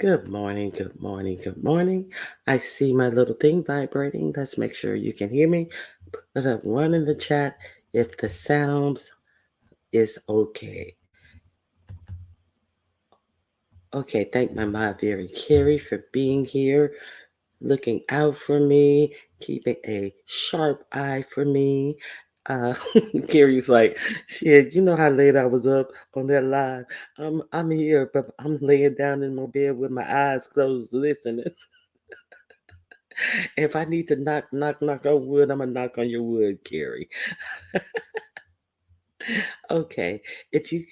Good morning, good morning, good morning. I see my little thing vibrating. Let's make sure you can hear me. Put a one in the chat if the sounds is okay. Okay, thank my mom, Very Carey, for being here, looking out for me, keeping a sharp eye for me. Uh, Carrie's like, shit, you know how late I was up on that live. I'm here, but I'm laying down in my bed with my eyes closed, listening. If I need to knock on wood, I'm gonna knock on your wood, Carrie. Okay. If you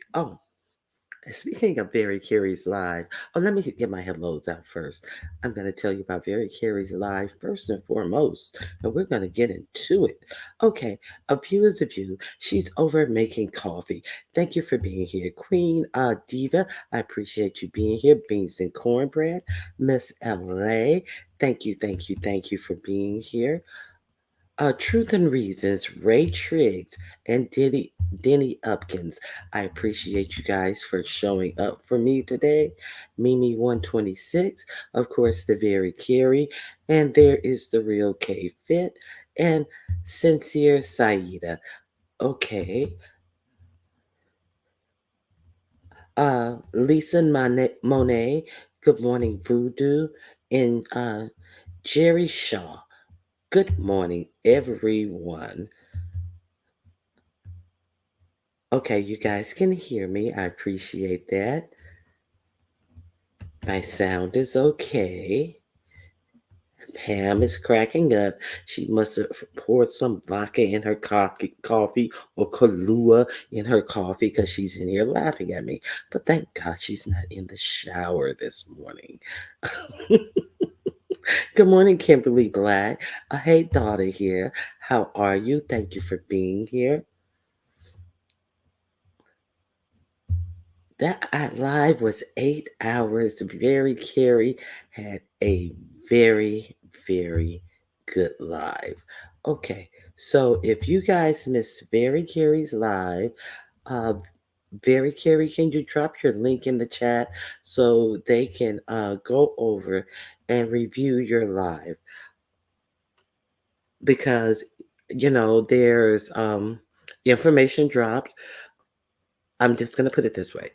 Speaking of Very Carey's Live, let me get my hellos out first. I'm going to tell you about Very Carey's Live first and foremost, and we're going to get into it. Okay, a view is a view. She's over making coffee. Thank you for being here. Queen Diva, I appreciate you being here. Beans and cornbread. Miss LA, thank you for being here. Truth and Reasons, Ray Triggs, and Denny Upkins. I appreciate you guys for showing up for me today. Mimi 126, of course, the Very Carey, and there is the real K Fit, and Sincere Saida. Okay. Lisa Monet, Good Morning Voodoo, and Jerry Shaw. Good morning, everyone. Okay, you guys can hear me. I appreciate that. My sound is okay. Pam is cracking up. She must have poured some vodka in her coffee or Kahlua in her coffee because she's in here laughing at me. But thank God she's not in the shower this morning. Good morning, Kimberly Black. Hey, daughter here. How are you? Thank you for being here. That live was 8 hours. Very Carey had a very, very good live. Okay, so if you guys missed Very Carey's live, uh, Very Carey, can you drop your link in the chat so they can go over and review your live? Because, there's information dropped. I'm just going to put it this way.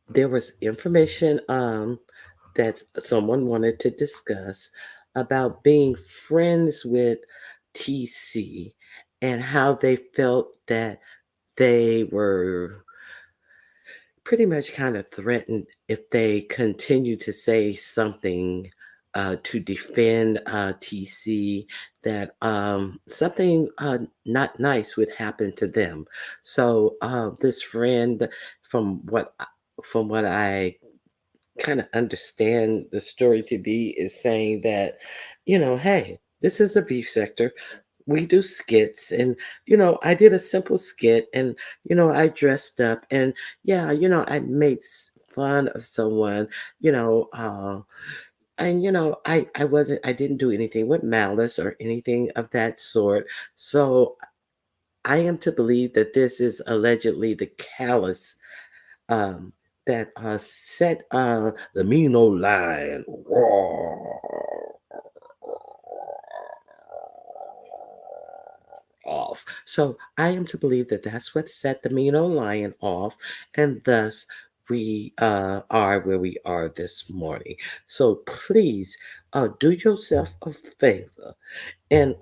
There was information that someone wanted to discuss about being friends with TC and how they felt that they were pretty much kind of threatened if they continue to say something to defend TC, that something not nice would happen to them. So this friend, from what from what I kind of understand the story to be, is saying that, hey, this is the beef sector. We do skits, and I did a simple skit, and I dressed up, and yeah, I made fun of someone, you know uh and I didn't do anything with malice or anything of that sort. So I am to believe that this is allegedly the callous um, that set the mean old lion off. So I am to believe that that's what set the mean old lion off, and thus we are where we are this morning. So please do yourself a favor and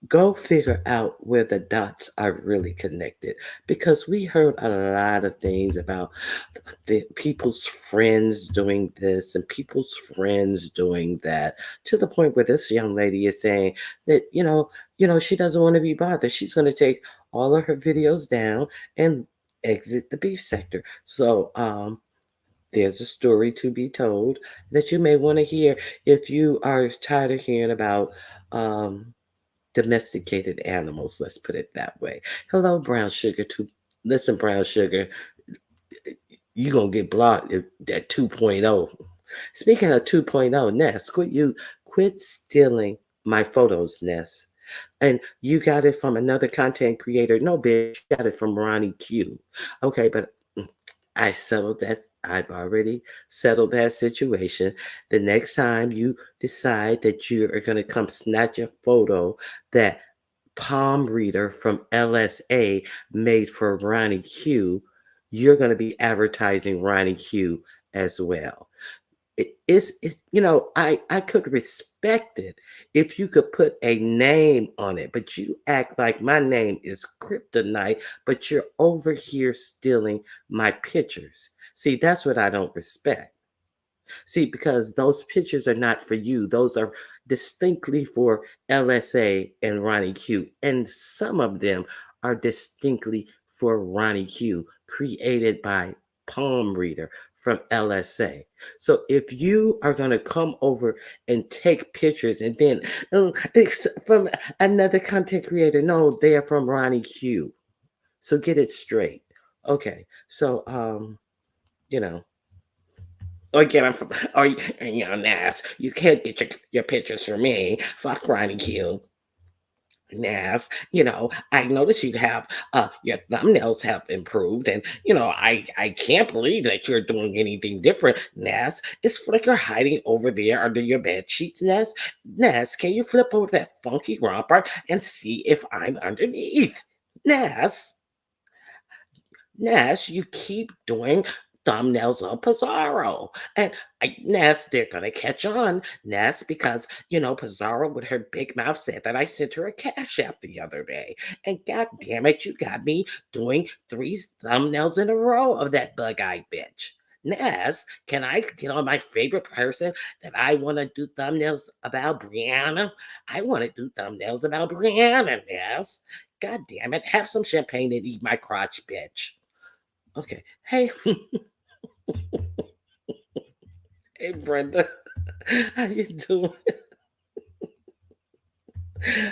go figure out where the dots are really connected, because we heard a lot of things about the people's friends doing this and people's friends doing that, to the point where this young lady is saying that she doesn't want to be bothered. She's going to take all of her videos down and exit the beef sector. So there's a story to be told that you may want to hear if you are tired of hearing about um, domesticated animals. Let's put it that way. Hello, Brown Sugar. Listen, Brown Sugar, you gonna get blocked at 2.0. Speaking of 2.0, Ness, quit stealing my photos, Ness. And you got it from another content creator. No, bitch, you got it from Ronnie Q. Okay, but I settled I've already settled that situation. The next time you decide that you are going to come snatch a photo that palm reader from LSA made for Ronnie Q, you're going to be advertising Ronnie Q as well. It's I could respect it if you could put a name on it, but you act like my name is kryptonite, but you're over here stealing my pictures. See, that's what I don't respect. See, because those pictures are not for you. Those are distinctly for LSA and Ronnie Q. And some of them are distinctly for Ronnie Q, created by Palm Reader from LSA. So if you are going to come over and take pictures and then it's from another content creator, no, they're from Ronnie Q. So get it straight. Okay. So you know, or get them from, or Nas. You can't get your pictures from me. Fuck Ronnie Q. Nas, I notice you have your thumbnails have improved, and I can't believe that you're doing anything different. Nas, is Flickr hiding over there under your bed sheets, Nas? Nas, can you flip over that funky romper and see if I'm underneath? Nas, Nash, you keep doing thumbnails on Pizarro. And Nash, they're gonna catch on, Nash, because Pizarro with her big mouth said that I sent her a cash app the other day. And god damn it, you got me doing three thumbnails in a row of that bug-eyed bitch. Naz, can I get on my favorite person that I want to do thumbnails about, Brianna? I want to do thumbnails about Brianna, Naz. God damn it, have some champagne and eat my crotch, bitch. Okay. Hey, hey, Brenda. How you doing?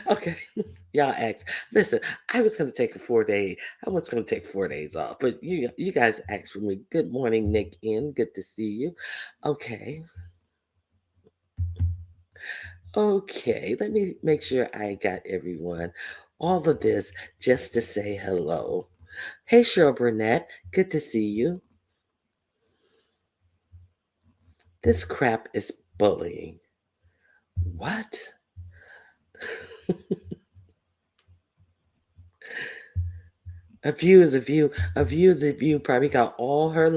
Okay. Y'all asked. Listen, I was gonna take a 4 day. I was gonna take 4 days off, but you guys asked for me. Good morning, Nick. In good to see you. Okay. Okay. Let me make sure I got everyone. All of this just to say hello. Hey, Cheryl Burnett. Good to see you. This crap is bullying. What? A view is a view. A view is a view. Probably got all her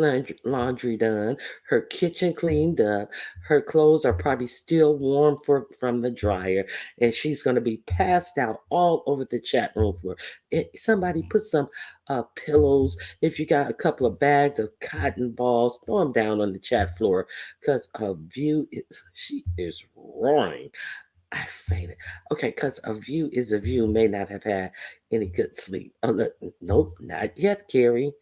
laundry done, her kitchen cleaned up, her clothes are probably still warm from the dryer, and she's going to be passed out all over the chat room floor. Somebody put some pillows. If you got a couple of bags of cotton balls, throw them down on the chat floor because a view is she is roaring. I fainted. Okay, because a view is a view may not have had any good sleep. Oh, look, nope, not yet, Gary.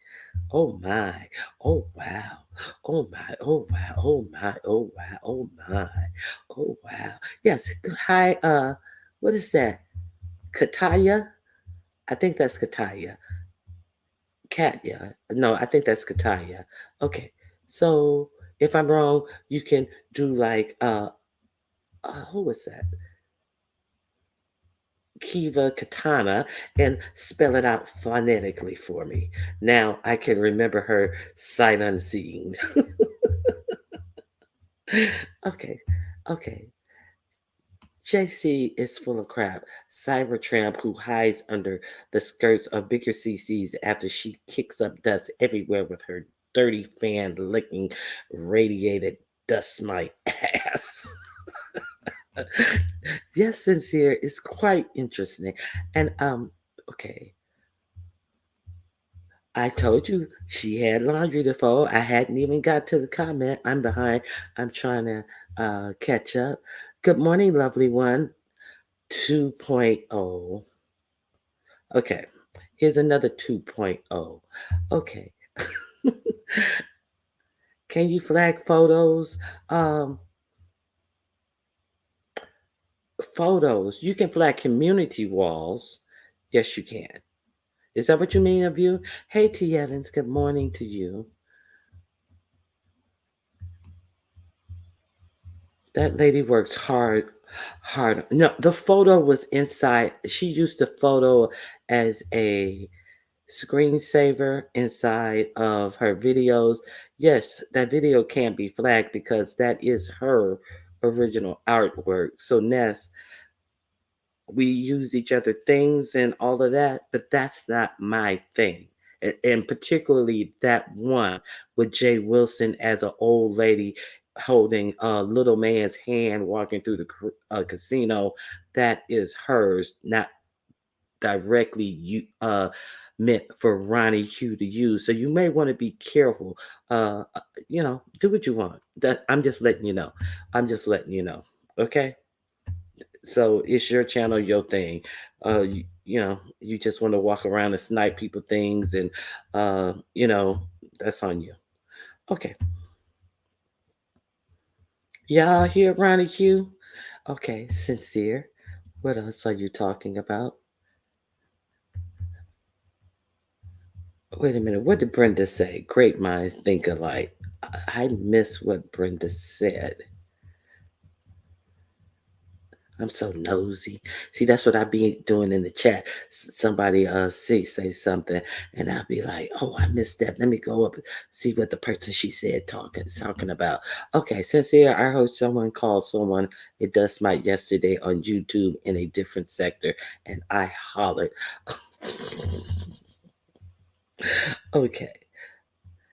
Oh my. Oh wow. Oh my. Oh wow. Oh my. Oh wow. Oh my. Oh wow. Yes. Hi. What is that? Kataya? I think that's Kataya. Katya. No, I think that's Kataya. Okay. So if I'm wrong, you can do like who was that? Kiva Katana and spell it out phonetically for me. Now I can remember her sight unseen. Okay, okay. JC is full of crap. Cybertramp who hides under the skirts of bigger CCs after she kicks up dust everywhere with her dirty fan licking radiated dust my ass. Yes, sincere is quite interesting. And okay. I told you she had laundry to fold. I hadn't even got to the comment. I'm behind. I'm trying to catch up. Good morning, lovely one. 2.0. Okay. Here's another 2.0. Okay. Can you flag photos? Um, Photos. You can flag community walls. Yes, you can. Is that what you mean of you? Hey, T. Evans. Good morning to you. That lady works hard. No, the photo was inside. She used the photo as a screensaver inside of her videos, yes, that video can be flagged because that is her original artwork. So Ness, we use each other things and all of that, but that's not my thing. And particularly that one with Jay Wilson as an old lady holding a little man's hand walking through the casino, that is hers, not directly meant for Ronnie Q to use. So you may want to be careful. Do what you want. That I'm just letting you know. I'm just letting you know. Okay. So it's your channel, your thing. You just want to walk around and snipe people things, and that's on you. Okay. Y'all hear Ronnie Q? Okay, sincere. What else are you talking about? Wait a minute. What did Brenda say? Great minds think alike. I miss what Brenda said. I'm so nosy. See, that's what I be doing in the chat. Somebody say something, and I'll be like, "Oh, I missed that. Let me go up and see what the person she said talking about." Okay, sincere. I heard someone call someone a dust mite yesterday on YouTube in a different sector, and I hollered. Okay.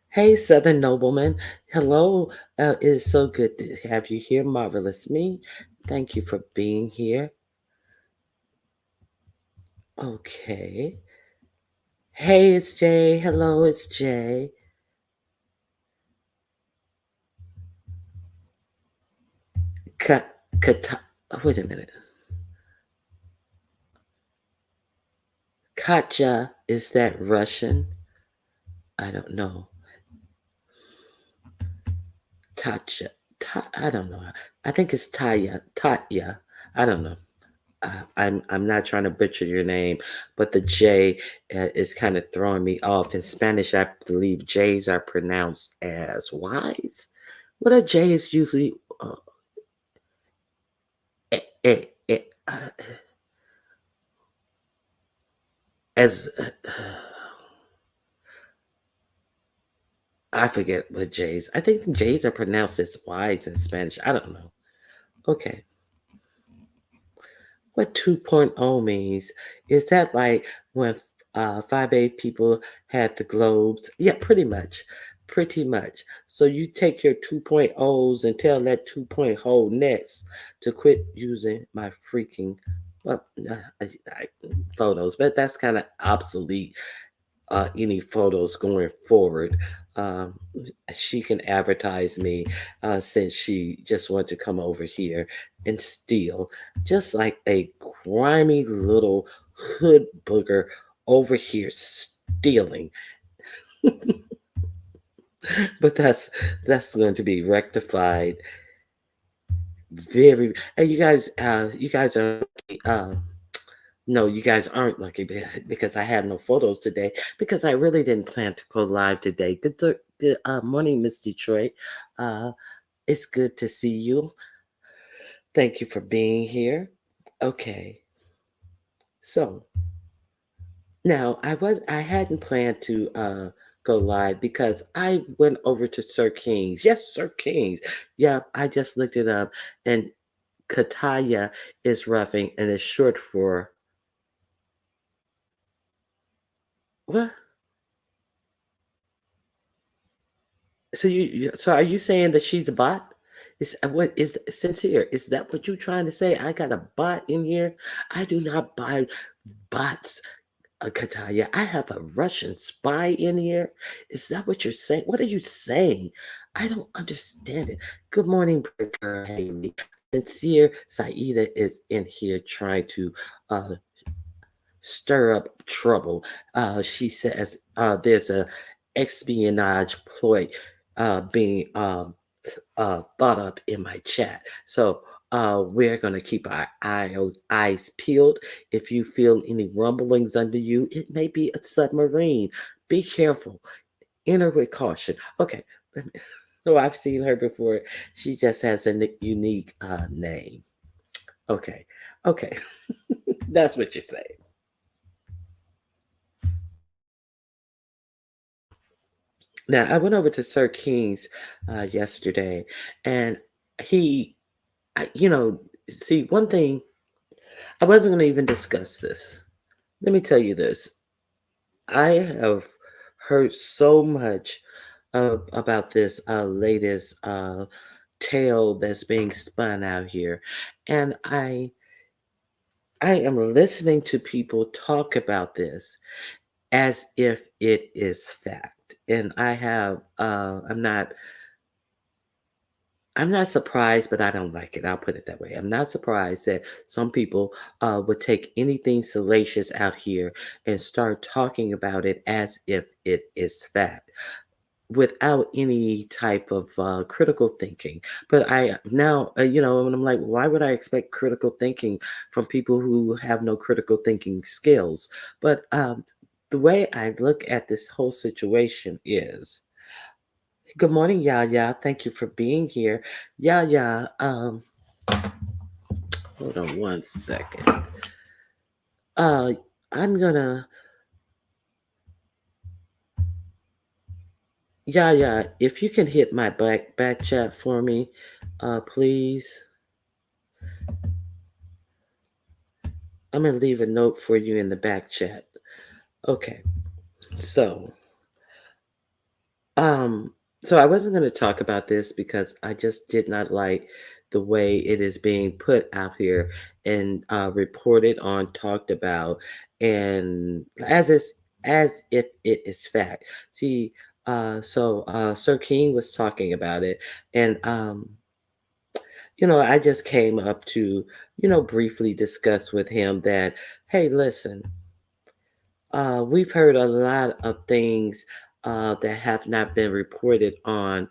Hey, Southern Nobleman. Hello. It is so good to have you here. Marvelous me. Thank you for being here. Okay. Hey, it's Jay. Hello, it's Jay. Ka, Kata, wait a minute. Katja, is that Russian? I don't know. Tatya. I don't know. I think it's Taya. Tatya. I don't know. I'm not trying to butcher your name, but the J is kind of throwing me off. In Spanish, I believe J's are pronounced as Y's. What are J's usually? Eh, eh, eh, uh, as I forget what J's. I think J's are pronounced as Y's in Spanish. I don't know. Okay. What 2.0 means? Is that like when 5A people had the globes? Yeah, pretty much. Pretty much. So you take your 2.0s and tell that 2.0 next to quit using my freaking well, photos, but that's kind of obsolete. Any photos going forward. Um, she can advertise me since she just wanted to come over here and steal, just like a grimy little hood booger over here stealing. But that's going to be rectified very. And you guys are. Uh, No, you guys aren't lucky because I have no photos today because I really didn't plan to go live today. Good morning, Miss Detroit. Uh, it's good to see you. Thank you for being here. Okay, so now I hadn't planned to go live because I went over to Sir King's. Yes, Sir King's. Yeah, I just looked it up, and Kataya is roughing and is short for what? So are you saying that she's a bot? Is what is sincere? Is that what you're trying to say? I got a bot in here. I do not buy bots, Kataya. I have a Russian spy in here. Is that what you're saying? What are you saying? I don't understand it. Good morning, Breaker Haley. Sincere Saida is in here trying to uh, stir up trouble. She says there's a espionage ploy being thought up in my chat. So we're going to keep our eyes peeled. If you feel any rumblings under you, it may be a submarine. Be careful. Enter with caution. Okay. Oh, I've seen her before. She just has a unique name. Okay. Okay. That's what you're saying. Now, I went over to Sir King's yesterday, and he, see, one thing, I wasn't going to even discuss this. Let me tell you this. I have heard so much about this latest tale that's being spun out here, and I am listening to people talk about this as if it is fact, and I'm not surprised, but I don't like it. I'll put it that way. I'm not surprised that some people would take anything salacious out here and start talking about it as if it is fact without any type of critical thinking. But I now, and I'm like, why would I expect critical thinking from people who have no critical thinking skills? But the way I look at this whole situation is, good morning, Yaya. Thank you for being here. Yaya, hold on one second. Uh, I'm gonna, Yaya, if you can hit my back chat for me, please. I'm gonna leave a note for you in the back chat. Okay, so, um, so I wasn't gonna talk about this because I just did not like the way it is being put out here and reported on, talked about, and as if it is fact. See, Sir King was talking about it, and I just came up to, briefly discuss with him that, hey, listen, we've heard a lot of things that have not been reported on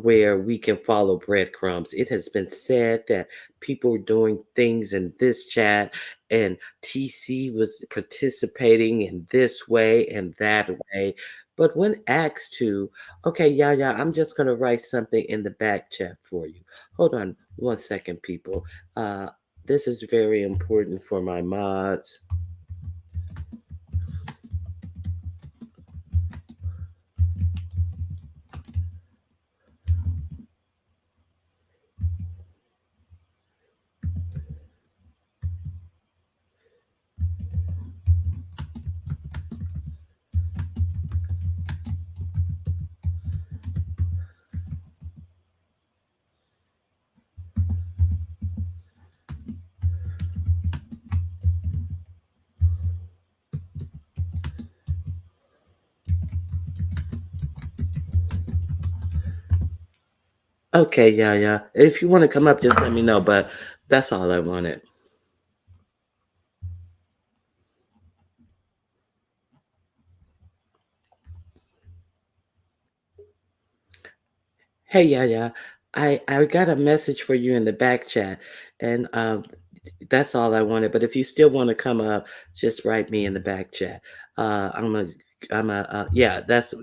where we can follow breadcrumbs. It has been said that people were doing things in this chat, and TC was participating in this way and that way. But when asked to, okay, yeah, I'm just going to write something in the back chat for you. Hold on one second, people. Uh, this is very important for my mods. Okay, yeah. If you want to come up, just let me know. But that's all I wanted. Hey, yeah. I got a message for you in the back chat, and that's all I wanted. But if you still want to come up, just write me in the back chat. Uh, I'm a, yeah. That's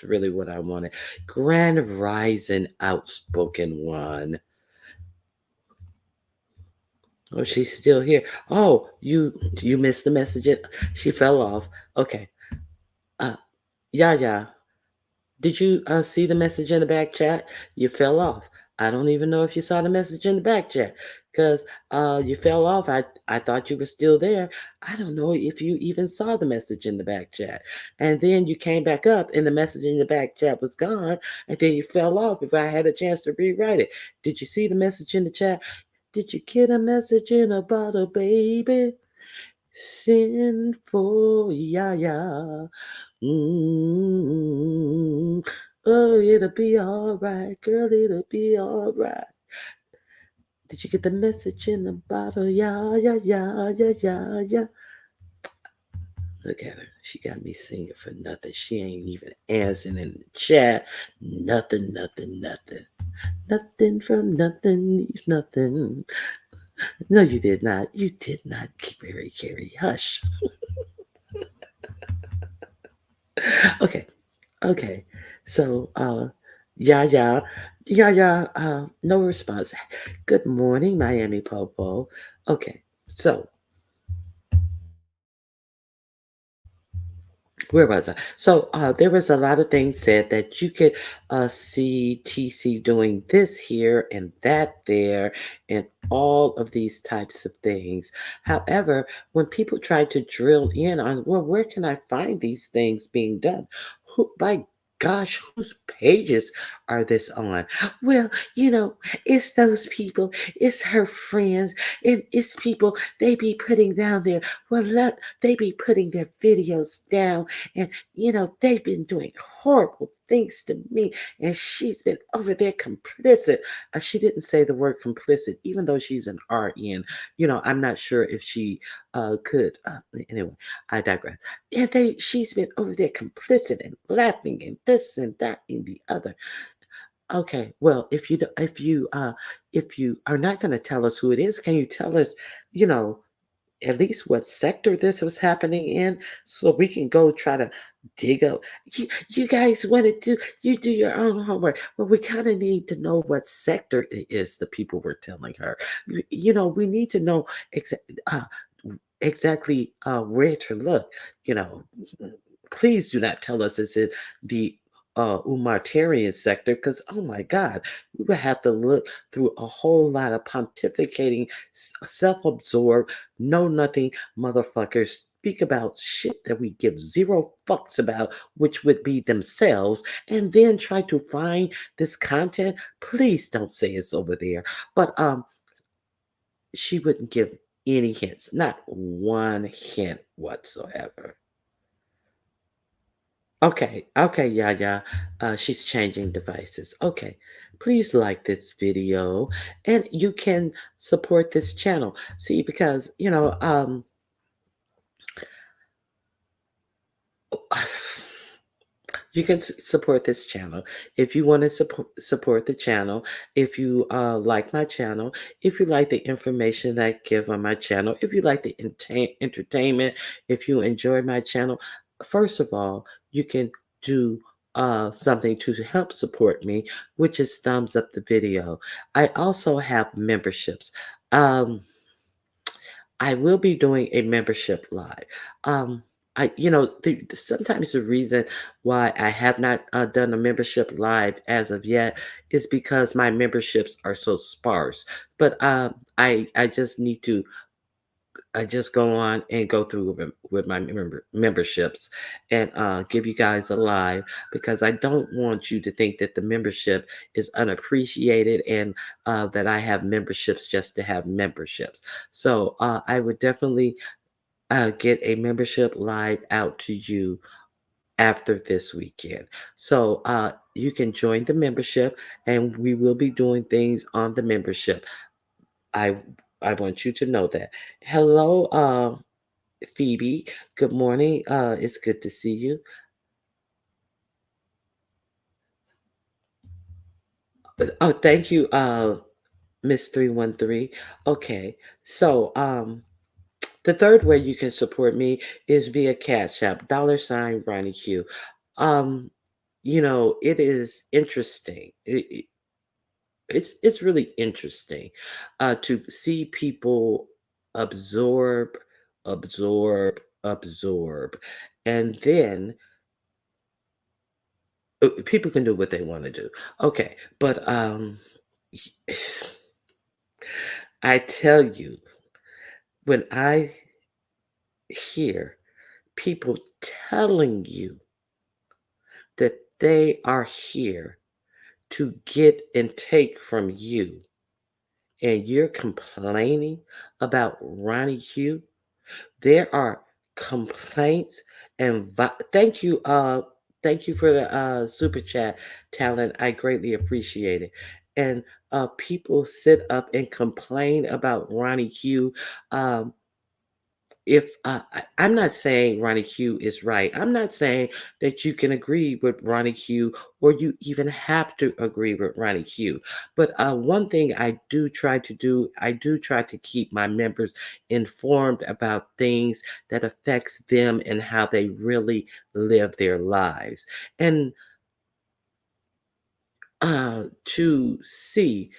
really what I wanted. Grand Rising, outspoken one. Oh, she's still here. Oh, you missed the message. She fell off. Okay. Uh, yeah. Did you see the message in the back chat? You fell off. I don't even know if you saw the message in the back chat because you fell off. I thought you were still there. I don't know if you even saw the message in the back chat. And then you came back up and the message in the back chat was gone. And then you fell off if I had a chance to rewrite it. Did you see the message in the chat? Did you get a message in a bottle, baby? Send for Yaya. Mm, oh, it'll be all right, girl. It'll be all right. Did you get the message in the bottle? Yeah. Look at her. She got me singing for nothing. She ain't even answering in the chat. Nothing. Nothing from nothing leaves nothing. No, you did not. You did not, Carrie. Hush. Okay. Okay. So, yeah, no response. Good morning, Miami Popo. Okay. So, Where was I? So there was a lot of things said that you could see TC doing this here and that there, and all of these types of things. However, when people try to drill in on, well, where can I find these things being done? Who, by gosh, whose pages are this on? Well, it's those people, it's her friends, and it's people they be putting down there. Well, let they be putting their videos down, and they've been doing horrible things to me, and she's been over there complicit. She didn't say the word complicit, even though she's an RN. I'm not sure if she could. Anyway, I digress. And she's been over there complicit and laughing and this and that and the other. Okay, well, if you are not going to tell us who it is, can you tell us, you know, at least what sector this was happening in, so we can go try to dig up. You guys want to you do your own homework. Well, we kind of need to know what sector it is the people were telling her. We need to know exactly where to look. You know, please do not tell us it's in the humanitarian sector, because oh my God, we would have to look through a whole lot of pontificating, self-absorbed, know nothing motherfuckers speak about shit that we give zero fucks about, which would be themselves, and then try to find this content. Please don't say it's over there. But she wouldn't give any hints, not one hint whatsoever. Okay, okay, yeah, yeah. She's changing devices. Okay, please like this video, and you can support this channel. See, because you can support this channel if you want to support the channel. If you like my channel, if you like the information that I give on my channel, if you like the entertainment, if you enjoy my channel, first of all, you can do something to help support me, which is thumbs up the video. I also have memberships. Um, I will be doing a membership live. Sometimes the reason why I have not done a membership live as of yet is because my memberships are so sparse. But I just need to I just go on and go through with my memberships and give you guys a live, because I don't want you to think that the membership is unappreciated and that I have memberships just to have memberships. So I would definitely get a membership live out to you after this weekend. So you can join the membership, and we will be doing things on the membership. I I want you to know that. Hello, Phoebe. Good morning. It's good to see you. Oh, thank you, Miss 313. Okay. So the third way you can support me is via Cash App, $ Ronnie Q. Um, it is interesting. It's really interesting to see people absorb, absorb, and then people can do what they want to do. Okay, but I tell you, when I hear people telling you that they are here to get and take from you, and you're complaining about Ronnie Hugh, there are complaints and thank you for the super chat, talent. I greatly appreciate it. And people sit up and complain about Ronnie Hugh. Um, if I'm not saying Ronnie Q is right. I'm not saying that you can agree with Ronnie Q, or you even have to agree with Ronnie Q. But one thing I do try to do, I do try to keep my members informed about things that affects them and how they really live their lives. And to see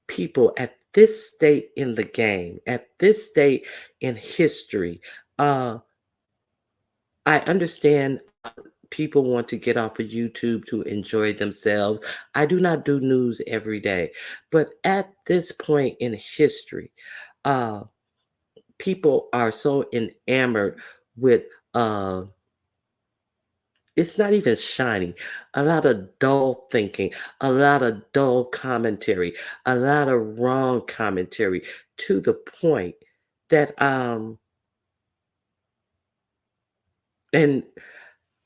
people at this state in the game, at this state in history, uh, I understand People want to get off of YouTube to enjoy themselves. I do not do news every day, but at this point in history, uh, people are so enamored with uh, it's not even shiny. A lot of dull thinking, a lot of dull commentary, a lot of wrong commentary to the point that and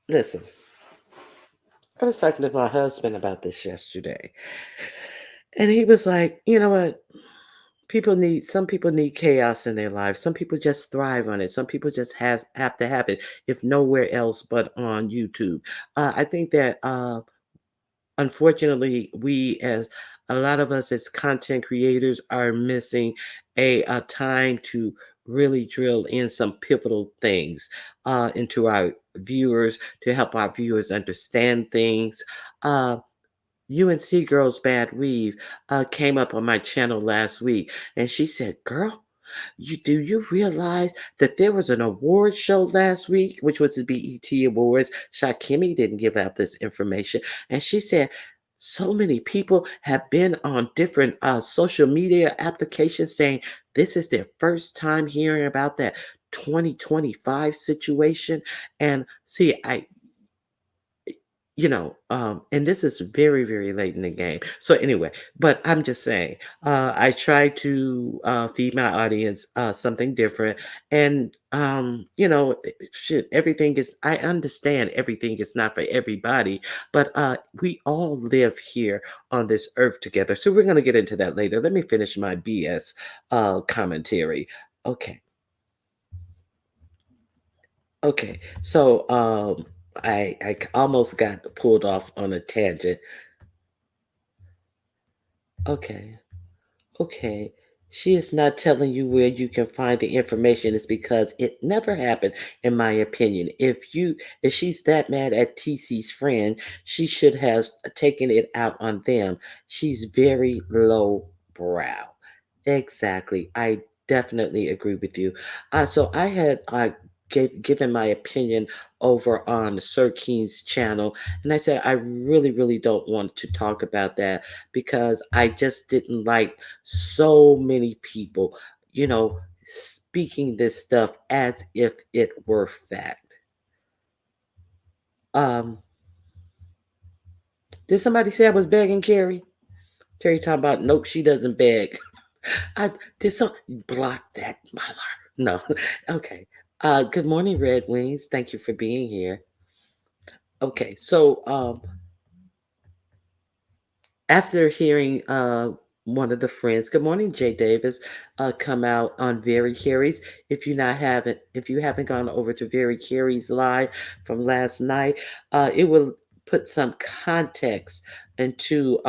listen, I was talking to my husband about this yesterday, and he was like, "You know what? Some people need chaos in their lives. Some people just thrive on it. Some people just have to have it if nowhere else but on YouTube." I think that unfortunately, we as a lot of us as content creators are missing a time to really drill in some pivotal things into our viewers to help our viewers understand things. Uh, UNC Girls Bad Weave came up on my channel last week, and she said, "Girl, you realize that there was an award show last week, which was the BET Awards? Shakimi didn't give out this information, and she said." So many people have been on different social media applications saying this is their first time hearing about that 2025 situation. And see, and this is very, very late in the game. So anyway, but I'm just saying, I try to feed my audience something different, and shit, everything is. I understand everything is not for everybody, but we all live here on this earth together. So we're gonna get into that later. Let me finish my BS commentary. Okay, okay. So almost got pulled off on a tangent. Okay. Okay. She is not telling you where you can find the information is because it never happened, in my opinion. If she's that mad at TC's friend, she should have taken it out on them. She's very low brow. Exactly. I definitely agree with you. So I had given my opinion over on Sir Keen's channel, and I said I really, really don't want to talk about that because I just didn't like so many people, speaking this stuff as if it were fact. Um, did somebody say I was begging Carrie? Terry talking about nope, she doesn't beg. I did some block that mother. No. Okay. Good morning, Red Wings. Thank you for being here. Okay, so after hearing one of the friends, good morning, Jay Davis, come out on Very Carey's. If you haven't gone over to Very Carey's live from last night, it will put some context into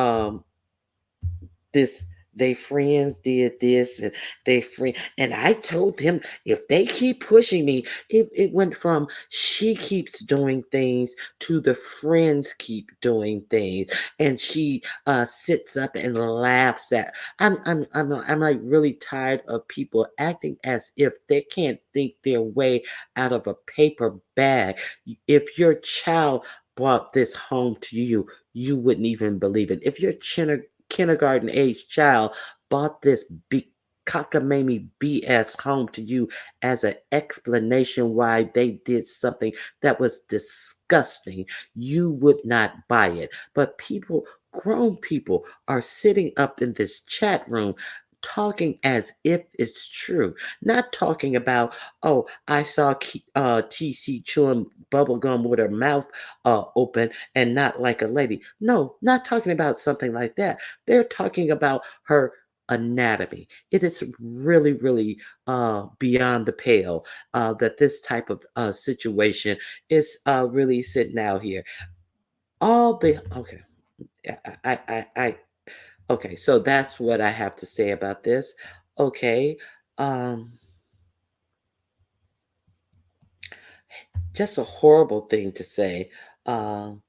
this. They friends did this, and they friend, and I told them if they keep pushing me, it went from she keeps doing things to the friends keep doing things, and she sits up and laughs at. I'm like really tired of people acting as if they can't think their way out of a paper bag. If your child brought this home to you, you wouldn't even believe it. If your kindergarten age child bought this big cockamamie BS home to you as an explanation why they did something that was disgusting, you would not buy it. But grown people, are sitting up in this chat room talking as if it's true, not talking about, oh, I saw TC chewing bubble gum with her mouth open and not like a lady. No, not talking about something like that. They're talking about her anatomy. It is really, really beyond the pale that this type of situation is really sitting out here. Okay. Okay. So that's what I have to say about this. Okay. Um, just a horrible thing to say. Um,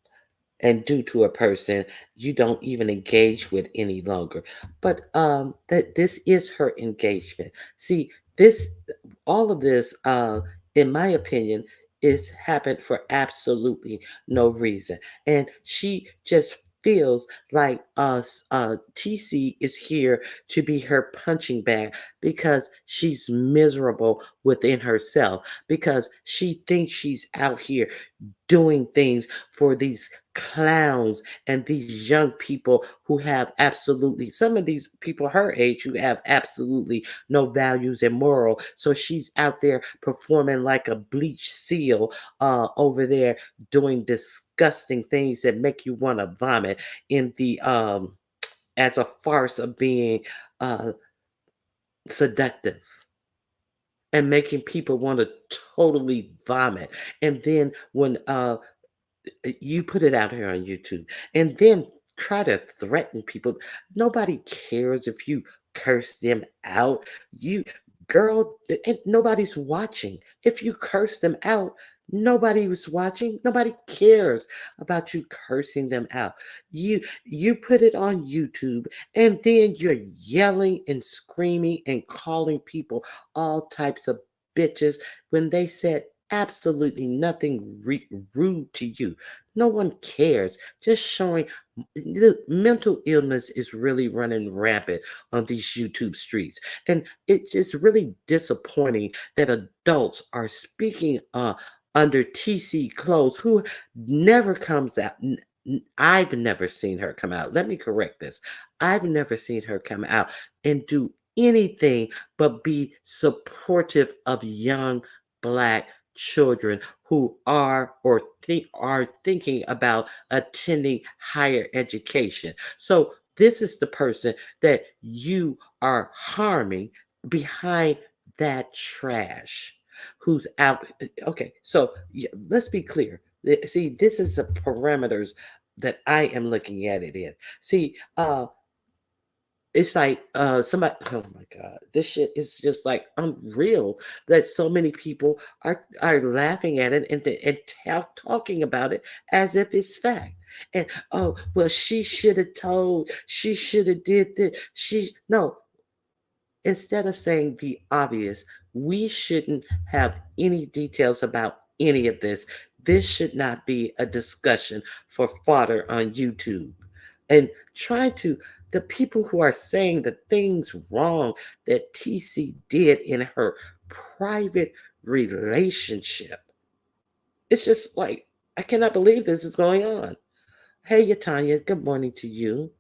and do to a person you don't even engage with any longer. But that this is her engagement. See, this all of this, in my opinion, is happened for absolutely no reason. And she just feels like TC is here to be her punching bag because she's miserable within herself, because she thinks she's out here doing things for these clowns and these young people who have absolutely, some of these people her age who have absolutely no values and moral. So she's out there performing like a bleached seal over there, doing disgusting things that make you want to vomit in the as a farce of being uh seductive and making people want to totally vomit. And then when you put it out here on YouTube and then try to threaten people. Nobody cares if you curse them out. You, girl, and nobody's watching. If you curse them out, nobody was watching. Nobody cares about you cursing them out. You put it on YouTube and then you're yelling and screaming and calling people all types of bitches when they said absolutely nothing rude to you. No one cares. Just showing the mental illness is really running rampant on these YouTube streets. And it's just really disappointing that adults are speaking under TC clothes who never comes out. I've never seen her come out. Let me correct this. I've never seen her come out and do anything but be supportive of young black children who are or are thinking about attending higher education. So this is the person that you are harming behind that trash who's out. Okay, so let's be clear. See, this is the parameters that I am looking at it in. See, it's like somebody, oh my god, this shit is just like unreal that so many people are laughing at it and talking about it as if it's fact. And oh well, she should have told, she should have did this. She no, instead of saying the obvious, we shouldn't have any details about any of this. This should not be a discussion for fodder on YouTube. And try to, the people who are saying the things wrong that TC did in her private relationship. It's just like, I cannot believe this is going on. Hey, Yatanya, good morning to you.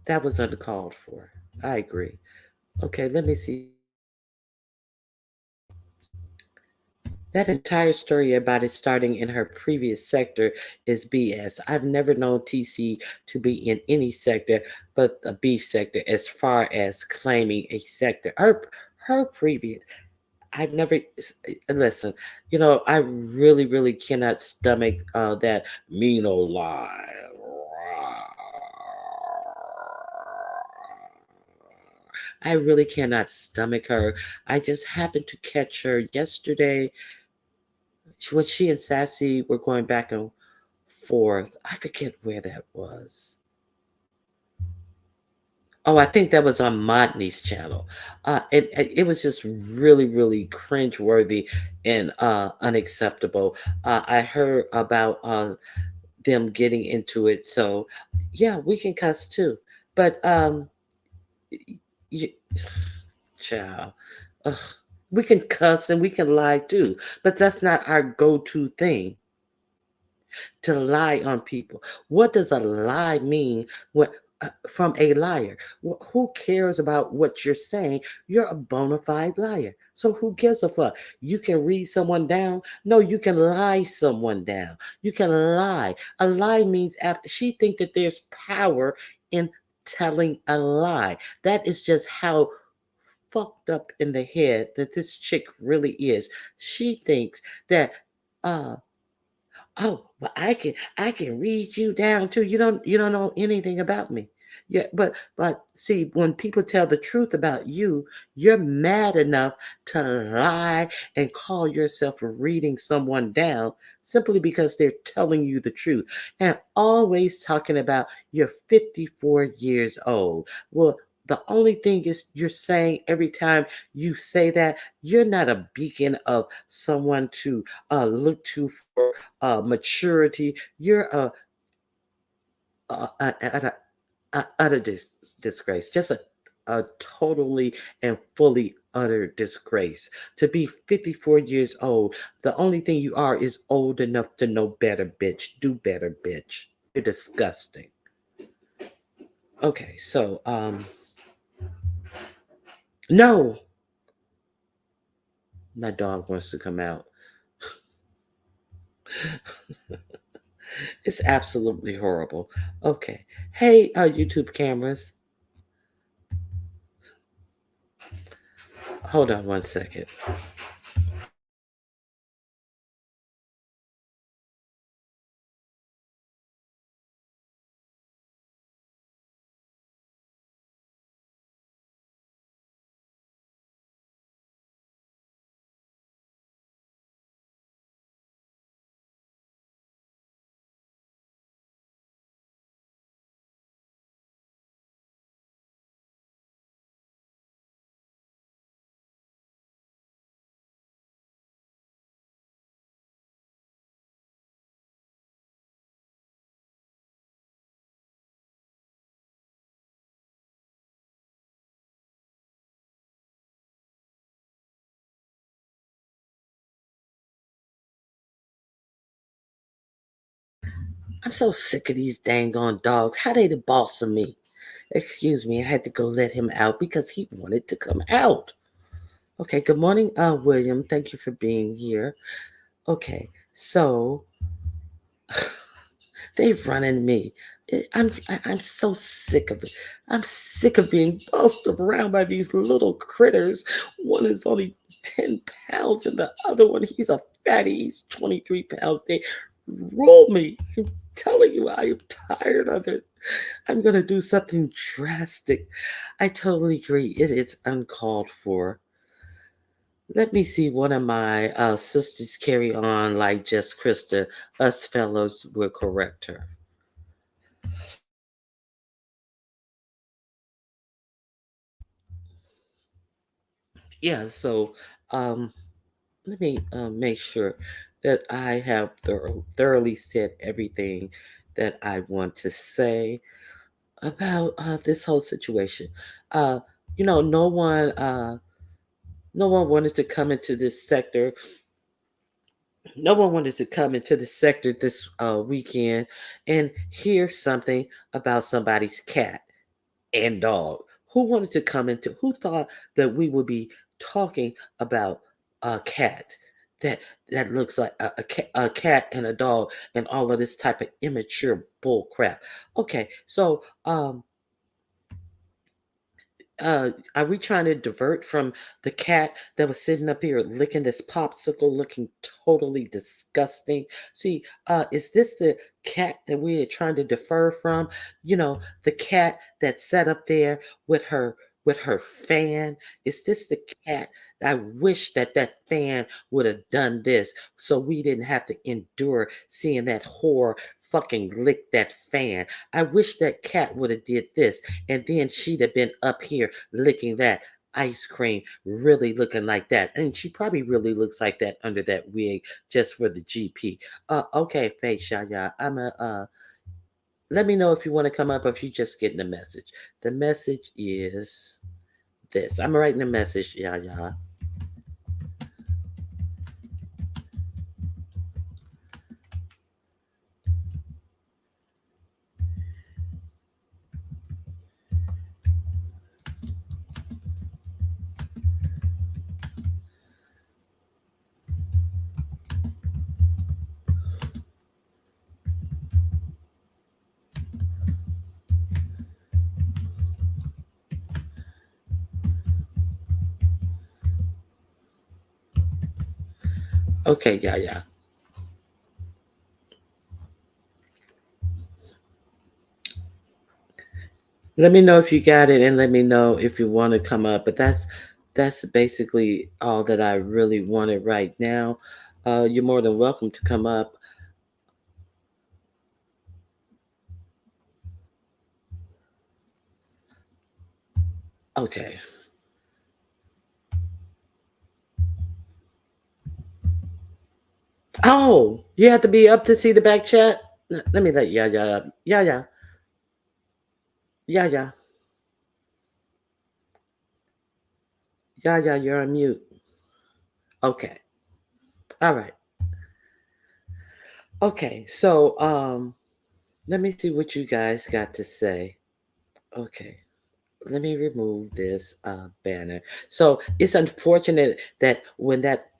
That was uncalled for. I agree. Okay, let me see. That entire story about it starting in her previous sector is BS. I've never known TC to be in any sector but the beef sector as far as claiming a sector. Her previous, I've never listen. I really, really cannot stomach that mean old lie. I really cannot stomach her. I just happened to catch her yesterday. When she and Sassy were going back and forth. I forget where that was. Oh, I think that was on Modney's channel. It was just really, really cringeworthy and unacceptable. I heard about them getting into it, so yeah, we can cuss too. But y- child, ugh, we can cuss and we can lie too, but that's not our go-to thing. To lie on people. What does a lie mean from a liar? Who cares about what you're saying? You're a bona fide liar. So who gives a fuck? You can read someone down. No, you can lie someone down. You can lie. A lie means she think that there's power in telling a lie. That is just how fucked up in the head that this chick really is. She thinks that uh oh, but I can read you down too. You don't know anything about me. Yeah, but see, when people tell the truth about you, you're mad enough to lie and call yourself reading someone down simply because they're telling you the truth. And always talking about you're 54 years old. Well, The only thing is you're saying every time you say that, you're not a beacon of someone to look to for maturity. You're a utter disgrace, just a totally and fully utter disgrace. To be 54 years old, the only thing you are is old enough to know better, bitch. Do better, bitch. You're disgusting. Okay, so no, my dog wants to come out. It's absolutely horrible. Okay. Hey, YouTube cameras. Hold on one second. I'm so sick of these dang on dogs. How they the boss of me? Excuse me, I had to go let him out because he wanted to come out. Okay, good morning, William. Thank you for being here. Okay, so they running me. I'm so sick of it. I'm sick of being bossed around by these little critters. One is only 10 pounds, and the other one, he's a fatty. He's 23 pounds. They roll me. I'm telling you, I am tired of it. I'm gonna do something drastic. I totally agree. It is uncalled for. Let me see one of my sisters carry on like just Krista. Us fellows will correct her. Yeah, so um, let me make sure that I have thoroughly said everything that I want to say about this whole situation. Uh, no one, no one wanted to come into this sector. No one wanted to come into the sector this weekend and hear something about somebody's cat and dog. Who wanted to come into? Who thought that we would be talking about a cat that looks like a cat and a dog and all of this type of immature bull crap? Okay, so are we trying to divert from the cat that was sitting up here licking this popsicle, looking totally disgusting? See, is this the cat that we are trying to defer from? The cat that sat up there with her fan. Is this the cat? I wish that fan would have done this so we didn't have to endure seeing that whore fucking lick that fan. I wish that cat would have did this and then she'd have been up here licking that ice cream, really looking like that. And she probably really looks like that under that wig just for the GP. Okay, Face Yaya. Let me know if you want to come up or if you just getting the message. The message is this. I'm writing a message, Yaya. Okay, Yaya. Let me know if you got it and let me know if you want to come up. But that's basically all that I really wanted right now. You're more than welcome to come up. Okay. Oh, you have to be up to see the back chat? Let me let yeah, yeah, yeah, yeah, yeah, yeah, yeah, yeah, you're on mute. Okay. All right. Okay. So, let me see what you guys got to say. Okay. Let me remove this banner. So it's unfortunate that when that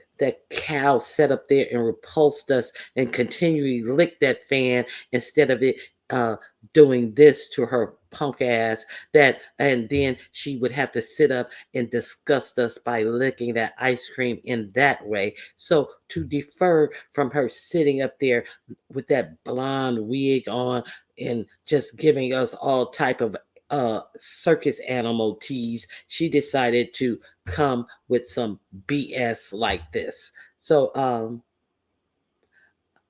cow sat up there and repulsed us and continually licked that fan instead of it uh doing this to her punk ass, that and then she would have to sit up and disgust us by licking that ice cream in that way. So to defer from her sitting up there with that blonde wig on and just giving us all type of circus animal tease, she decided to come with some BS like this. So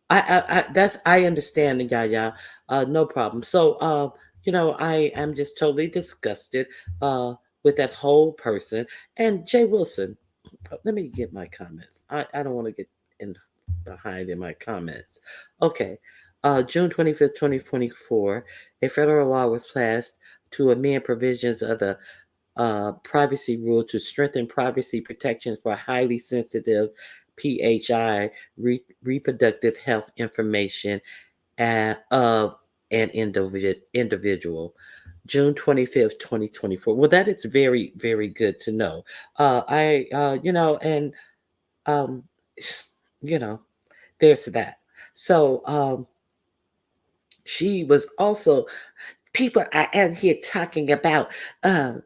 I that's I understand the Yaya, no problem. So I am just totally disgusted with that whole person. And Jay Wilson, let me get my comments. I don't want to get in behind in my comments. Okay. June 25th, 2024, a federal law was passed to amend provisions of the privacy rule to strengthen privacy protection for highly sensitive PHI reproductive health information of an individual. June 25th, 2024. Well, that is very, very good to know. And um, you know, there's that. So she was also, people are out here talking about uh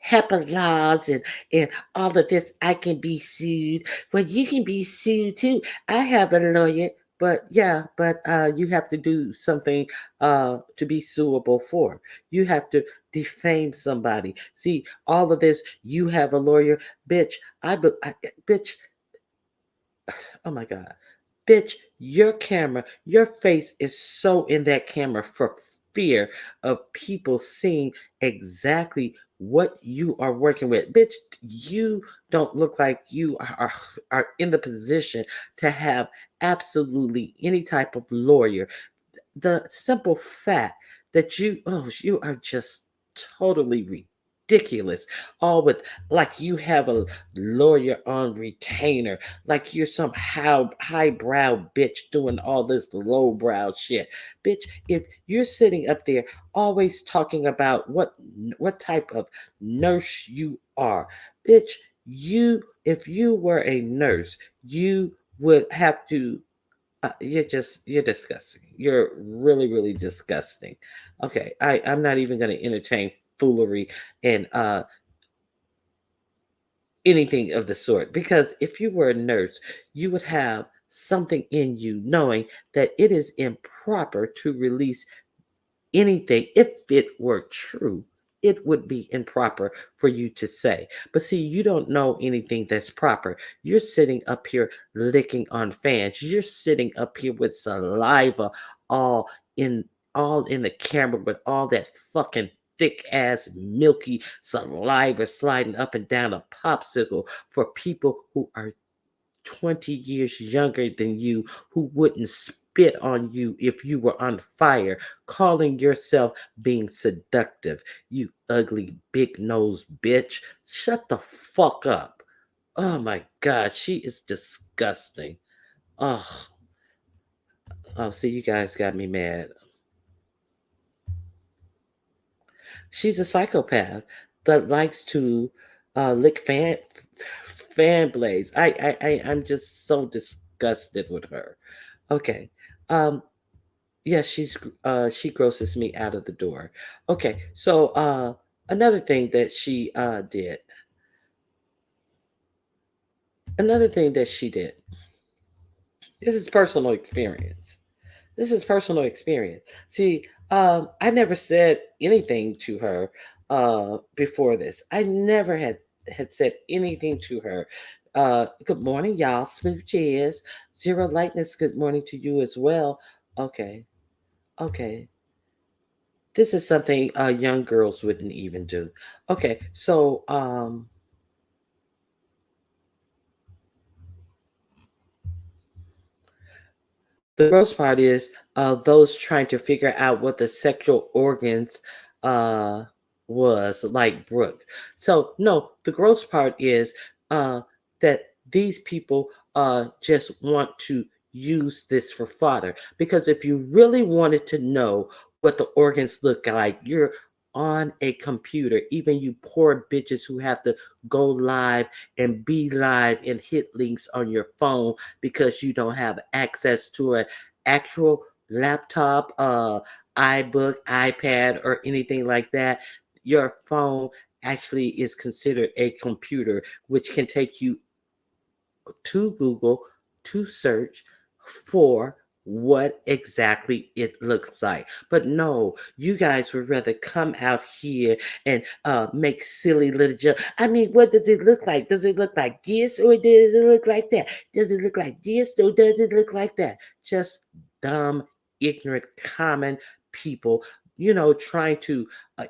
HIPAA laws and all of this. I can be sued. Well, you can be sued too. I have a lawyer, but yeah, but you have to do something to be suable for. You have to defame somebody. See, all of this. You have a lawyer, bitch. Bitch. Oh my god. Bitch, your camera, your face is so in that camera for fear of people seeing exactly what you are working with. Bitch, you don't look like you are in the position to have absolutely any type of lawyer. The simple fact that you are just totally ridiculous, all with like you have a lawyer on retainer, like you're some highbrow bitch doing all this lowbrow shit. Bitch, if you're sitting up there always talking about what type of nurse you are, bitch, you if you were a nurse, you would have to you're disgusting. You're really, really disgusting. Okay, I'm not even going to entertain foolery and anything of the sort, because if you were a nurse, you would have something in you knowing that it is improper to release anything. If it were true, it would be improper for you to say. But see, you don't know anything that's proper. You're sitting up here licking on fans. You're sitting up here with saliva all in all in the camera with all that fucking thick ass milky saliva sliding up and down a popsicle for people who are 20 years younger than you, who wouldn't spit on you if you were on fire, calling yourself being seductive. You ugly big nose bitch. Shut the fuck up. Oh my god, she is disgusting. Oh, oh, see, you guys got me mad. She's a psychopath that likes to lick fan blades. I'm just so disgusted with her. Okay. Um, yeah, she grosses me out of the door. Okay, so another thing that she did, another thing that she did. This is personal experience. This is personal experience. See, I never said anything to her before this. I never had said anything to her. Good morning, y'all. Smooches. Zero lightness. Good morning to you as well. Okay. Okay. This is something young girls wouldn't even do. Okay, so the gross part is those trying to figure out what the sexual organs uh, was, like Brooke. So, no, the gross part is uh, that these people just want to use this for fodder. Because if you really wanted to know what the organs look like, you're on a computer. Even you poor bitches who have to go live and be live and hit links on your phone because you don't have access to an actual laptop, iBook, iPad, or anything like that. Your phone actually is considered a computer, which can take you to Google to search for what exactly it looks like. But no, you guys would rather come out here and make silly little jokes. I mean, what does it look like? Does it look like this or does it look like that? Does it look like this or does it look like that? Just dumb, ignorant, common people, trying to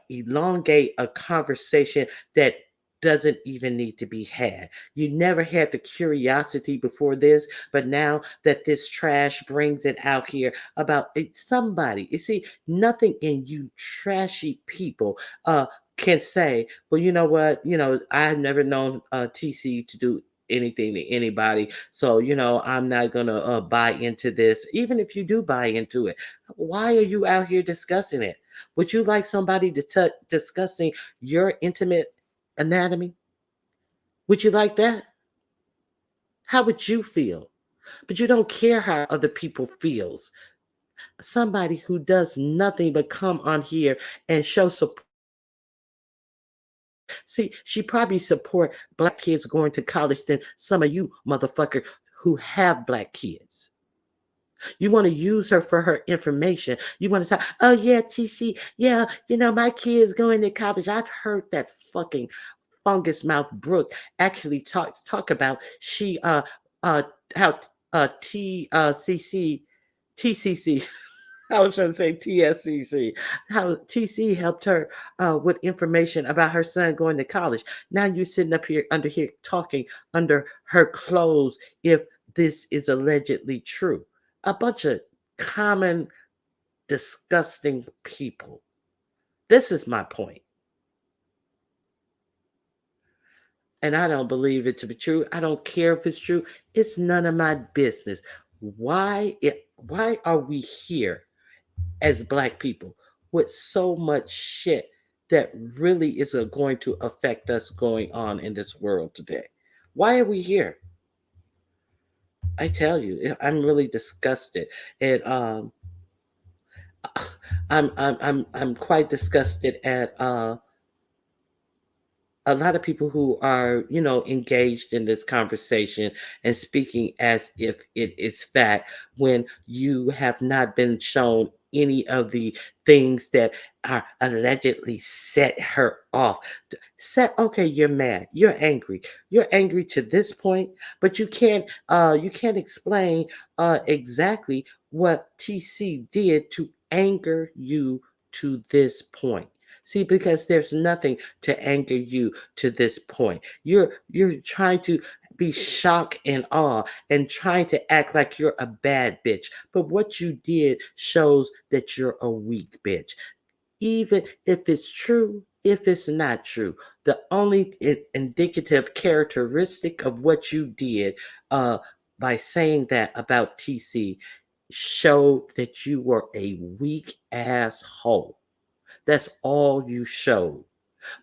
elongate a conversation that doesn't even need to be had. You never had the curiosity before this, but now that this trash brings it out here about somebody, you see, nothing in you trashy people can say, well, you know what, I've never known TC to do anything to anybody, so I'm not gonna buy into this. Even if you do buy into it, why are you out here discussing it? Would you like somebody to discussing your intimate anatomy? Would you like that? How would you feel? But you don't care how other people feels. Somebody who does nothing but come on here and show support. See, she probably support black kids going to college than some of you motherfucker who have black kids. You want to use her for her information. You want to say, oh yeah, TC, yeah, my kids going to college. I've heard that fucking fungus mouth Brooke actually talk about she uh how TCC I was trying to say TSCC, how TC helped her with information about her son going to college. Now you're sitting up here under here talking under her clothes if this is allegedly true. A bunch of common, disgusting people. This is my point. And I don't believe it to be true. I don't care if it's true. It's none of my business. Why are we here as black people with so much shit that really is going to affect us going on in this world today? Why are we here? I tell you, I'm really disgusted. And I'm quite disgusted at a lot of people who are, engaged in this conversation and speaking as if it is fact when you have not been shown any of the things that are allegedly set her off. Okay, you're mad, you're angry to this point, but you can't explain exactly what TC did to anger you to this point. See, because there's nothing to anger you to this point. You're trying to be shocked and awe and trying to act like you're a bad bitch. But what you did shows that you're a weak bitch. Even if it's true, if it's not true, the only indicative characteristic of what you did uh by saying that about TC showed that you were a weak asshole. That's all you showed.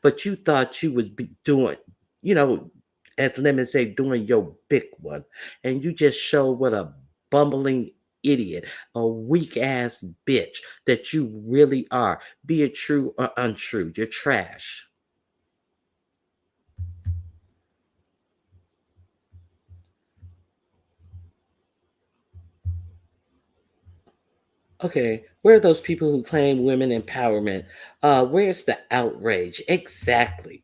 But you thought you was doing, you know, as Lemon say, doing your big one. And you just showed what a bumbling idiot, a weak ass bitch that you really are. Be it true or untrue. You're trash. Okay, where are those people who claim women empowerment? Where's the outrage? Exactly.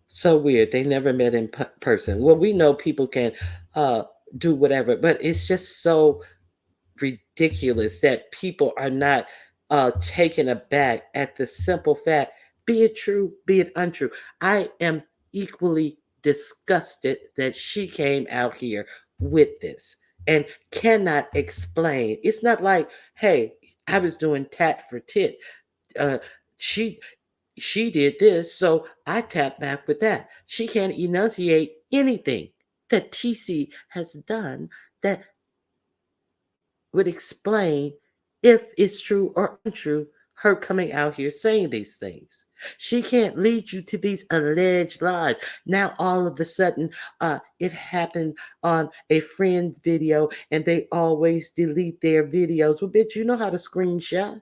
So weird. They never met in person. Well, we know people can uh, do whatever, but it's just so ridiculous that people are not taken aback at the simple fact, be it true, be it untrue. I am equally disgusted that she came out here with this and cannot explain. It's not like, hey, I was doing tat for tit. Uh, she she did this, so I tap back with that. She can't enunciate anything that TC has done that would explain if it's true or untrue, her coming out here saying these things. She can't lead you to these alleged lies. Now, all of a sudden, it happened on a friend's video and they always delete their videos. Well, bitch, you know how to screenshot.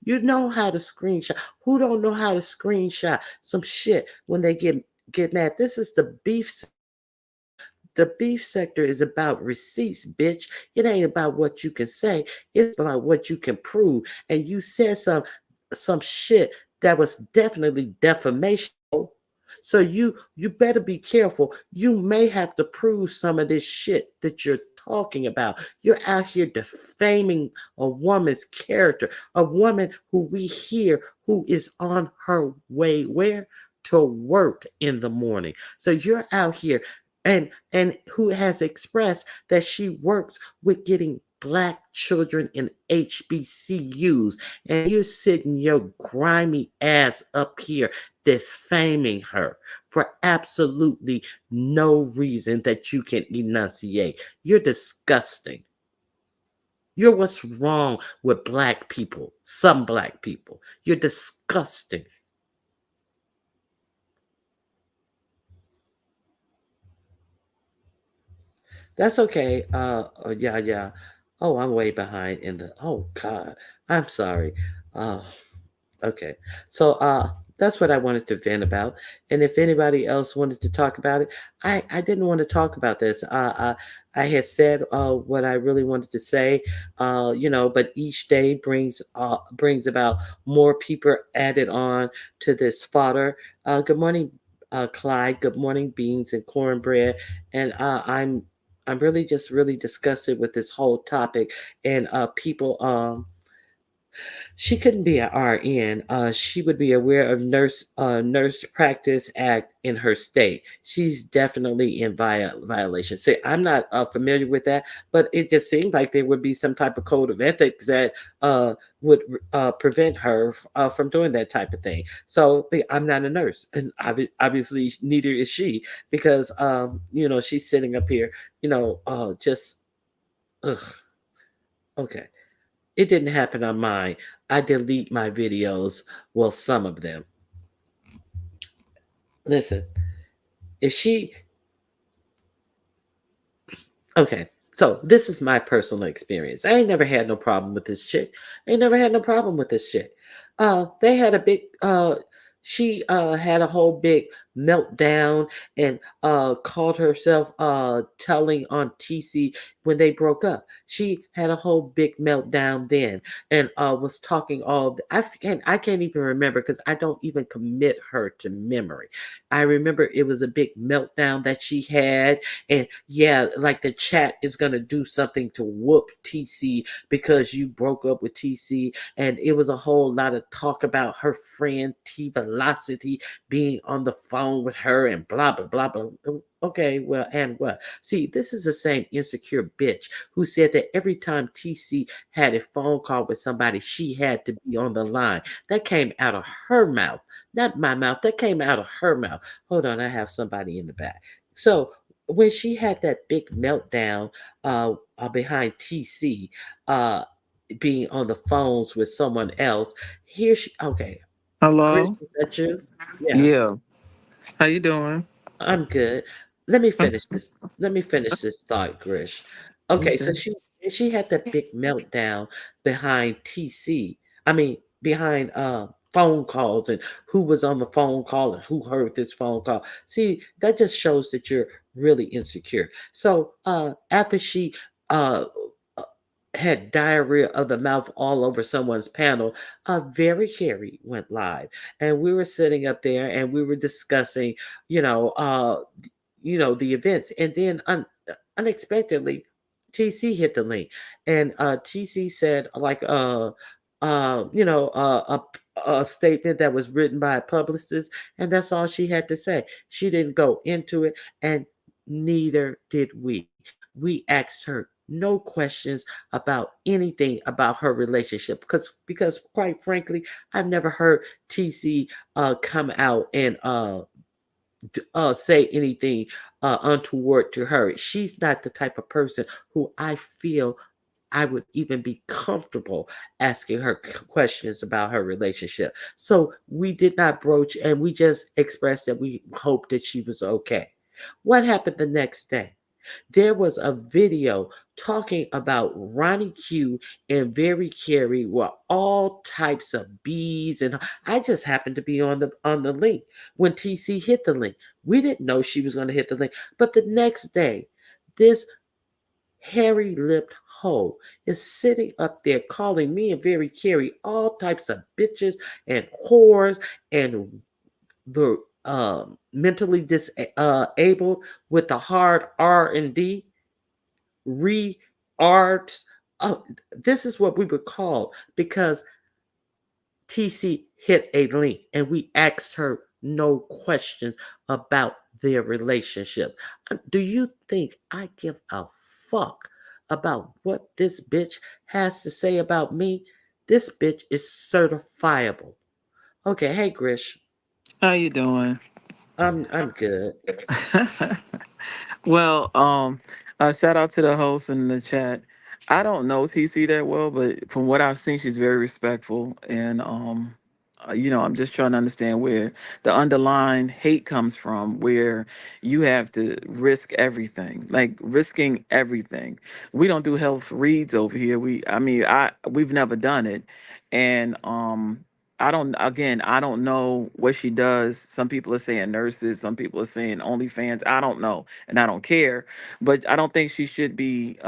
You know how to screenshot. Who don't know how to screenshot some shit when they get mad? This is the the beef sector is about receipts, bitch. It ain't about what you can say. It's about what you can prove. And you said some shit that was definitely defamation. So you better be careful. You may have to prove some of this shit that you're talking about. You're out here defaming a woman's character, a woman who we hear who is on her way where? To work in the morning. So you're out here and who has expressed that she works with getting black children in HBCUs, and you're sitting your grimy ass up here defaming her for absolutely no reason that you can enunciate. You're disgusting. You're what's wrong with black people, some black people. You're disgusting. That's okay. Yeah, yeah. Oh, I'm way behind in the. Oh God, I'm sorry. Uh, okay. So, that's what I wanted to vent about. And if anybody else wanted to talk about it, I didn't want to talk about this. I had said what I really wanted to say. But each day brings about more people added on to this fodder. Good morning, Clyde. Good morning, beans and cornbread. And I'm really just really disgusted with this whole topic and people. She couldn't be an RN. She would be aware of Nurse Practice Act in her state. She's definitely in violation. See, I'm not familiar with that, but it just seemed like there would be some type of code of ethics that would prevent her from doing that type of thing. So I'm not a nurse, and obviously neither is she, because she's sitting up here, just ugh, okay. It didn't happen on mine. I delete my videos. Well, some of them. Listen, if she, okay, so this is my personal experience. I ain't never had no problem with this chick. I ain't never had no problem with this chick. They had a big, she had a whole big meltdown and called herself telling on TC when they broke up. She had a whole big meltdown then and was talking I can't even remember because I don't even commit her to memory. I remember it was a big meltdown that she had, and yeah, like the chat is gonna do something to whoop TC because you broke up with TC, and it was a whole lot of talk about her friend T Velocity being on the phone with her and blah blah blah blah. Okay, well, and what? See, this is the same insecure bitch who said that every time TC had a phone call with somebody, she had to be on the line. That came out of her mouth, not my mouth. That came out of her mouth. Hold on, I have somebody in the back. So when she had that big meltdown behind TC, uh, being on the phones with someone else, here she. Okay, Chris, Hello. is that you? Yeah, Yeah. How you doing? I'm good. Let me I'm finish this. Let me finish this thought, Grish. Okay, so okay. she had that big meltdown behind TC. I mean, behind phone calls and who was on the phone call and who heard this phone call. See, that just shows that you're really insecure. So after she uh uh, had diarrhea of the mouth all over someone's panel, Very Carey went live, and we were sitting up there and we were discussing, you know, uh, the events, and then unexpectedly. TC hit the link, and TC said like a statement that was written by a publicist, and that's all she had to say. She didn't go into it, and neither did we. We asked her no questions about anything about her relationship because quite frankly, I've never heard TC come out and say anything untoward to her. She's not the type of person who I feel I would even be comfortable asking her questions about her relationship. So we did not broach, and we just expressed that we hoped that she was okay. What happened the next day? There was a video talking about Ronnie Q and Very Carey were all types of bees, and I just happened to be on the link when TC hit the link. We didn't know she was going to hit the link, but the next day, this hairy lipped hoe is sitting up there calling me and Very Carey all types of bitches and whores and the mentally disabled with the hard R and D re art. Oh, this is what we were called because TC hit a link and we asked her no questions about their relationship. Do you think I give a fuck about what this bitch has to say about me? This bitch is certifiable. Okay, hey Grish, How you doing? I'm good. Well, shout out to the host in the chat. I don't know TC that well, but from what I've seen, she's very respectful, and I'm just trying to understand where the underlying hate comes from, where you have to risk everything, like risking everything. We don't do health reads over here. We've never done it, and I don't know what she does. Some people are saying nurses, some people are saying OnlyFans. I don't know, and I don't care. But I don't think she should be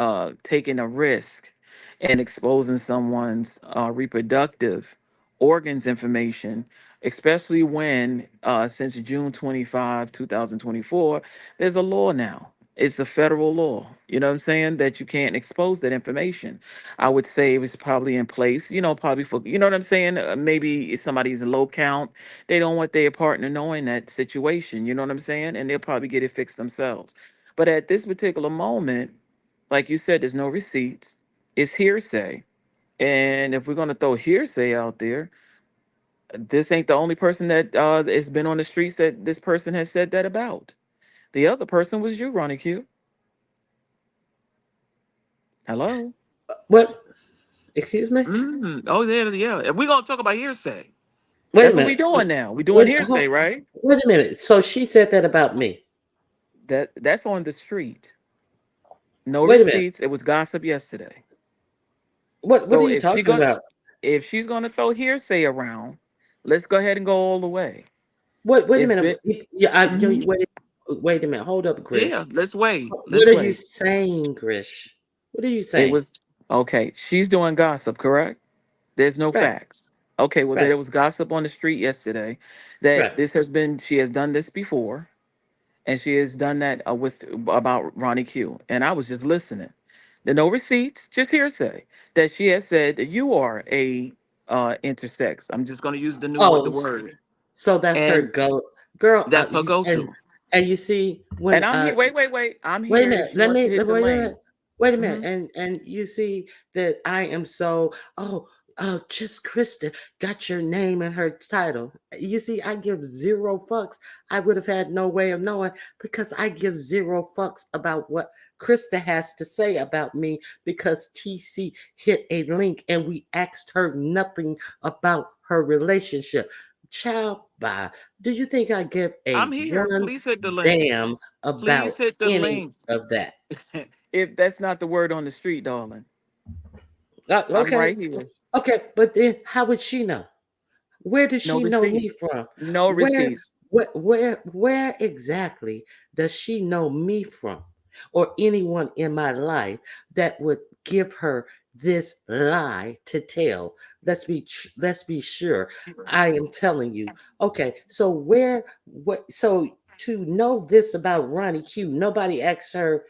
taking a risk and exposing someone's reproductive organs information, especially when since June 25, 2024, there's a law now. It's a federal law, you know what I'm saying, that you can't expose that information. I would say it was probably in place, probably for, you know what I'm saying? Maybe if somebody's a low count, they don't want their partner knowing that situation, you know what I'm saying? And they'll probably get it fixed themselves. But at this particular moment, like you said, there's no receipts, it's hearsay. And if we're going to throw hearsay out there, this ain't the only person that has been on the streets that this person has said that about. The other person was you, Ronnie Q. Hello? What? Excuse me? Oh, yeah. We're going to talk about hearsay. Wait a That's what we minute. doing now. We doing Wait, hearsay, right? wait a minute. So she said that about me. That's on the street. No Wait a minute. receipts. It was gossip yesterday. What are So you talking about? if she's gonna throw hearsay around, let's go ahead and go all the way. Wait a It's minute. been Yeah, Mhm. wait a minute. Hold up, Yeah. Grish. Let's wait. What Let's are you wait. saying, Grish? What are you It saying? was okay. She's doing gossip, correct? There's no Right, facts. Okay. Well, right, there was gossip on the street yesterday that right. this has been. She has done this before, and she has done that with about Ronnie Q. And I was just listening. There are no receipts, just hearsay that she has said that you are a intersex. I'm just going to use the Oh, word, so that's her and go, girl. that's her go-to. And you see when And I'm here. Wait. I'm wait a here if minute. she wants to hit the Wait a lane. minute. Wait a minute. Hmm. And you see that I am so just Krista got your name and her title. You see, I give zero fucks. I would have had no way of knowing because I give zero fucks about what Krista has to say about me because TC hit a link and we asked her nothing about her relationship. Child, bye. Do you think I give I'm a here. one Please hit the link. damn about Please hit the any link. of that? If that's not the word on the street, darling, I'm Okay, right here. okay, but then how would she know? Where does No she know me receipts. from? No Where, receipts. where exactly does she know me from, or anyone in my life that would give her this lie to tell? Let's be sure. I am telling you. Okay, so what? So to know this about Ronnie Q, nobody asked her,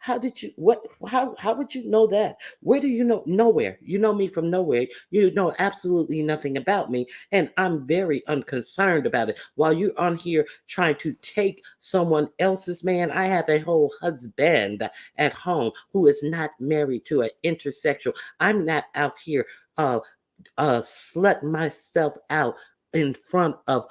How did you what how would you know that? Where do you know? Nowhere. You know me from nowhere. You know absolutely nothing about me, and I'm very unconcerned about it. While you're on here trying to take someone else's man, I have a whole husband at home who is not married to an intersexual. I'm not out here uh slut myself out in front of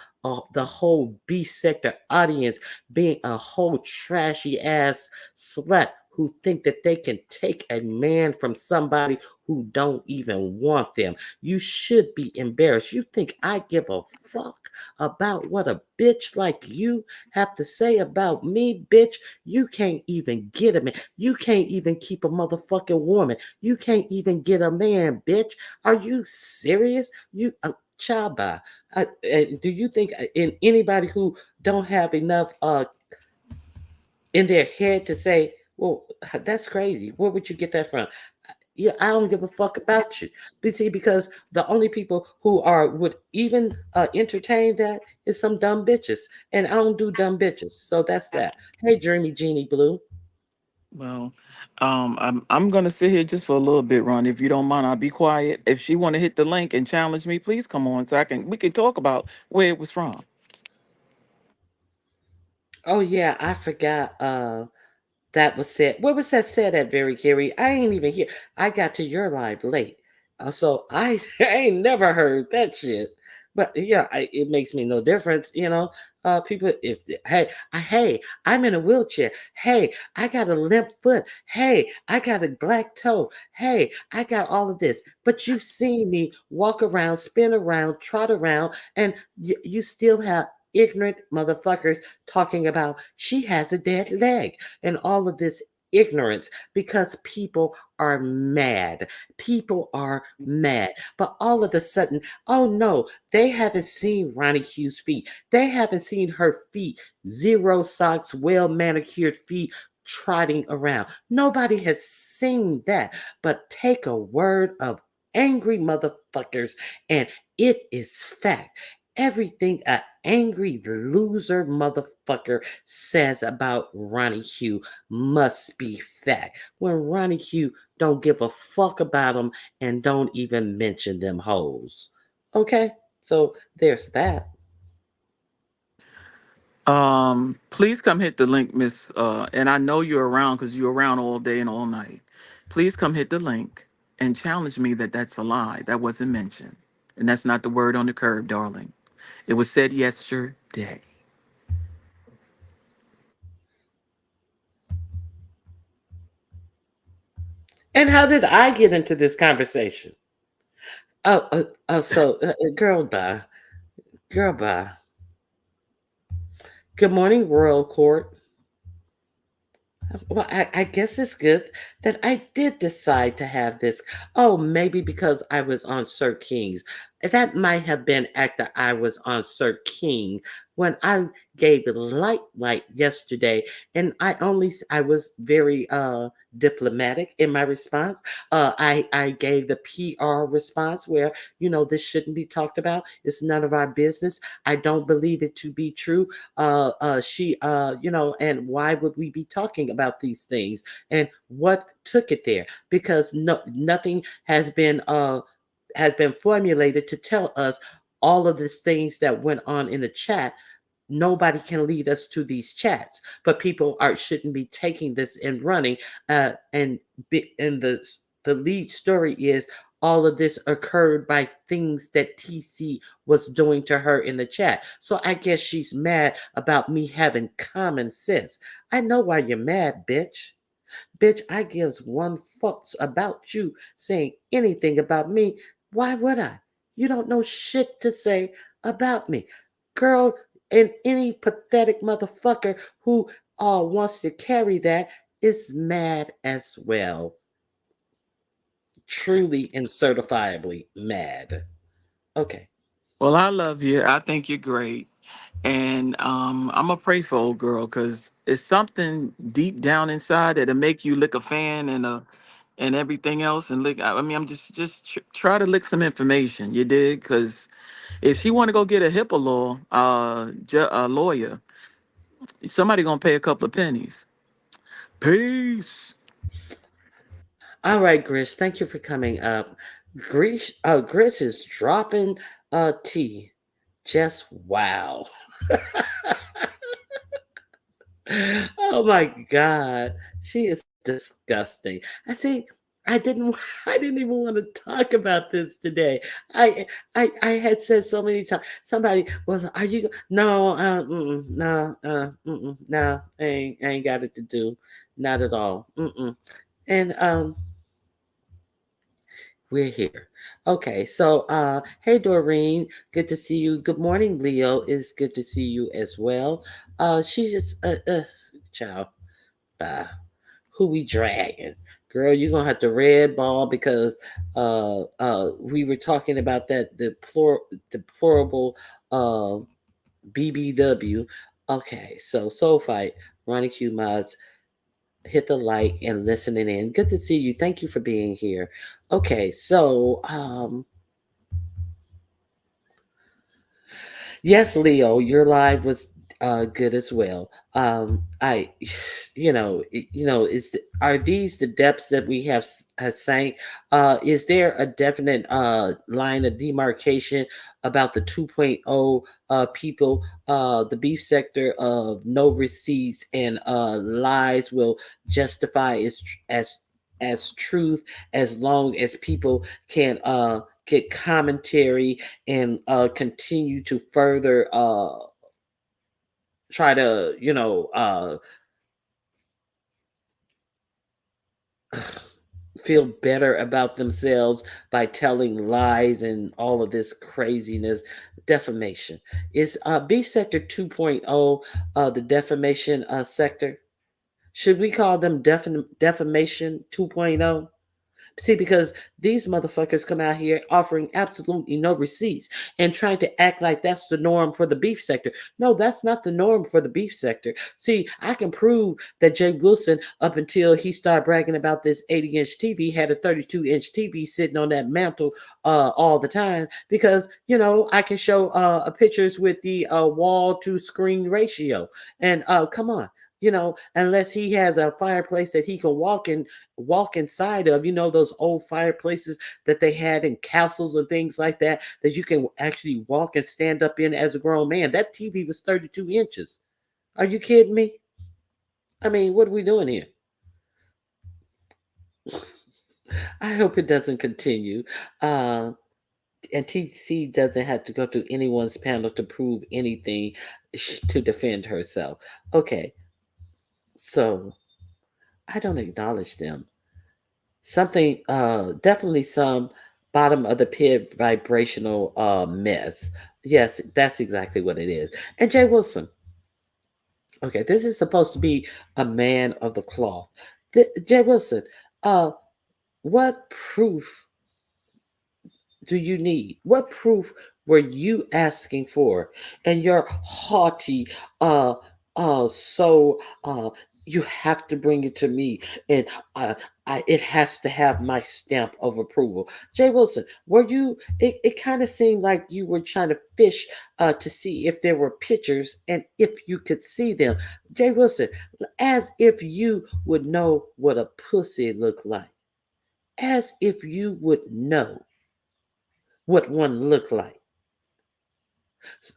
the whole B sector audience, being a whole trashy ass slut who think that they can take a man from somebody who don't even want them. You should be embarrassed. You think I give a fuck about what a bitch like you have to say about me, bitch? You can't even get a man. You can't even keep a motherfucking woman. You can't even get a man, bitch. Are you serious? You Chaba, do you think in anybody who don't have enough in their head to say, well, that's crazy. Where would you get that from? Yeah, I don't give a fuck about you. But see, because the only people who are would even entertain that is some dumb bitches, and I don't do dumb bitches. So that's that. Hey, Dreamy Genie Blue. Well, I'm gonna sit here just for a little bit, Ron. If you don't mind, I'll be quiet. If she want to hit the link and challenge me, please come on so we can talk about where it was from. Oh yeah, I forgot. That was said. Where was that said at, Very Gary? I ain't even here. I got to your live late. So I, I ain't never heard that shit. But yeah, it makes me no difference, you know. People, if hey, hey, I'm in a wheelchair. Hey, I got a limp foot. Hey, I got a black toe. Hey, I got all of this. But you see me walk around, spin around, trot around, and you still have ignorant motherfuckers talking about she has a dead leg and all of this ignorance because people are mad. People are mad. But all of a sudden, oh no, they haven't seen Ronnie Hughes' feet. They haven't seen her feet, zero socks, well manicured feet trotting around. Nobody has seen that. But take a word of angry motherfuckers, and it is fact. Everything a angry loser motherfucker says about Ronnie Hugh must be fact. When Ronnie Hugh don't give a fuck about them and don't even mention them hoes. Okay, so there's that. Please come hit the link, Miss. And I know you're around because you're around all day and all night. Please come hit the link and challenge me that that's a lie. That wasn't mentioned, and that's not the word on the curb, darling. It was said yesterday. And how did I get into this conversation? Girl, bye, girl, bye. Good morning, Royal Court. Well, I guess it's good that I did decide to have this. Oh, maybe because I was on Sir King's. That might have been after I was on Sir King when I gave the light yesterday, and I was very diplomatic in my response. I gave the PR response where this shouldn't be talked about. It's none of our business. I don't believe it to be true. And why would we be talking about these things? And what took it there? Because nothing has been formulated to tell us all of these things that went on in the chat. Nobody can lead us to these chats, but people are shouldn't be taking this and running. And the lead story is all of this occurred by things that TC was doing to her in the chat. So I guess she's mad about me having common sense. I know why you're mad, bitch. Bitch, I gives one fucks about you saying anything about me. Why would I? You don't know shit to say about me. Girl, and any pathetic motherfucker who wants to carry that is mad as well. Truly and certifiably mad. Okay. Well, I love you. I think you're great. And I'm gonna pray for old girl because it's something deep down inside that'll make you lick a fan and everything else and lick. I mean, I'm try to lick some information. You did because if she want to go get a HIPAA lawyer, somebody gonna pay a couple of pennies. Peace. All right, Grish, thank you for coming up. Grish is dropping tea. Just wow. Oh my God. She is disgusting. I see. I didn't. I didn't even want to talk about this today. I. I had said so many times. Somebody was. Are you? No. No. No. I ain't got it to do. Not at all. And we're here. Okay, so hey Doreen, good to see you. Good morning, Leo. It's good to see you as well. She's just child, uh who we dragging? Girl, you're gonna have to red ball because we were talking about that deplorable uh BBW. Okay, so Soul Fight, Ronnie Q Mods, hit the like and listening in. Good to see you. Thank you for being here. Okay, so yes, Leo, your live was good as well. I, are these the depths that we have has sank? Is there a definite line of demarcation about the 2.0 people? The beef sector of no receipts and lies will justify as truth as long as people can get commentary and continue to further try to feel better about themselves by telling lies and all of this craziness. Defamation is beef sector 2.0, the defamation sector. Should we call them defamation 2.0? See, because these motherfuckers come out here offering absolutely no receipts and trying to act like that's the norm for the beef sector. No, that's not the norm for the beef sector. See, I can prove that Jay Wilson, up until he started bragging about this 80-inch TV, had a 32-inch TV sitting on that mantle all the time because, I can show pictures with the wall to screen ratio. And come on. Unless he has a fireplace that he can walk inside of, those old fireplaces that they had in castles and things like that, that you can actually walk and stand up in as a grown man. That TV was 32 inches. Are you kidding me? I mean, what are we doing here? I hope it doesn't continue. Uh, and TC doesn't have to go to anyone's panel to prove anything to defend herself. Okay, so I don't acknowledge them. Something, definitely some bottom of the pit vibrational mess. Yes, that's exactly what it is. And Jay Wilson, okay, this is supposed to be a man of the cloth. Jay Wilson, uh what proof do you need? What proof were you asking for? And your haughty, uh, so you have to bring it to me, and it has to have my stamp of approval. Jay Wilson, were you? It kind of seemed like you were trying to fish to see if there were pictures and if you could see them. Jay Wilson, as if you would know what a pussy looked like, as if you would know what one look like.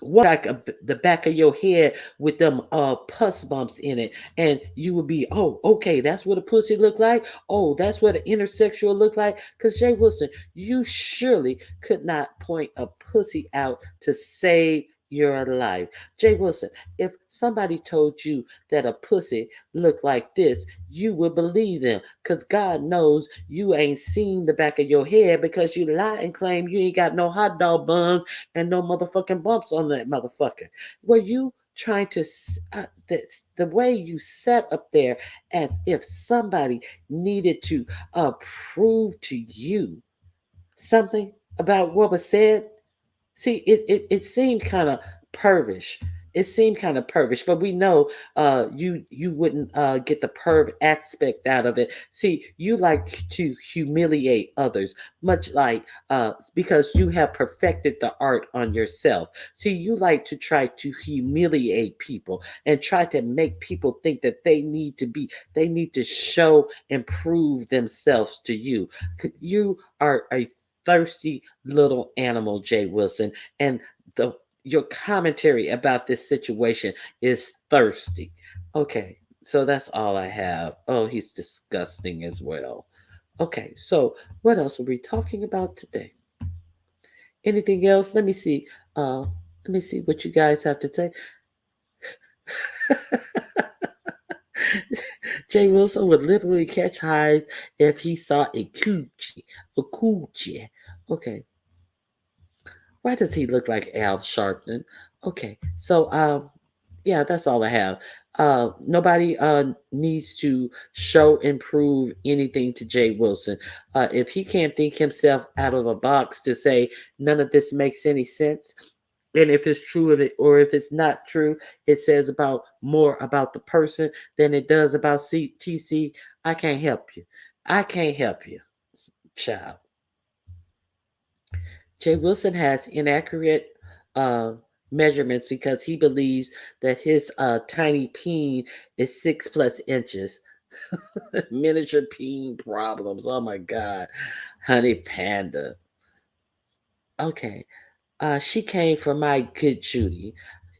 One like the back of your head with them pus bumps in it, and you would be, oh, okay, that's what a pussy look like. Oh, that's what an intersexual look like. Because Jay Wilson, you surely could not point a pussy out to save your life. Jay Wilson, if somebody told you that a pussy looked like this, you would believe them. Because God knows you ain't seen the back of your head because you lie and claim you ain't got no hot dog buns and no motherfucking bumps on that motherfucker. Were you trying to the way you sat up there as if somebody needed to prove to you something about what was said? See, it seemed kind of pervish. It seemed kind of pervish, but we know you wouldn't get the perv aspect out of it. See, you like to humiliate others, much like because you have perfected the art on yourself. See, you like to try to humiliate people and try to make people think that they need to show and prove themselves to you. You are a thirsty little animal, Jay Wilson, and the your commentary about this situation is thirsty. Okay, so that's all I have. Oh, he's disgusting as well. Okay, so what else are we talking about today? Anything else? Let me see what you guys have to say. Jay Wilson would literally catch highs if he saw a coochie. Okay, why does he look like Al Sharpton? Okay, so yeah, that's all I have. Nobody needs to show and prove anything to Jay Wilson. If he can't think himself out of a box to say none of this makes any sense, and if it's true or if it's not true, it says about more about the person than it does about TC. I can't help you. I can't help you, child. Jay Wilson has inaccurate uh, measurements because he believes that his tiny peen is 6+ inches. Miniature peen problems. Oh my God. Honey Panda. Okay. She came from my good Judy.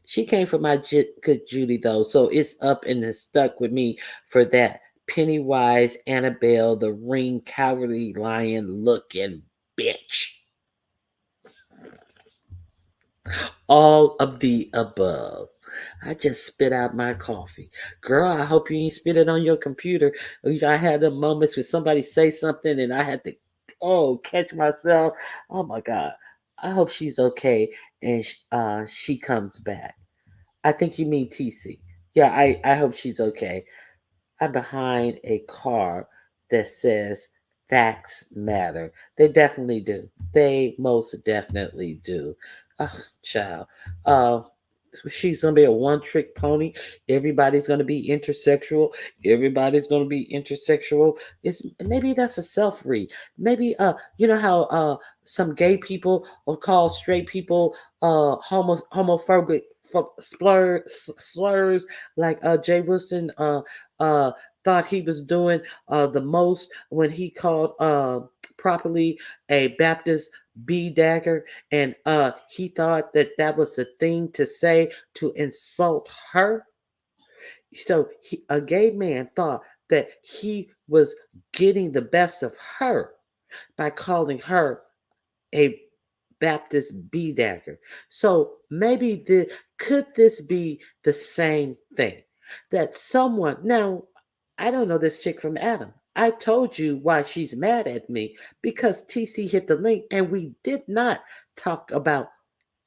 She came from my good Judy, though. So it's up and it's stuck with me for that. Pennywise, Annabelle, the ring, cowardly lion looking bitch. All of the above. I just spit out my coffee. Girl, I hope you ain't spit it on your computer. I had the moments where somebody say something and I had to, catch myself. Oh my God. I hope she's okay and she comes back. I think you mean TC. Yeah, I hope she's okay. I'm behind a car that says facts matter. They definitely do. They most definitely do. Oh, child. Uh, she's gonna be a one-trick pony. Everybody's gonna be intersexual. Everybody's gonna be intersexual. It's maybe that's a self-read. Maybe you know how some gay people will call straight people homophobic slurs like Jay Wilson uh thought he was doing the most when he called properly a Baptist B dagger, and he thought that that was the thing to say to insult her. So a gay man thought that he was getting the best of her by calling her a Baptist B dagger. So maybe could this be the same thing that someone now I don't know this chick from Adam. I told you why she's mad at me because TC hit the link and we did not talk about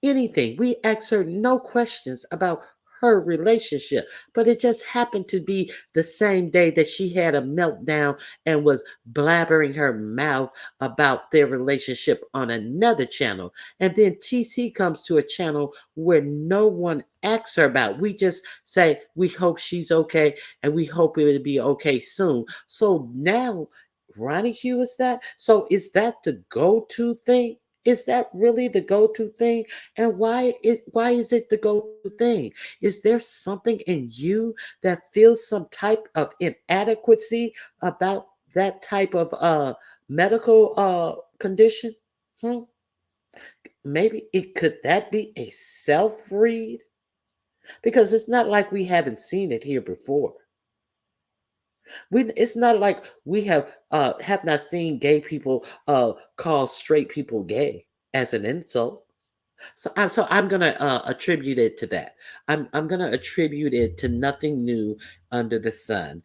anything. We asked her no questions about her relationship, but it just happened to be the same day that she had a meltdown and was blabbering her mouth about their relationship on another channel. And then TC comes to a channel where no one asks her about. We just say we hope she's okay and we hope it will be okay soon. So now Ronnie Hugh is that? So is that the go-to thing? Is that really the go-to thing? And why is it the go-to thing? Is there something in you that feels some type of inadequacy about that type of medical condition? Hmm? Maybe it could that be a self-read? Because it's not like we haven't seen it here before. It's not like we have not seen gay people call straight people gay as an insult. So I'm gonna attribute it to that. I'm gonna attribute it to nothing new under the sun.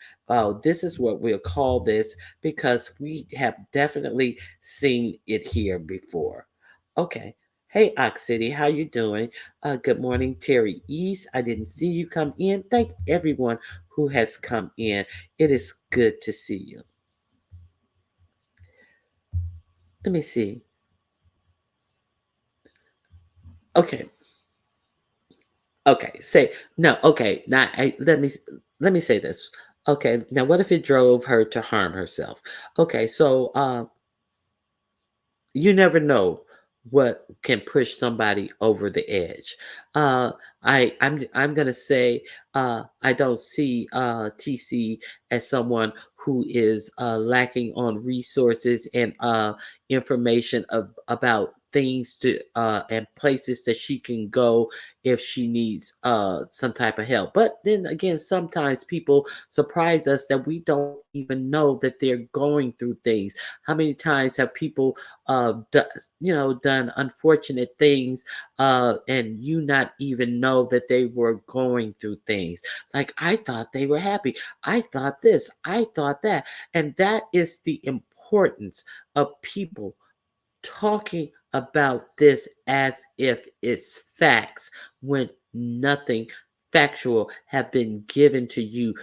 This is what we'll call this because we have definitely seen it here before. Okay. Hey Ox City, how you doing? Good morning, Terry East. I didn't see you come in. Thank everyone who has come in. It is good to see you. Let me see. Okay. Okay, say no. Okay, now let me say this. Okay, now what if it drove her to harm herself? Okay, so you never know what can push somebody over the edge. Uh, I'm gonna say I don't see TC as someone who is lacking on resources and information about things to and places that she can go if she needs some type of help. But then again, sometimes people surprise us that we don't even know that they're going through things. How many times have people do, done unfortunate things, and you not even know that they were going through things. Like I thought they were happy. I thought this. I thought that, and that is the importance of people talking about this as if it's facts when nothing factual have been given to you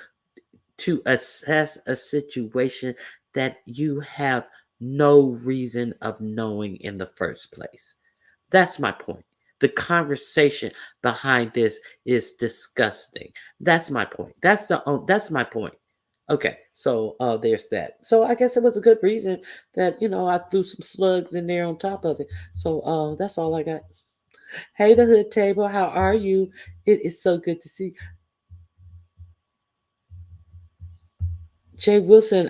to assess a situation that you have no reason of knowing in the first place. That's my point. The conversation behind this is disgusting. That's my point. That's my point. Okay, so there's that. So I guess it was a good reason that I threw some slugs in there on top of it. So that's all I got. Hey, the hood table, how are you? It is so good to see Jay Wilson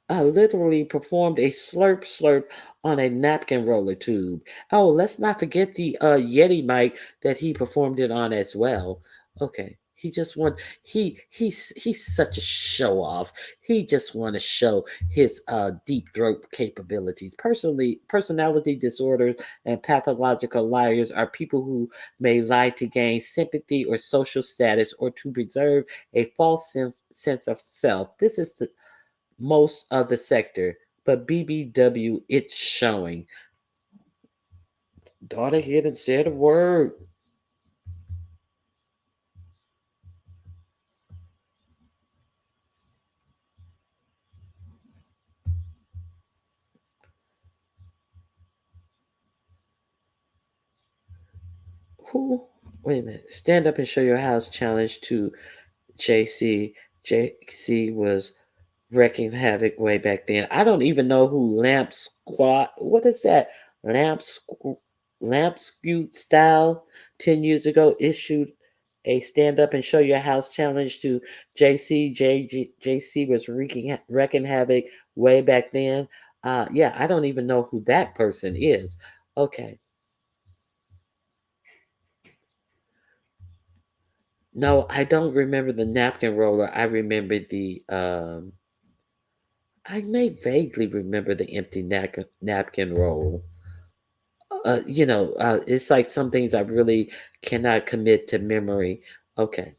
literally performed a slurp slurp on a napkin roller tube. Oh, let's not forget the Yeti mic that he performed it on as well. Okay. He just want he's such a show off. He just want to show his deep throat capabilities. Personally, personality disorders and pathological liars are people who may lie to gain sympathy or social status or to preserve a false sense of self. This is the most of the sector, but BBW it's showing. Daughter hit and said a word. Who? Wait a minute. Stand up and show your house challenge to JC. JC was wrecking havoc way back then. I don't even know who Lamp Squad. What is that? Lamp Lamp Scoot Style 10 years ago issued a stand up and show your house challenge to JC. JC was wrecking havoc way back then. Yeah, I don't even know who that person is. Okay. No, I don't remember the napkin roller. I remember the I may vaguely remember the empty napkin roll. It's like some things I really cannot commit to memory. Okay.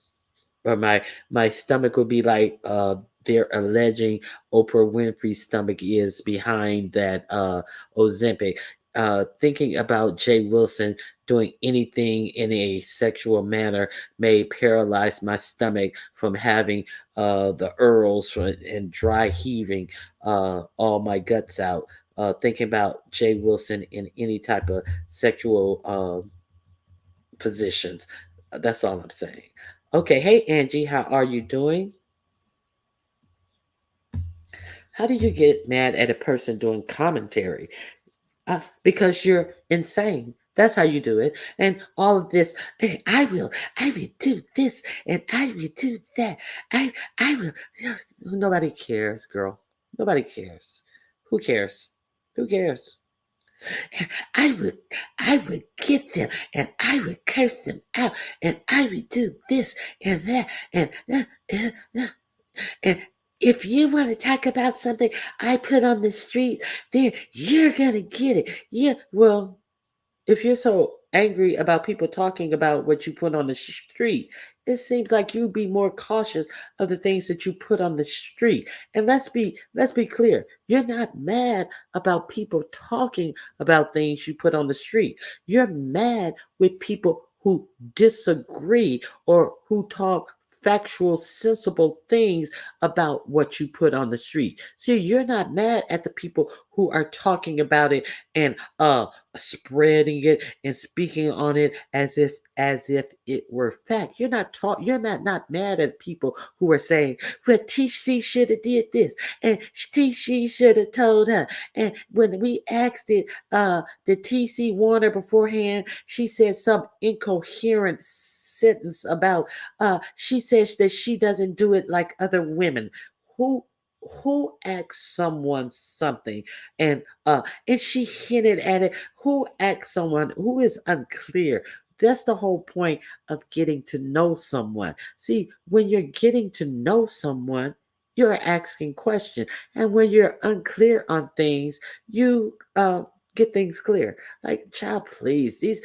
Or my stomach would be like they're alleging Oprah Winfrey's stomach is behind that Ozempic. Thinking about Jay Wilson doing anything in a sexual manner may paralyze my stomach from having the earls and dry heaving all my guts out. Thinking about Jay Wilson in any type of sexual positions. That's all I'm saying. Okay, hey Angie, how are you doing? How do you get mad at a person doing commentary? Because you're insane. That's how you do it. And all of this, I will do this, and I will do that. I will. Nobody cares, girl. Nobody cares. Who cares? Who cares? I would, I would get them, and I would curse them out, and I would do this and that, and if you want to talk about something I put on the street, then you're gonna get it. Yeah, well, if you're so angry about people talking about what you put on the street, it seems like you'd be more cautious of the things that you put on the street. And let's be clear. You're not mad about people talking about things you put on the street. You're mad with people who disagree or who talk factual, sensible things about what you put on the street. See, you're not mad at the people who are talking about it and spreading it and speaking on it as if it were fact. You're not mad at people who are saying, well, TC should have did this and TC should have told her. And when we asked it, the TC warner beforehand, she said some incoherent sentence about she says that she doesn't do it like other women. Who asks someone something and she hinted at it? Who asks someone who is unclear? That's the whole point of getting to know someone. See, when you're getting to know someone, you're asking questions. And when you're unclear on things, you get things clear. Like, child, please, these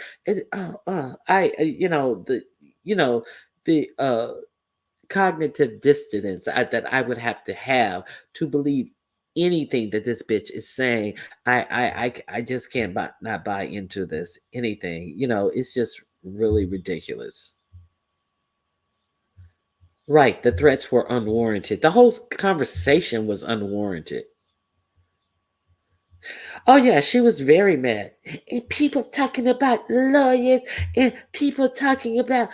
you know the cognitive dissonance that I would have to have to believe anything that this bitch is saying. I just can't not buy into this anything. It's just really ridiculous. Right, the threats were unwarranted. The whole conversation was unwarranted. Oh yeah, she was very mad. And people talking about lawyers and people talking about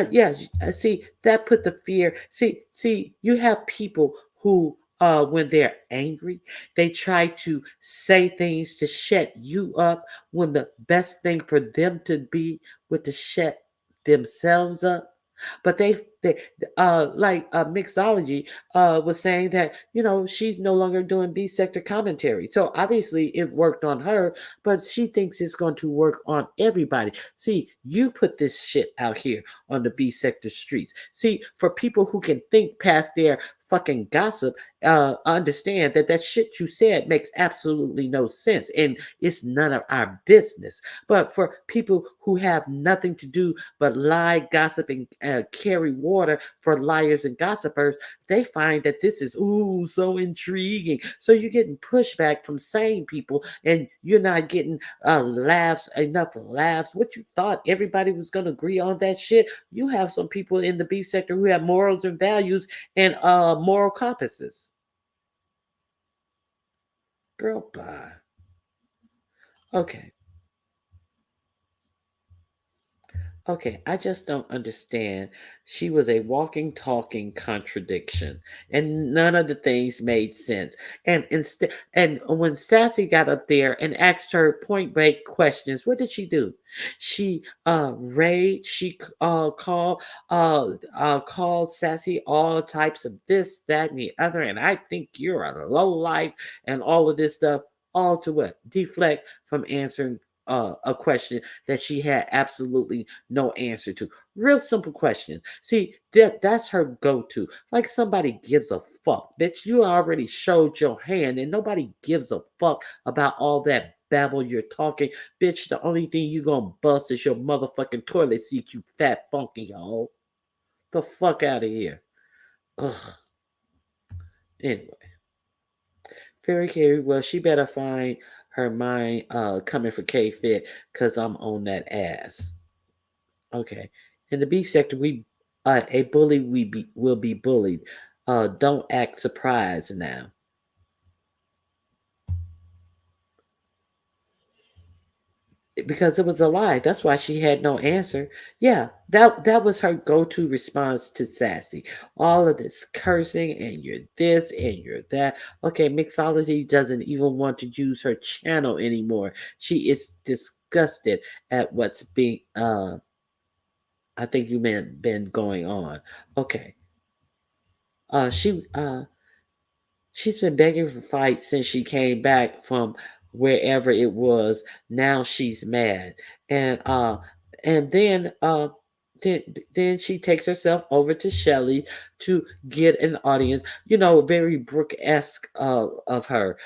yeah, see that put the fear. See, you have people who when they're angry, they try to say things to shut you up when the best thing for them to be would to shut themselves up. But they like mixology was saying that she's no longer doing B sector commentary. So obviously it worked on her, but she thinks it's going to work on everybody. See, you put this shit out here on the B sector streets. See, for people who can think past their fucking gossip, understand that that shit you said makes absolutely no sense and it's none of our business. But for people who have nothing to do but lie, gossip, and carry water for liars and gossipers, they find that this is so intriguing. So you're getting pushback from sane people, and you're not getting enough laughs. What you thought everybody was going to agree on that shit? You have some people in the beef sector who have morals and values and moral compasses. Girl, bye. Okay. Okay, I just don't understand. She was a walking, talking contradiction, and none of the things made sense. And when Sassy got up there and asked her point blank questions, what did she do? She raged. She called Sassy all types of this, that, and the other. And I think you're a low life, and all of this stuff. All to what? Deflect from answering a question that she had absolutely no answer to. Real simple questions. See, that's her go-to. Like somebody gives a fuck. Bitch, you already showed your hand and nobody gives a fuck about all that babble you're talking. Bitch, the only thing you gonna bust is your motherfucking toilet seat, you fat funky hoe. The fuck out of here. Ugh. Anyway. Very Carey, well, she better find her mind coming for K Fit because I'm on that ass. Okay. In the beef sector, a bully will be bullied. Don't act surprised now. Because it was a lie. That's why she had no answer. Yeah, that was her go-to response to Sassy. All of this cursing and you're this and you're that. Okay, Mixology doesn't even want to use her channel anymore. She is disgusted at what's being I think you meant been going on. Okay. Uh she uh She's been begging for fights since she came back from wherever it was. Now she's mad. And then she takes herself over to Shelly to get an audience. Very Brooke-esque of her.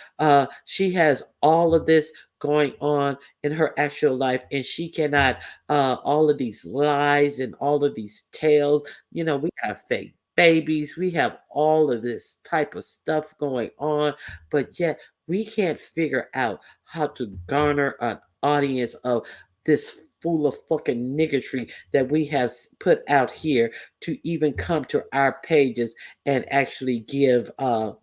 She has all of this going on in her actual life, and she cannot all of these lies and all of these tales. We have fake babies. We have all of this type of stuff going on, but yet we can't figure out how to garner an audience of this full of fucking niggotry that we have put out here to even come to our pages and actually give a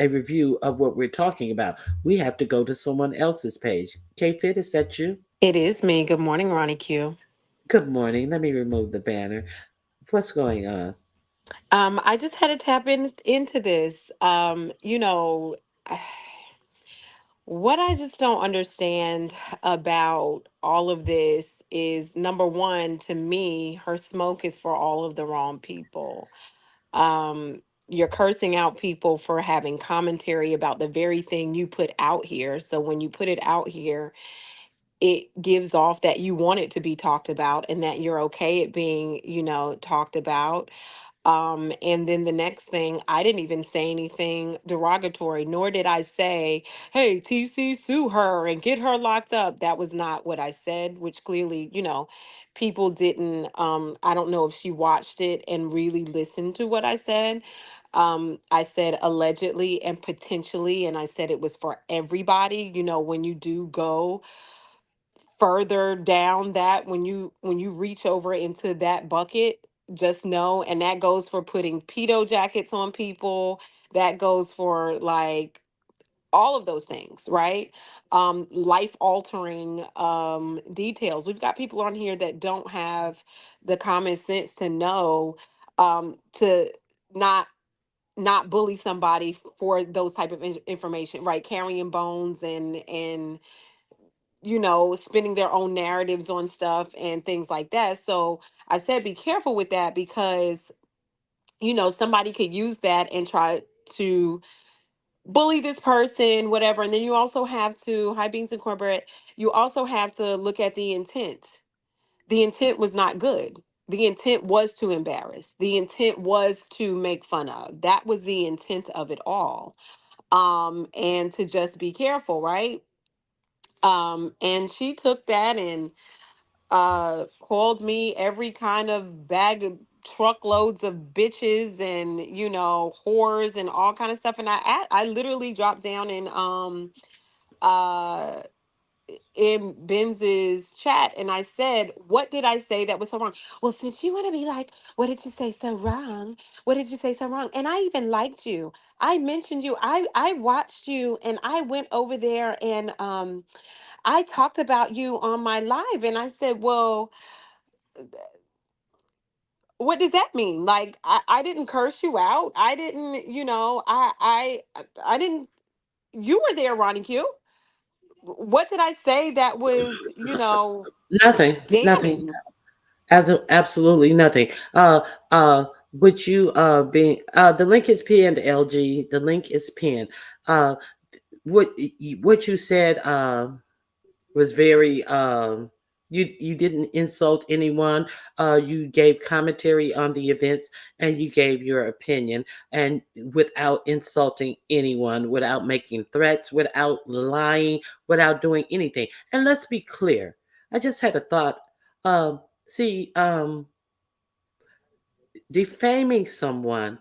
review of what we're talking about. We have to go to someone else's page. K Fit, is that you? It is me. Good morning, Ronnie Q. Good morning. Let me remove the banner. What's going on? I just had to tap into this. What I just don't understand about all of this is number one, to me, her smoke is for all of the wrong people. Um, you're cursing out people for having commentary about the very thing you put out here. So when you put it out here, it gives off that you want it to be talked about and that you're okay it being, talked about. And then the next thing, I didn't even say anything derogatory, nor did I say, hey, TC, sue her and get her locked up. That was not what I said, which clearly, people didn't. I don't know if she watched it and really listened to what I said. I said allegedly and potentially, and I said it was for everybody. When you do go further down that, when you reach over into that bucket, just know, and that goes for putting pedo jackets on people, that goes for like all of those things, right? Life altering details. We've got people on here that don't have the common sense to know, to not bully somebody for those type of information, right? Carrying bones and spinning their own narratives on stuff and things like that. So I said, be careful with that because, somebody could use that and try to bully this person, whatever. And then you also have to, High Beans and Corporate, you also have to look at the intent. The intent was not good. The intent was to embarrass. The intent was to make fun of. That was the intent of it all. And to just be careful, right? And she took that and called me every kind of bag of truckloads of bitches and whores and all kind of stuff, and I literally dropped down uh in Benz's chat and I said, what did I say that was so wrong? Well, since you want to be like, what did you say so wrong? What did you say so wrong? And I even liked you. I mentioned you. I watched you and I went over there and I talked about you on my live and I said, well, what does that mean? Like I didn't curse you out. I didn't, I didn't, you were there, Ronnie Q. What did I say that was, Nothing. Nothing. damning? Absolutely nothing. Would you being the link is pinned, LG. The link is pinned. Uh, what you said was very you didn't insult anyone. You gave commentary on the events and you gave your opinion, and without insulting anyone, without making threats, without lying, without doing anything. And let's be clear, I just had a thought. See, defaming someone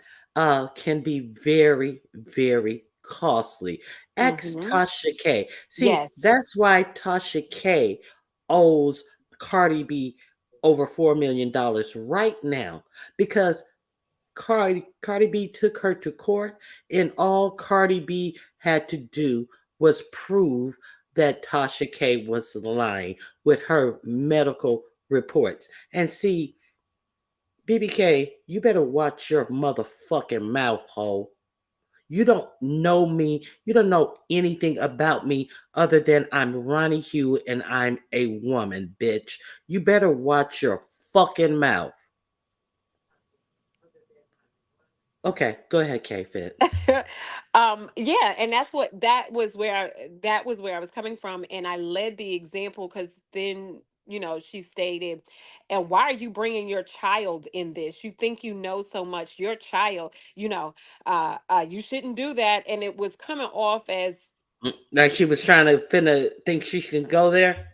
can be very, very costly. Ex Hmm. Tasha K. See, Yes. that's why Tasha K owes Cardi B over $4 million right now, because Cardi B took her to court, and all Cardi B had to do was prove that Tasha K was lying with her medical reports. And see, BBK, you better watch your motherfucking mouth hole. You don't know me. You don't know anything about me other than I'm Ronnie Hugh and I'm a woman, bitch. You better watch your fucking mouth. Okay, go ahead, K Fit. Yeah, and that was where I was coming from, and I led the example because then she stated, and why are you bringing your child in this? You think you know so much, your child, you shouldn't do that, and it was coming off as Like she was trying to finna think she should go there.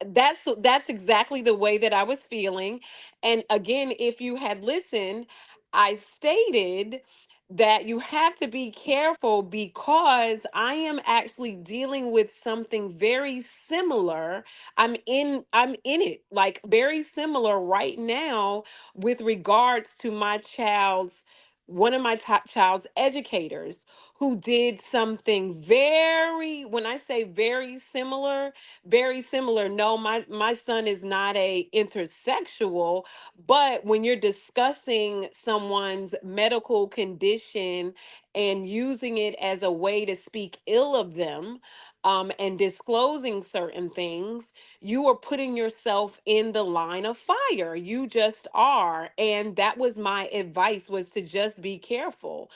that's exactly the way that I was feeling. And again, if you had listened, I stated that you have to be careful because I am actually dealing with something very similar. I'm in it, like very similar right now with regards to my child's one of my top child's educators who did something very, when I say very similar. No, my son is not a intersexual, but when you're discussing someone's medical condition and using it as a way to speak ill of them, and disclosing certain things, you are putting yourself in the line of fire. You just are. And that was my advice, was to just be careful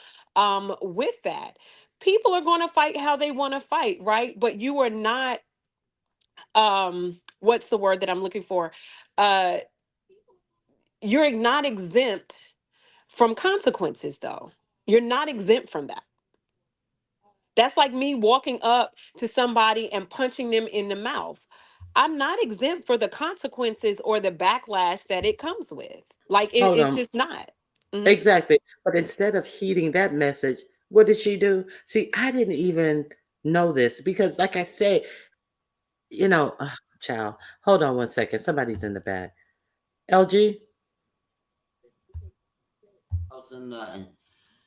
with that. People are going to fight how they want to fight, right? But you are not, what's the word that I'm looking for? Uh, you're not exempt from consequences, though. You're not exempt from that. That's like me walking up to somebody and punching them in the mouth. I'm not exempt for the consequences or the backlash that it comes with. Like Hold it's on. just not. Mhm. Exactly. But instead of heeding that message, what did she do? See, I didn't even know this because, like I said, child, hold on one second. Somebody's in the back. LG?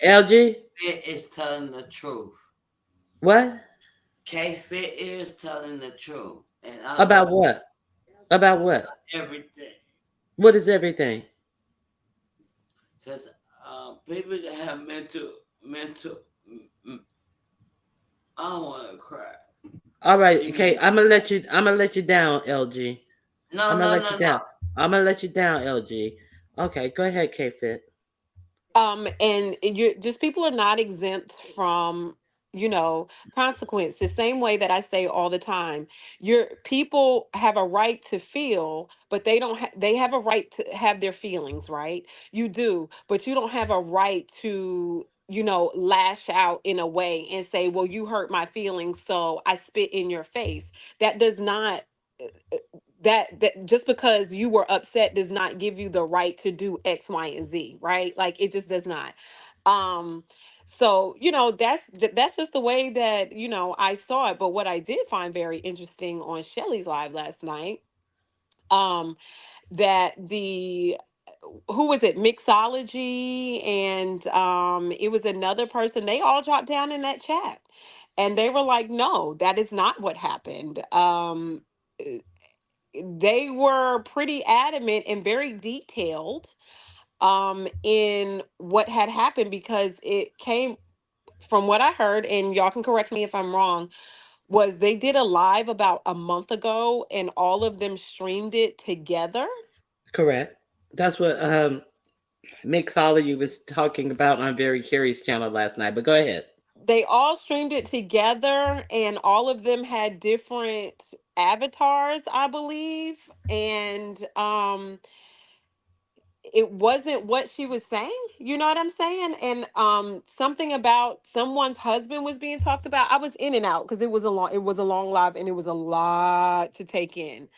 LG? Fit is telling the truth. What? K Fit is telling the truth. And I love About what? About what? everything. What is everything? Because people that have mental, mm, I don't want to cry. All right, She okay. mean, I'm gonna let you down, LG. I'm no, gonna no, let you no, no. down. I'm gonna let you down, LG. Okay, go ahead, K Fit. And you just, people are not exempt from, you know, consequence. The same way that I say all the time, your people have a right to feel, but they have a right to have their feelings, right? You do, but you don't have a right to, lash out in a way and say, well, you hurt my feelings, so I spit in your face. That does not, that just because you were upset does not give you the right to do X, Y, and Z, right? Like it just does not. Um, so that's just the way that I saw it. But what I did find very interesting on Shelly's live last night, um, that the who was it, Mixology, and it was another person, they all dropped down in that chat and they were like, no, that is not what happened. They were pretty adamant and very detailed in what had happened, because it came from what I heard, and y'all can correct me if I'm wrong, was they did a live about a month ago and all of them streamed it together. Correct. That's what Mixology was talking about on Very Curious channel last night. But go ahead. They all streamed it together and all of them had different avatars, I believe. And it wasn't what she was saying, you know what I'm saying? And something about someone's husband was being talked about. I was in and out because it was a long live and it was a lot to take in,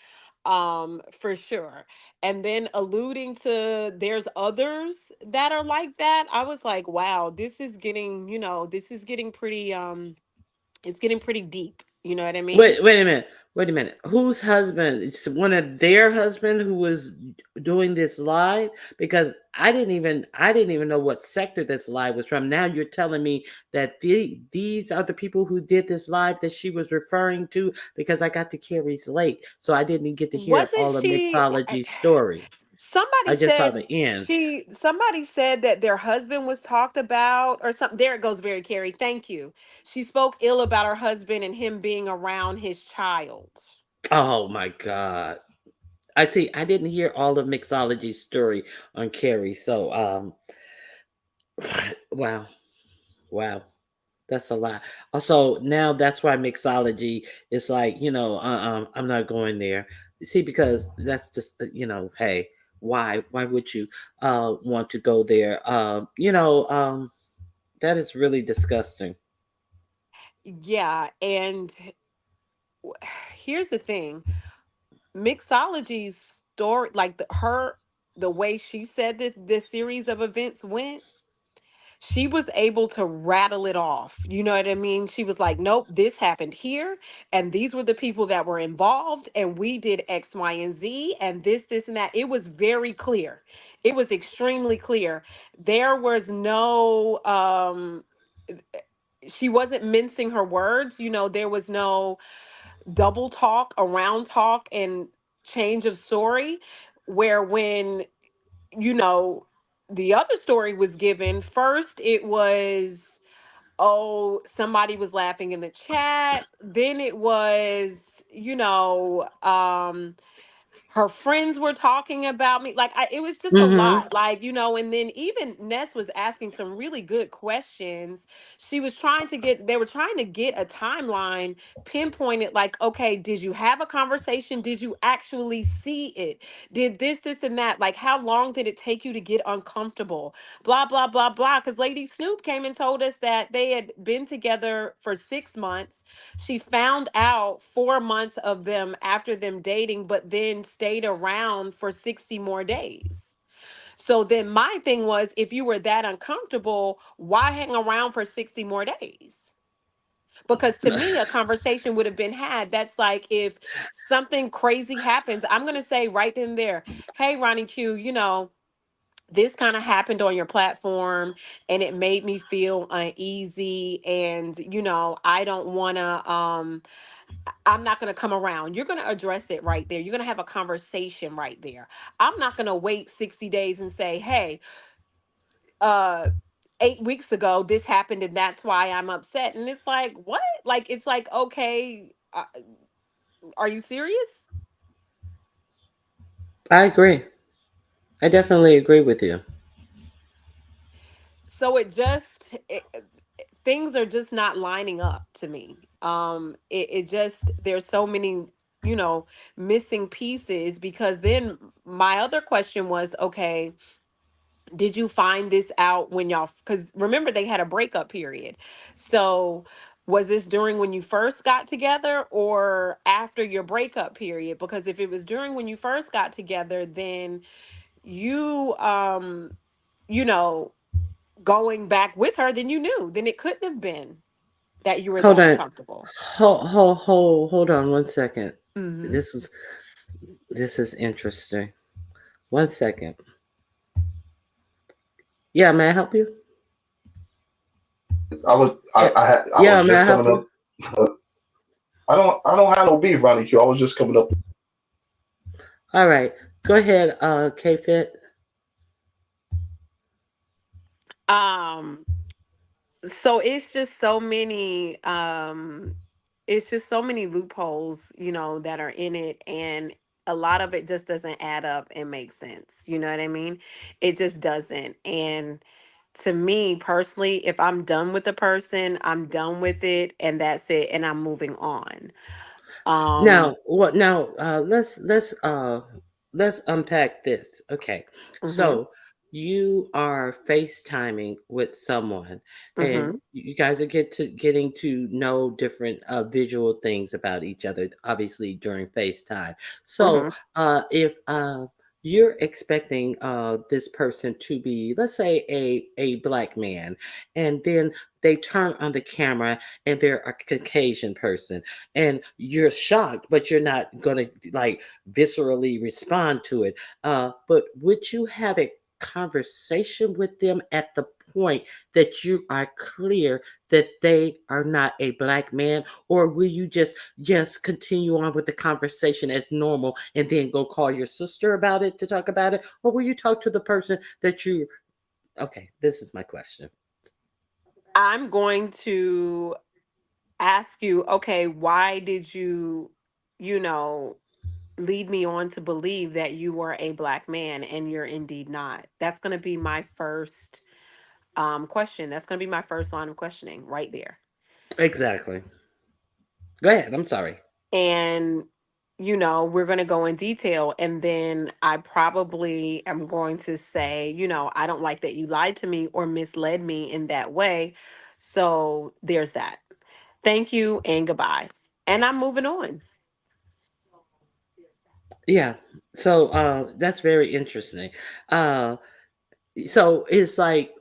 for sure. And then alluding to there's others that are like that, I was like, wow, this is getting pretty, it's getting pretty deep, you know what I mean? Wait a minute. Wait a minute. Whose husband? It's one of their husband who was doing this live because I didn't even know what sector this live was from. Now you're telling me that these are the people who did this live that she was referring to because I got to Carrie's late, so I didn't get to hear Wasn't all of she Mixology's story. somebody I just saw said the end. somebody said that their husband was talked about or something. There it goes, very Carrie. Thank you. She spoke ill about her husband and him being around his child. Oh my god. I see. I didn't hear all of Mixology's story on Carrie, so wow, wow. That's a lot. Also, now that's why mixology is like, I'm not going there. See, because that's just, hey, why would you want to go there? That is really disgusting. Yeah, and here's the thing. Mixology's story, like the way she said that this series of events went, she was able to rattle it off. You know what I mean? She was like, nope, this happened here. And these were the people that were involved. And we did X, Y, and Z. And this, and that. It was very clear. It was extremely clear. There was no, she wasn't mincing her words. You know, there was no double talk, around talk, and change of story. Where when, you know, the other story was given, first it was, oh, somebody was laughing in the chat. Then it was, her friends were talking about me. Like, it was just a Mm-hmm. lot. Like, and then even Ness was asking some really good questions. They were trying to get a timeline pinpointed, like, okay, did you have a conversation? Did you actually see it? Did this, and that? Like, how long did it take you to get uncomfortable? Blah, blah, blah, blah. Because Lady Snoop came and told us that they had been together for 6 months. She found out 4 months of them after them dating, but then stayed around for 60 more days. So then my thing was, if you were that uncomfortable, why hang around for 60 more days? Because to me, a conversation would have been had. That's like, if something crazy happens, I'm going to say right then and there, hey, Ronnie Q, this kind of happened on your platform and it made me feel uneasy. And, I don't want to, I'm not going to come around. You're going to address it right there. You're going to have a conversation right there. I'm not going to wait 60 days and say, hey, uh, 8 weeks ago, this happened and that's why I'm upset. And it's like, what? Like, it's like, okay, are you serious? I agree. I definitely agree with you. So things are just not lining up to me. It just, there's so many, you know, missing pieces. Because then my other question was, okay, did you find this out when y'all, because remember they had a breakup period. So was this during when you first got together or after your breakup period? Because if it was during when you first got together, then you you know going back with her, then you knew. Then it couldn't have been that you were Hold that on. uncomfortable. Hold on 1 second. Hmm. This is this is interesting. 1 second. Yeah, may I help you? Yeah, I was yeah, may I just help coming you? up. I don't have no beef, Ronnie Q. I was just coming up. All right, go ahead, K Fit. Um, so it's just so many loopholes, that are in it, and a lot of it just doesn't add up and make sense. You know what I mean? It just doesn't. And to me personally, if I'm done with the person, I'm done with it and that's it, and I'm moving on. Um, Now, what? Now, let's unpack this. Okay, mhm, so you are FaceTiming with someone, and mhm, you guys are getting to know different visual things about each other. Obviously, during FaceTime. So, mhm. if you're expecting this person to be, let's say, a black man, and then they turn on the camera and they're a Caucasian person, and you're shocked, but you're not gonna like viscerally respond to it. But would you have a conversation with them at the point that you are clear that they are not a black man, or will you just continue on with the conversation as normal and then go call your sister about it to talk about it, or will you talk to the person that you? Okay, this is my question. I'm going to ask you, okay, why did you, you know, lead me on to believe that you were a black man and you're indeed not? That's going to be my first question. That's going to be my first line of questioning right there. Exactly. Go ahead. I'm sorry. And we're going to go in detail, and then I probably am going to say, I don't like that you lied to me or misled me in that way. So there's that. Thank you and goodbye. And I'm moving on. Yeah. So that's very interesting. Uh, So it's like,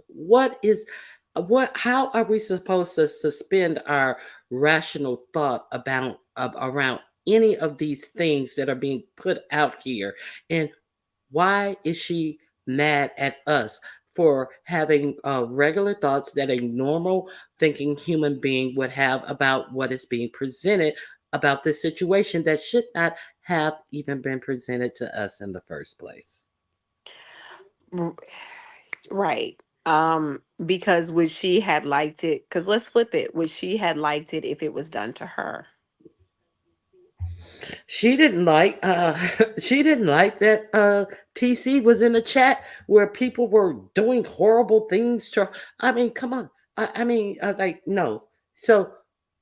what is, what? How are we supposed to suspend our rational thought about around any of these things that are being put out here? And why is she mad at us for having regular thoughts that a normal thinking human being would have about what is being presented about this situation that should not have even been presented to us in the first place? R- Right. Because would she had liked it? Because let's flip it. Would she had liked it if it was done to her? She didn't like she didn't like that TC was in a chat where people were doing horrible things to, I mean, come on. I mean, like, no. So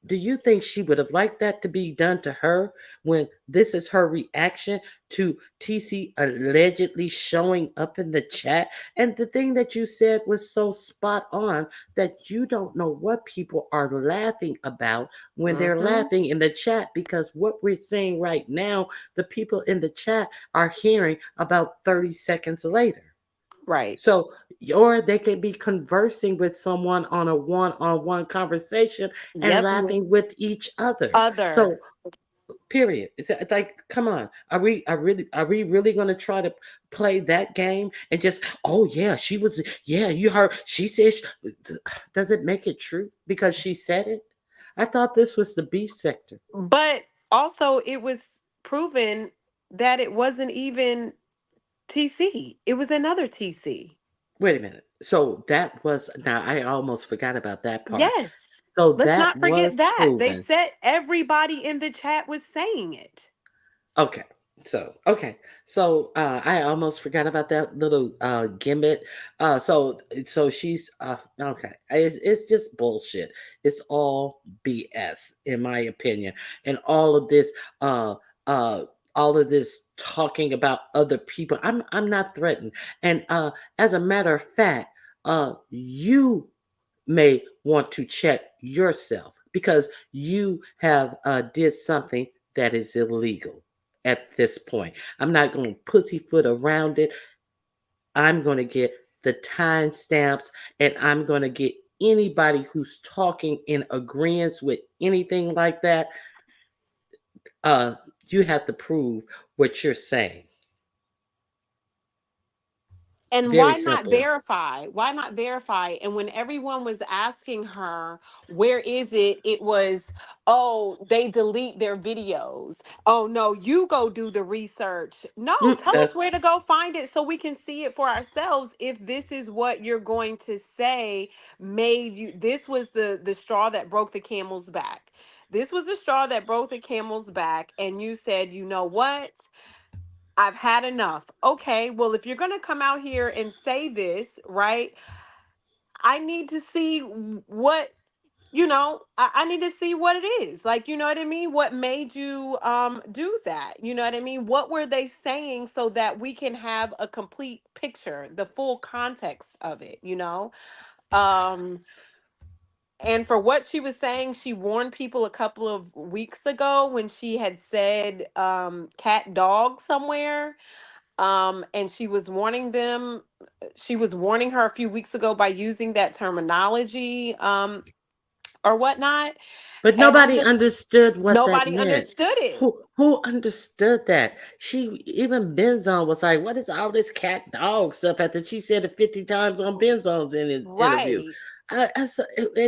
do you think she would have liked that to be done to her when this is her reaction to TC allegedly showing up in the chat? And the thing that you said was so spot on, that you don't know what people are laughing about when they're Hmm. laughing in the chat, because what we're saying right now, the people in the chat are hearing about 30 seconds later. Right. So, or they can be conversing with someone on a one-on-one conversation and Yep. laughing with each other. Other. So, period. It's like, come on. Are we really going to try to play that game and just, oh yeah, she was, yeah, you heard she said does it make it true because she said it? I thought this was the beef sector. But also, it was proven that it wasn't even TC. It was another TC. Wait a minute. So that was, now I almost forgot about that part. Yes. So Let's that not forget was that. They proven. said everybody in the chat was saying it. Okay. Okay. So I almost forgot about that little gimmick. So she's okay. It's just bullshit. It's all BS in my opinion. And uh uh all of this talking about other people. I'm not threatened. And as a matter of fact, you may want to check yourself because you have did something that is illegal at this point. I'm not going to pussyfoot around it. I'm going to get the timestamps, and I'm going to get anybody who's talking in agreement with anything like that. Uh, you have to prove what you're saying. And Very why not simple. verify? Why not verify? And when everyone was asking her, where is it? It was, oh, they delete their videos. Oh, no, you go do the research. No, tell us That's where to go find it so we can see it for ourselves. If this is what you're going to say, made you, this was the straw that broke the camel's back. This was the straw that broke the camel's back. And you said, you know what? I've had enough. Okay, well, if you're going to come out here and say this, right, I need to see what, I need to see what it is. Like, you know what I mean? What made you do that? You know what I mean? What were they saying so that we can have a complete picture, the full context of it, you know? Um and for what she was saying, she warned people a couple of weeks ago when she had said cat dog somewhere, and she was warning her a few weeks ago by using that terminology, or whatnot. But And I'm nobody just, understood what that nobody meant. understood it. Who understood that? She, even Benzone was like, "What is all this cat dog stuff?" After she said it 50 times on Benzone's in his interview. Right. And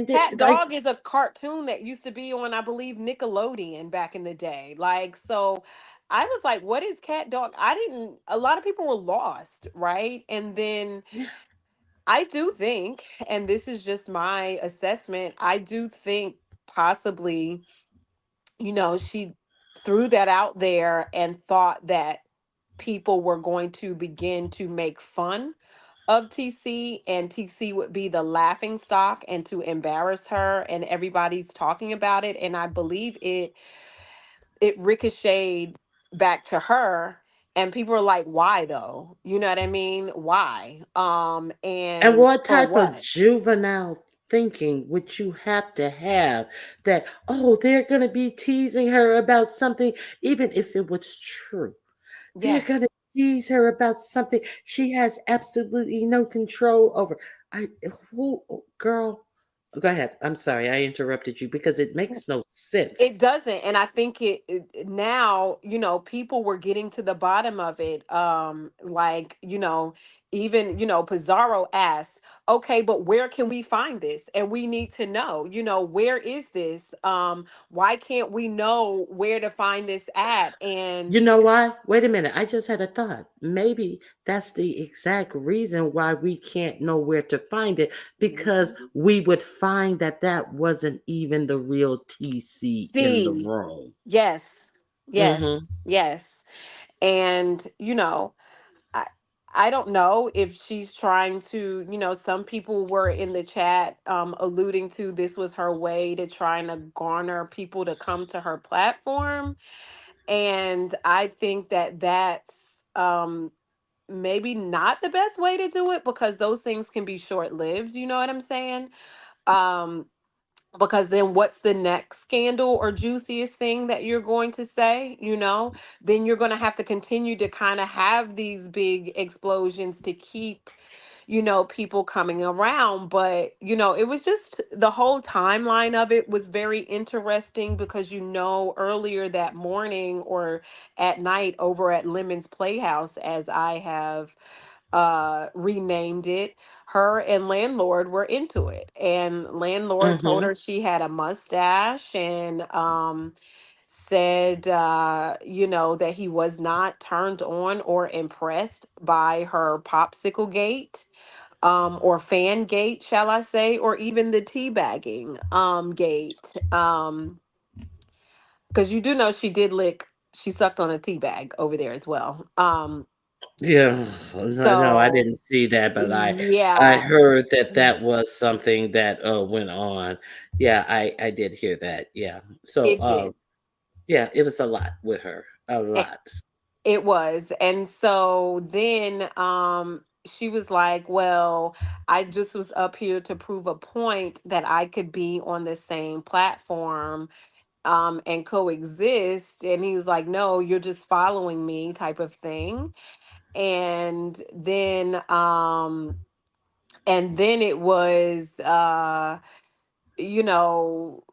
Cat like, Dog is a cartoon that used to be on, I believe, Nickelodeon back in the day. Like, so I was like, what is Cat Dog? I didn't, a lot of people were lost, right? And then I do think, and this is just my assessment, I do think possibly, she threw that out there and thought that people were going to begin to make fun of TC, and TC would be the laughing stock and to embarrass her, and everybody's talking about it. And I believe it ricocheted back to her, and people were like, why though? You know what I mean? Why? and And what for type of what? juvenile thinking would you have to have that, oh, they're going to be teasing her about something, even if it was true? they're Yes. gonna tease her about something she has absolutely no control over. I who girl, go ahead. I'm sorry, I interrupted you because it makes no It sense. doesn't, and I think now, people were getting to the bottom of it. Like, even, Pizarro asked, okay, but where can we find this? And we need to know, where is this? Why can't we know where to find this at? And You know why? Wait a minute. I just had a thought. Maybe that's the exact reason why we can't know where to find it because we would find that that wasn't even the real TC in the see, room. yes, Mm-hmm. yes, yes. And, I I don't know if she's trying to, some people were in the chat alluding to this was her way to trying to garner people to come to her platform. And I think that that's maybe not the best way to do it, because those things can be short-lived, you know what I'm saying? Um because then what's the next scandal or juiciest thing that you're going to say? Then you're going to have to continue to kind of have these big explosions to keep, people coming around. But it was just the whole timeline of it was very interesting, because earlier that morning or at night over at Lemon's Playhouse, as I have renamed it, her and Landlord were into it. And Landlord told Mm-hmm. her she had a mustache, and said, that he was not turned on or impressed by her popsicle gate, or fan gate, shall I say, or even the teabagging gate. Because you do know she sucked on a tea bag over there as well. Yeah, no, no, I So didn't see that, but I yeah, heard that that was something that went on. Yeah, I did hear that. Yeah, so it did. yeah, it was a lot with her, a lot. It was. And so then she was like, "Well, I just was up here to prove a point that I could be on the same platform and coexist." And he was like, "No, you're just following me," type of thing. And then it was you know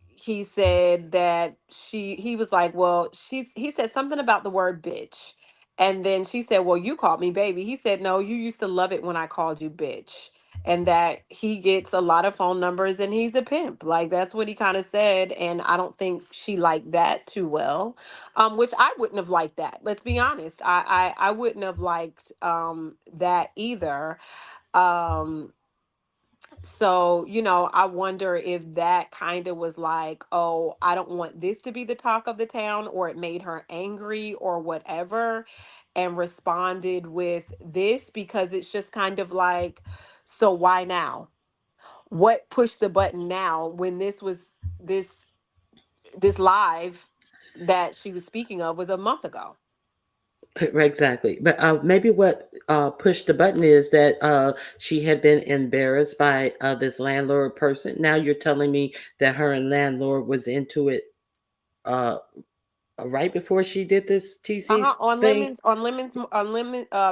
he said that he was like, well, he said something about the word bitch. And then she said, well, you called me baby. He said, no, you used to love it when I called you bitch. And that he gets a lot of phone numbers and he's a pimp. Like, that's what he kind of said. And I don't think she liked that too well. Which I wouldn't have liked that. Let's be honest. I wouldn't have liked that either. Um so, I wonder if that kind of was like, oh, I don't want this to be the talk of the town, or it made her angry or whatever, and responded with this, because it's just kind of like, so why now? What pushed the button now when this live that she was speaking of was a month ago? Exactly. But maybe what pushed the button is that she had been embarrassed by this landlord person. Now you're telling me that her and landlord was into it uh, right before she did this TC On thing,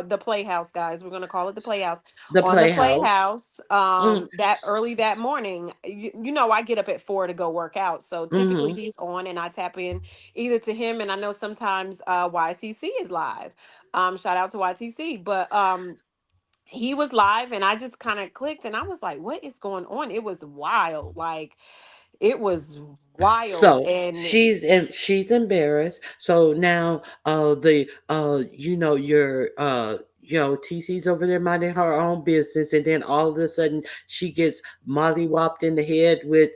the Playhouse, guys. We're gonna call it the Playhouse. the On the playhouse. Playhouse, Mm, that early that morning, I get up at 4 to go work out. So typically mm-hmm. he's on, and I tap in either to him, and I know sometimes YCC is live. Shout out to YTC, but he was live, and I just kind of clicked, and I was like, "What is going on?" It was wild, like it was wild, So and she's embarrassed. So now the your TC's over there minding her own business, and then all of a sudden she gets mollywopped in the head with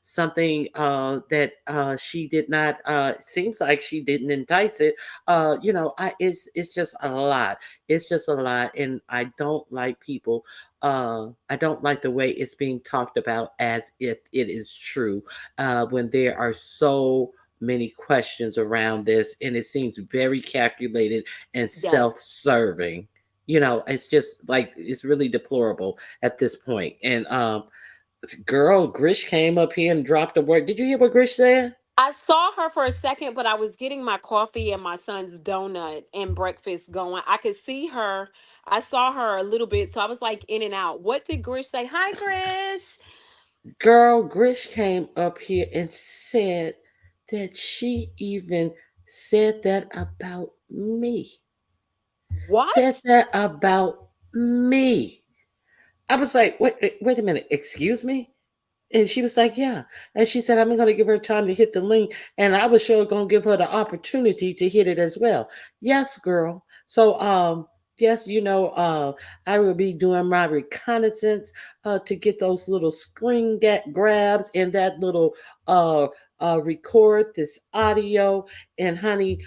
something that she did not seems like she didn't entice it. It's just a lot. It's just a lot, and I don't like people. I don't like the way it's being talked about as if it is true when there are so many questions around this and it seems very calculated and yes. self-serving. It's just like it's really deplorable at this point. And girl, Grish came up here and dropped a word. Did you hear what Grish said? I saw her for a second, but I was getting my coffee and my son's donut and breakfast going. I could see her. I saw her a little bit, so I was like in and out. What did Grish say? Hi, Grish. Girl, Grish came up here and said that she even said that about me. Said What? that about me. I was like, wait a minute, excuse me? And she was like, yeah. And she said, I'm going to give her time to hit the link. And I was sure going to give her the opportunity to hit it as well. Yes, girl. So, yes, I will be doing my reconnaissance to get those little screen grabs and that little uh, record this audio. And honey,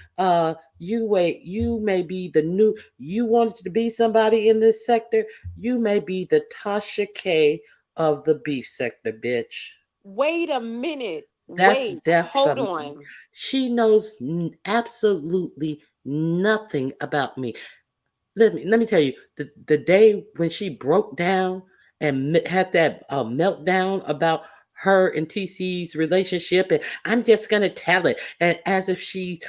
you wait, you may be the new, you wanted to be somebody in this sector. You may be the Tasha K of the beef sector, bitch. Wait a minute. That's Wait. Hold definitely. on. She knows absolutely nothing about me. Let me tell you, the day when she broke down and had that meltdown about her and TC's relationship, and I'm just gonna tell it, and as if she,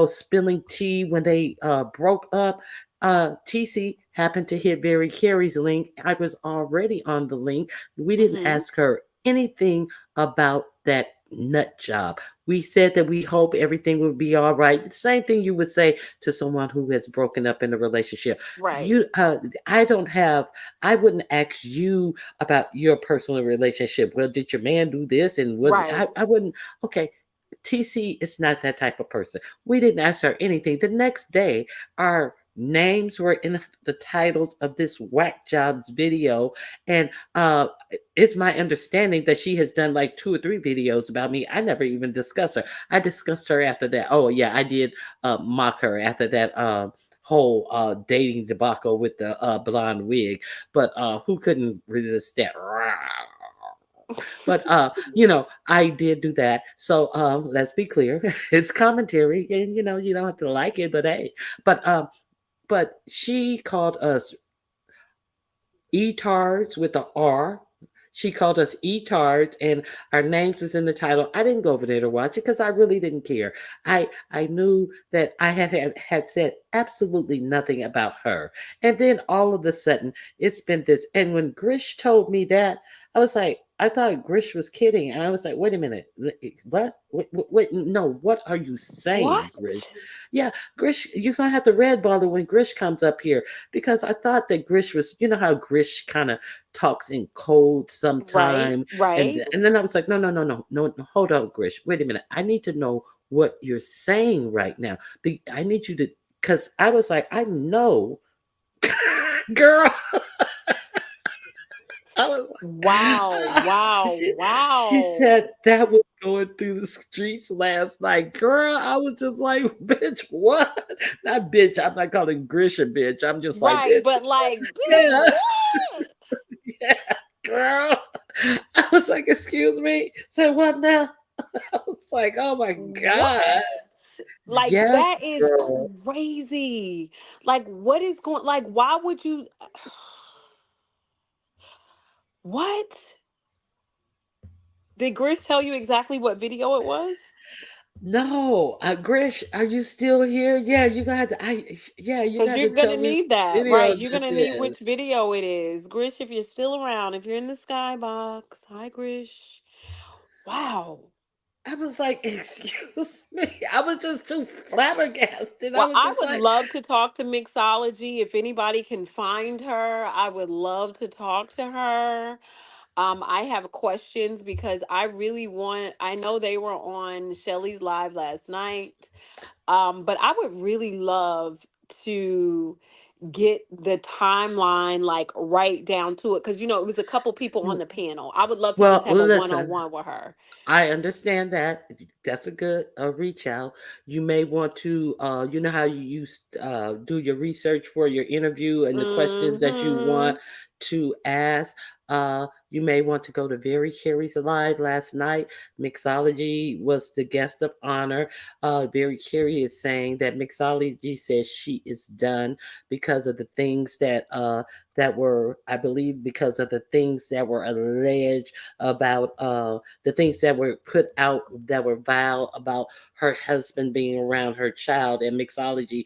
spilling tea when they broke up. TC happened to hit Very Carey's link. I was already on the link. We didn't Mm-hmm. ask her anything about that nut job. We said that we hope everything would be all right. The same thing you would say to someone who has broken up in a relationship. Right. You, I don't have. I wouldn't ask you about your personal relationship. Well, did your man do this? And was Right. I wouldn't. Okay, TC is not that type of person. We didn't ask her anything. The next day, our names were in the titles of this whack jobs video, and it's my understanding that she has done like 2 or 3 videos about me. I never even discussed her. I discussed her after that. Oh yeah, I did mock her after that whole dating debacle with the blonde wig. But who couldn't resist that? But I did do that. So let's be clear. It's commentary, and you don't have to like it, but hey. But she called us etards with the R. She called us etards, and our names was in the title. I didn't go over there to watch it because I really didn't care. I knew that I had said absolutely nothing about her, and then all of a sudden it's been this. And when Grish told me that, I was like, I thought Grish was kidding, and I was like, wait a minute, what? Wait, no, what are you saying, What? Grish? Yeah, Grish, you're gonna have to red bother when Grish comes up here because I thought that Grish was, how Grish kind of talks in code Right. sometime, and Right. and then I was like, no, hold on, Grish, wait a minute, I need to know what you're saying right now. I need you to, because I was like, I know, girl. I was Wow. like, Wow. she Wow. said that was going through the streets last night. Girl, I was just like, bitch, what? Not bitch. I'm not calling Grish a bitch. I'm just like, Right. bitch, But like, bitch, yeah, what? yeah, girl. I was like, excuse me. Say what now? I was like, oh my What? God. Like that Yes, is girl. crazy. Like what is going like why would you what? Did Grish tell you exactly what video it was? No, Grish, are you still here? Yeah, you got to. Yeah, you Because got you're to gonna tell me what need that, video right? You're this gonna need is. which video it is. Grish, if you're still around, if you're in the skybox. Hi, Grish. Wow. I was like, excuse me. I was just too flabbergasted. I Well, was I just would like, love to talk to Mixology. If anybody can find her, I would love to talk to her. I have questions because I really want, I know they were on Shelly's Live last night. But I would really love to get the timeline like right down to it because it was a couple people on the panel. I would love to just well, have a listen. one-on-one with her. I understand that. That's a good reach out. You may want to, you know how you do your research for your interview and the questions that you Mm-hmm. want to ask. You may want to go to Very Carey's Live last night. Mixology was the guest of honor. Very Carey is saying that Mixology says she is done because because of the things that were, I believe, because of the things that were alleged about the things that were put out that were vile about her husband being around her child, and mixology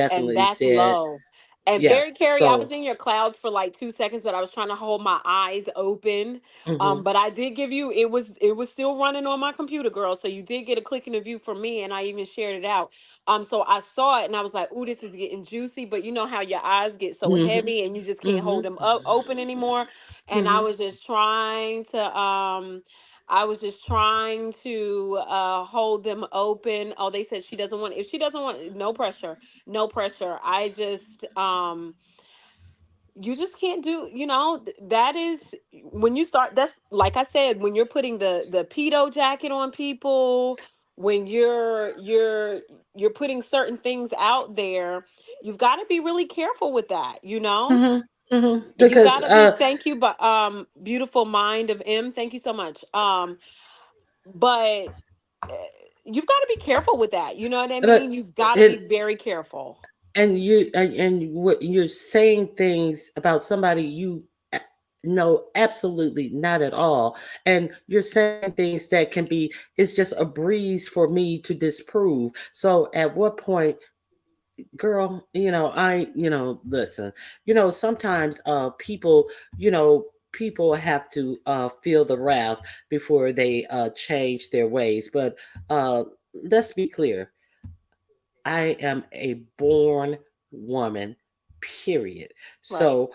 And definitely that's said, low. And yeah. Fairy Carey, I was So, in your clouds for like 2 seconds, but I was trying to hold my eyes open. hmm But I did give you, it was still running on my computer, girl. So you did get a click in the view from me, and I even shared it out. So I saw it and I was like, ooh, this is getting juicy. But you know how your eyes get so hmm heavy and you just can't hold hmm them up open anymore. And I hmm was just trying to hold them open. Oh, they said she doesn't want, if she doesn't want, no pressure, no pressure. I just you just can't do, that is when you start, that's like I said, when you're putting the pedo jacket on people, when you're putting certain things out there, you've got to be really careful with that, you got because to be, thank you, but beautiful mind of M, thank you so much. But uh, you've got to be careful with that, you know what I but mean? You've got to be and very careful. and what you're saying things about somebody you know absolutely not at all, and you're saying things that can be, it's just a breeze for me to disprove. So at what point, girl, listen, sometimes people have to feel the wrath before they change their ways. But uh let's be clear, I am a born woman, period. Right. So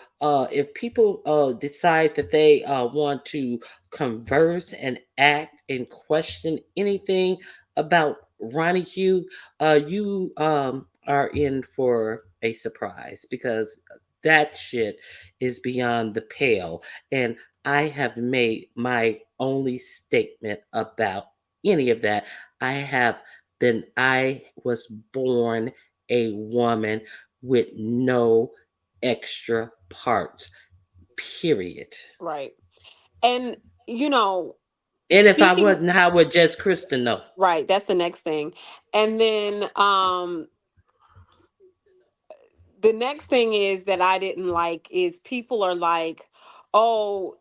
if people decide that they want to converse and act and question anything about Ronnie Hugh, you are in for a surprise, because that shit is beyond the pale. And I have made my only statement about any of that. I was born a woman with no extra parts, period. Right. And you know, And if I speaking wasn't, how would just Kristen know? right, that's the next thing. And then the next thing is that I didn't like is people are like, "Oh,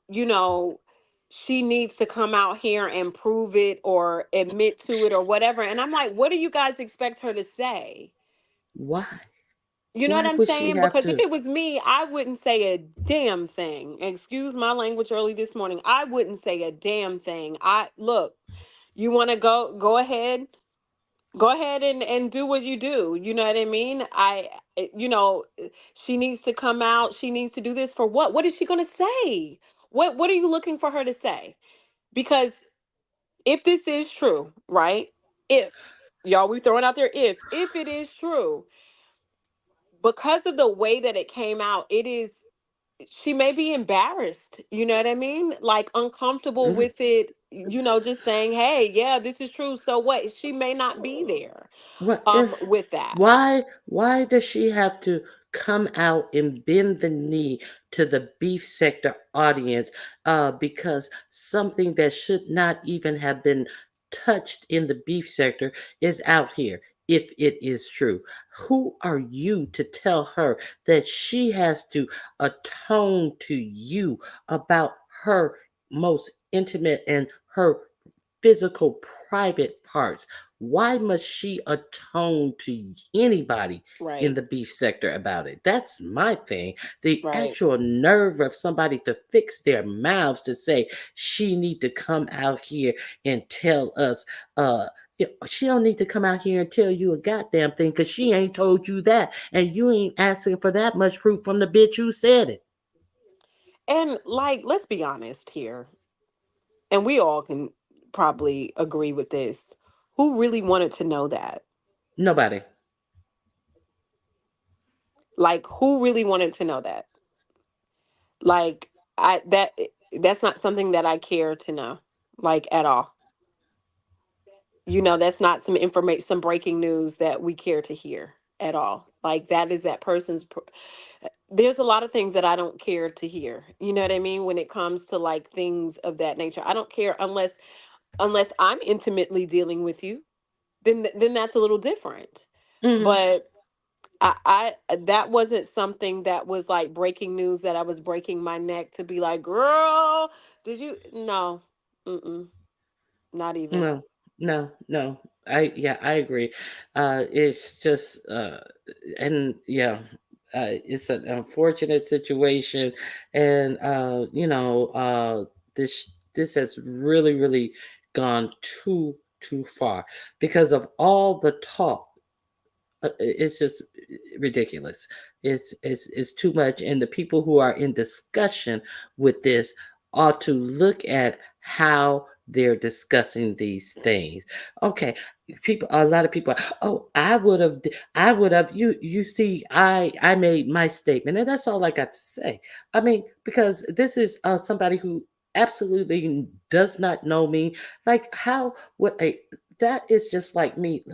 she needs to come out here and prove it or admit to it or whatever." And I'm like, "What do you guys expect her to say?" Why? You know what Why I'm would she saying? have Because if to? it was me, I wouldn't say a damn thing. Excuse my language early this morning. I wouldn't say a damn thing. I look, you want to go ahead, and do what you do. You know what I mean? She needs to come out. She needs to do this for what? What is she going to say? What are you looking for her to say? Because if this is true, right? If y'all, we throwing out there, if it is true, because of the way that it came out, it is, she may be embarrassed, you know what I mean? Like uncomfortable with it, just saying, "Hey, yeah, this is true." So what? She may not be there What if? with that. Why does she have to come out and bend the knee to the beef sector audience? Because something that should not even have been touched in the beef sector is out here. If it is true, who are you to tell her that she has to atone to you about her most intimate and her physical private parts? Why must she atone to anybody in Right, the beef sector about it? That's my thing. The right. actual nerve of somebody to fix their mouths to say she need to come out here and tell us, she don't need to come out here and tell you a goddamn thing, because she ain't told you that, and you ain't asking for that much proof from the bitch who said it. And like, let's be honest here, and we all can probably agree with this. Who really wanted to know that? Nobody. Like, who really wanted to know that? Like, that's not something that I care to know, like at all. That's not some information, some breaking news that we care to hear at all. Like that is that person's. There's a lot of things that I don't care to hear. You know what I mean? When it comes to like things of that nature, I don't care unless I'm intimately dealing with you. Then that's a little different. Hmm But that wasn't something that was like breaking news that I was breaking my neck to be like, girl, did you? No, mm-mm, not even. No, no. I agree. It's just and yeah, it's an unfortunate situation, and this has really gone too far because of all the talk. It's just ridiculous. It's too much, and the people who are in discussion with this ought to look at how they're discussing these things. Okay, a lot of people. Oh, I would have. You see, I made my statement, and that's all I got to say. I mean, because this is somebody who absolutely does not know me. Like, how would a that is just like me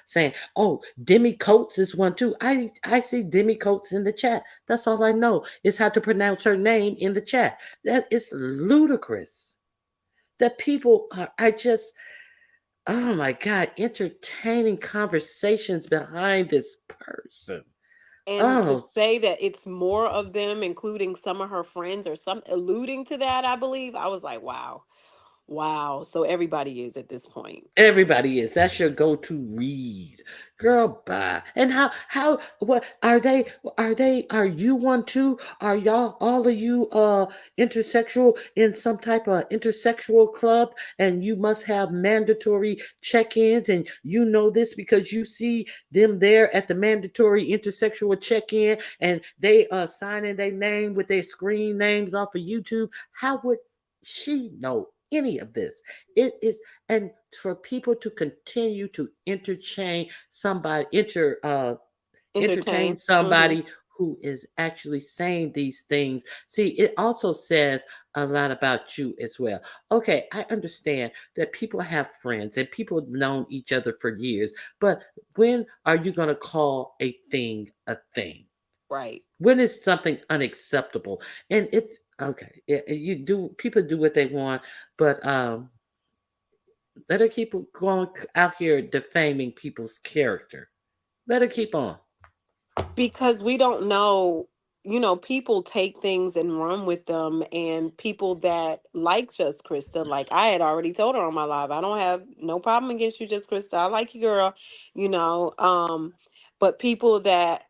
saying, "Oh, Demi Coates is one too." I see Demi Coates in the chat. That's all I know is how to pronounce her name in the chat. That is ludicrous. That people are. I just, oh my God, entertaining conversations behind this person. And to Oh, say that it's more of them, including some of her friends or some alluding to that, I believe, I was like, wow, wow. So everybody is at this point. everybody is. That's your go-to read. Girl, bye. And what are you one too? Are y'all all of you intersexual in some type of intersexual club and you must have mandatory check-ins and you know this because you see them there at the mandatory intersexual check-in and they signing their name with their screen names off of YouTube. How would she know any of this? It is, and for people to continue to entertain Entertain. Hmm. somebody who is actually saying these things. See, it also says a lot about you as well. Okay, I understand that people have friends and people have known each other for years, but when are you going to call a thing a thing? Right. When is something unacceptable? And it's okay, you do people do what they want, but let her keep going out here defaming people's character. Let her keep on. Because we don't know, people take things and run with them, and people that like Just Krista, like I had already told her on my live, I don't have no problem against you, Just Krista, I like you, girl. you know um but people that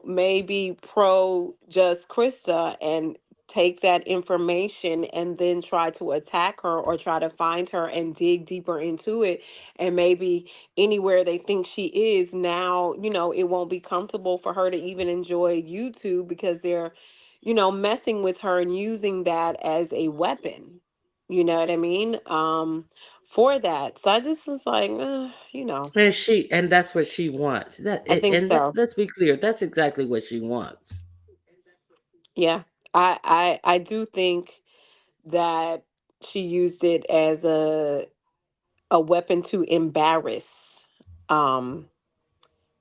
may be pro Just Krista and take that information and then try to attack her or try to find her and dig deeper into it, and maybe anywhere they think she is now, it won't be comfortable for her to even enjoy YouTube because they're, messing with her and using that as a weapon. You know what I mean? For that. So I just was like, And that's what she wants. I think so. Let's be clear, that's exactly what she wants. Yeah. I do think that she used it as a weapon um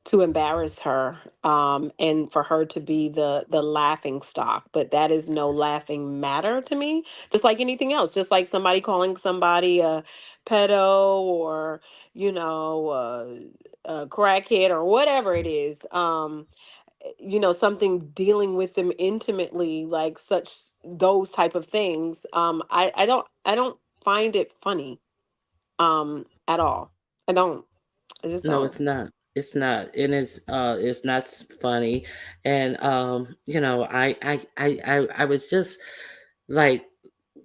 to embarrass her, and for her to be the laughing stock, but that is no laughing matter to me, just like anything else, just like somebody calling somebody a pedo or a crackhead or whatever it is, something dealing with them intimately, like such those type of things. I don't find it funny at all. I just No, don't. it's not. It's not. And it's not funny. And I was just like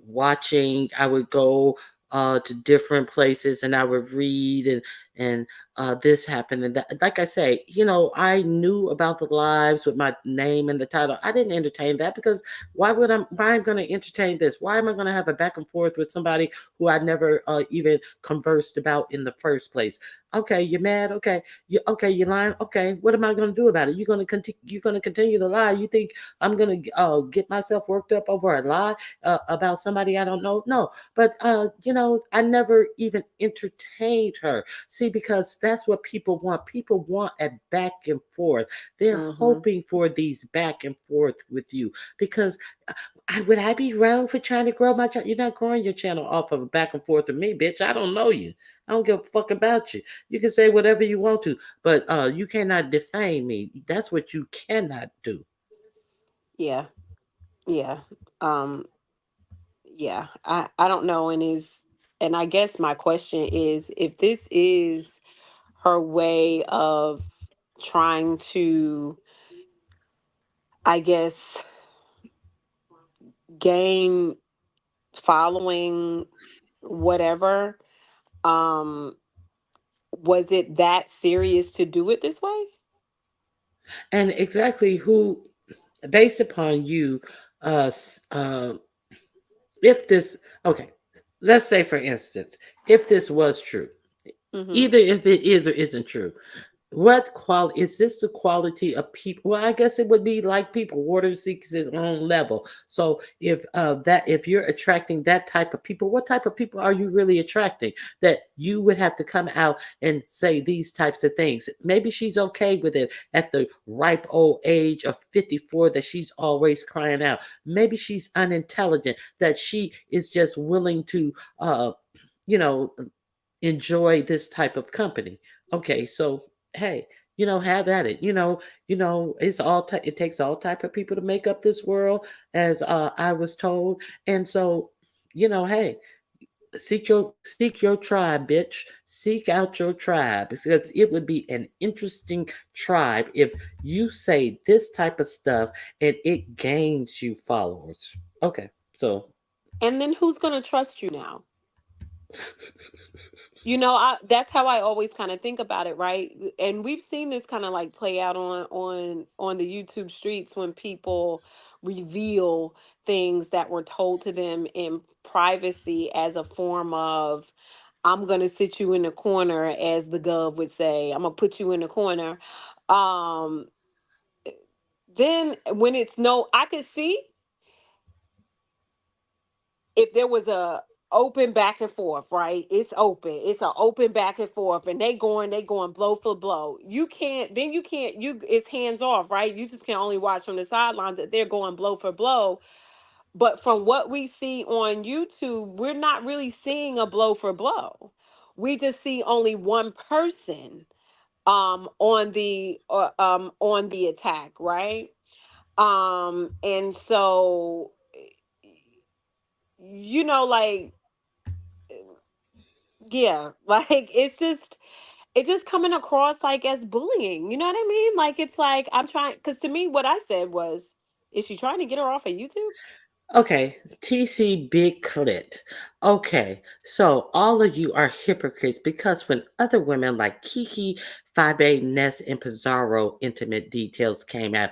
watching. I would go to different places and I would read and this happened and that. Like I say, I knew about the lives with my name and the title. I didn't entertain that because why I'm going to entertain this? Why am I going to have a back and forth with somebody who I never even conversed about in the first place? Okay, you're mad. Okay, you're lying. Okay, what am I going to do about it? You're going to continue. You're going to continue to lie. You think I'm going to get myself worked up over a lie about somebody I don't know? No, but I never even entertained her. See, see, because that's what people want. People want a back and forth. They're Mm-hmm. hoping for these back and forth with you because would I be wrong for trying to grow my channel? You're not growing your channel off of a back and forth with me, bitch. I don't know you. I don't give a fuck about you. You can say whatever you want to, but you cannot defame me. That's what you cannot do. Yeah. Yeah. Um, yeah. I don't know. And I guess my question is, if this is her way of trying to, I guess, gain following, whatever, um, was it that serious to do it this way? And exactly who, based upon you, uh, s- uh, if this, okay, let's say for instance, if this was true, Mm-hmm. either if it is or isn't true, what quality is this? The quality of people? Well, I guess it would be like people. Water seeks its own level. So if you're attracting that type of people, what type of people are you really attracting? That you would have to come out and say these types of things. Maybe she's okay with it at the ripe old age of 54, that she's always crying out. Maybe she's unintelligent, that she is just willing to you know enjoy this type of company. Okay, so hey, have at it. It's it takes all type of people to make up this world, as I was told. And so, hey, seek your tribe, bitch. Seek out your tribe, because it would be an interesting tribe if you say this type of stuff and it gains you followers. Okay, so And then who's gonna trust you now? That's how I always kind of think about it, right? And we've seen this kind of like play out on the YouTube streets when people reveal things that were told to them in privacy as a form of, I'm gonna sit you in the corner, as the gov would say. I'm gonna put you in the corner. Um, then when it's no, I could see if there was a open back and forth, right? It's open. It's an open back and forth, and they going blow for blow. You can't, it's hands off, right? You just can only watch from the sidelines that they're going blow for blow. But from what we see on YouTube, we're not really seeing a blow for blow. We just see only one person on the attack, right? And so, like, yeah, like it's just coming across like as bullying. You know what I mean? Like, it's like, I'm trying, because to me what I said was, is she trying to get her off of YouTube? okay, TC Big Clit. Okay, so all of you are hypocrites, because when other women like Kiki, Fabe, Ness, and Pizarro intimate details came out,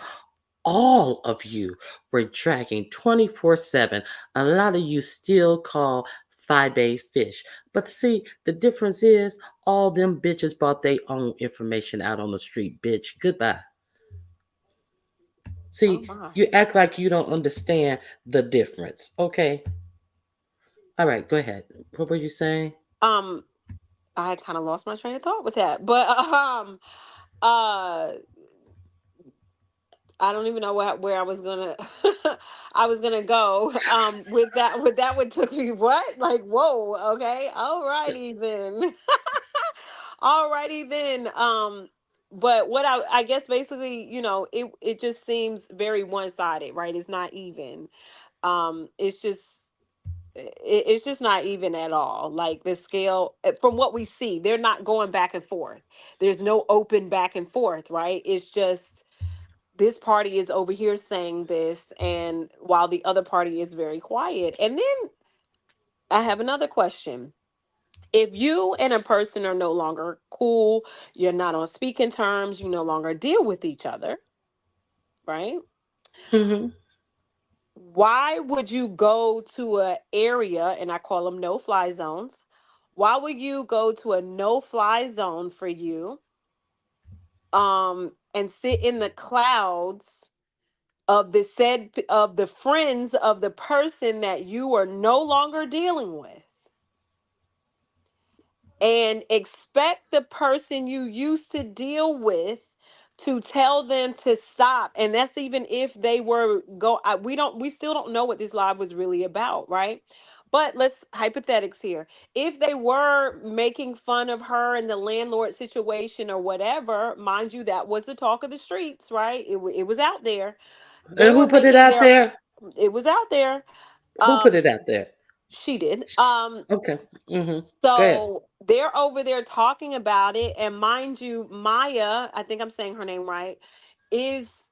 all of you were dragging 24/7. A lot of you still call Fabe fish. But see, the difference is all them bitches bought their own information out on the street, bitch. Goodbye. Oh See, my. you act like you don't understand the difference. Okay. All right, go ahead. What were you saying? um I kind of lost my train of thought with that, but uh I don't even know where I was gonna I was gonna go with that what took me, what, like, whoa, okay, alrighty then. Alrighty then. But what I guess basically, it just seems very one-sided, right? It's not even. It's just it's just not even at all. Like, the scale, from what we see, they're not going back and forth. There's no open back and forth, right? It's just this party is over here saying this, and while the other party is very quiet. And then I have another question. If you and a person are no longer cool, you're not on speaking terms, you no longer deal with each other, right? Hmm. Why would you go to a area, and I call them no fly zones? Why would you go to a no fly zone for you, and sit in the clouds of the friends of the person that you are no longer dealing with, and expect the person you used to deal with to tell them to stop. And that's even if they were we still don't know what this live was really about, right? But let's hypothetics here. If they were making fun of her and the landlord situation or whatever, mind you, that was the talk of the streets, right? It was out there. They And were who put it making out their there? it was out there. Who put Um, it out there? she did. Okay. Go ahead. So they're over there talking about it, and mind you, Maya, I think I'm saying her name right, is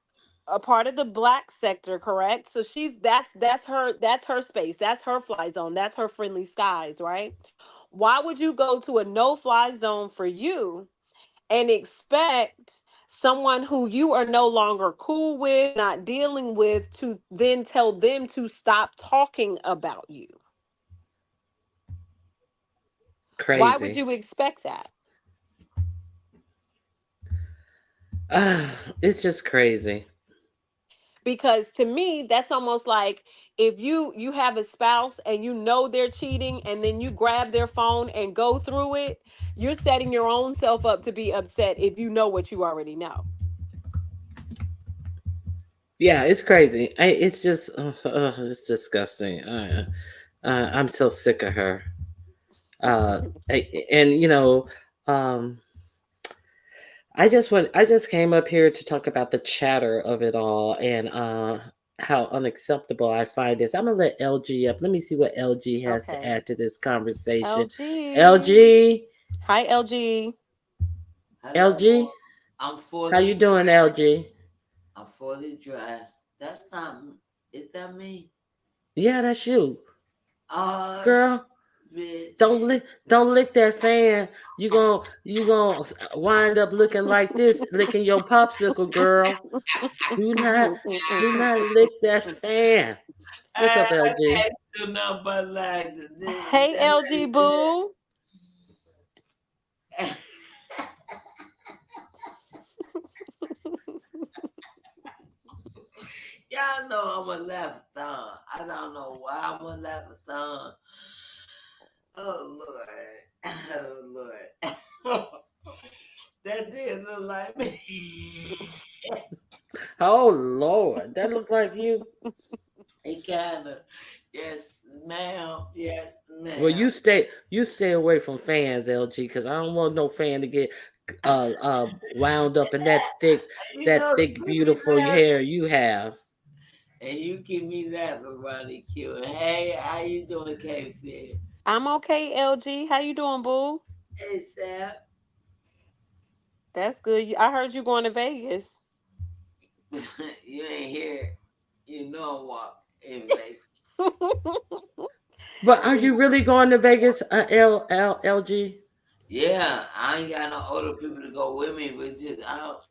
a part of the black sector, correct? So she's that's her space, that's her fly zone, that's her friendly skies, right? Why would you go to a no-fly zone for you and expect someone who you are no longer cool with, not dealing with, to then tell them to stop talking about you? Why would Crazy. you expect that? It's just crazy. Because to me that's almost like if you have a spouse and you know they're cheating and then you grab their phone and go through it, you're setting your own self up to be upset if you know what you already know. Yeah, it's crazy. It's just, it's disgusting. I'm so sick of her. And um, I just came up here to talk about the chatter of it all and how unacceptable I find this. I'm gonna let LG up. Let me see what LG has to Okay. add to this conversation. LG. LG, Hi, LG. Hello, LG, I'm how you fully doing, LG? I'm fully dressed. That's not is that me? Yeah, that's you, Oh girl. bitch. Don't lick that fan. You gonna wind up looking like this, licking your popsicle, girl. Do not do not lick that fan. What's up, I LG? can't do nothing but like Hey, LG boo. Y'all know I'm a left thumb. I don't know why I'm a left thumb. Oh Lord. Oh Lord. That did look like me. Oh Lord, that look like you. It kinda. Yes, ma'am. Yes, Well, ma'am. you stay away from fans, LG, because I don't want no fan to get wound up in You that know, thick, keep me beautiful laughing. hair you have. And you keep me laughing, Ronnie Q. Hey, how you doing, K-Fit? I'm okay, LG. How you doing, boo? Hey, Sam. That's good. I heard you going to Vegas. You ain't here. You know I'm walking in Vegas. But are you really going to Vegas, LG? Yeah, I ain't got no older people to go with me, but just I don't,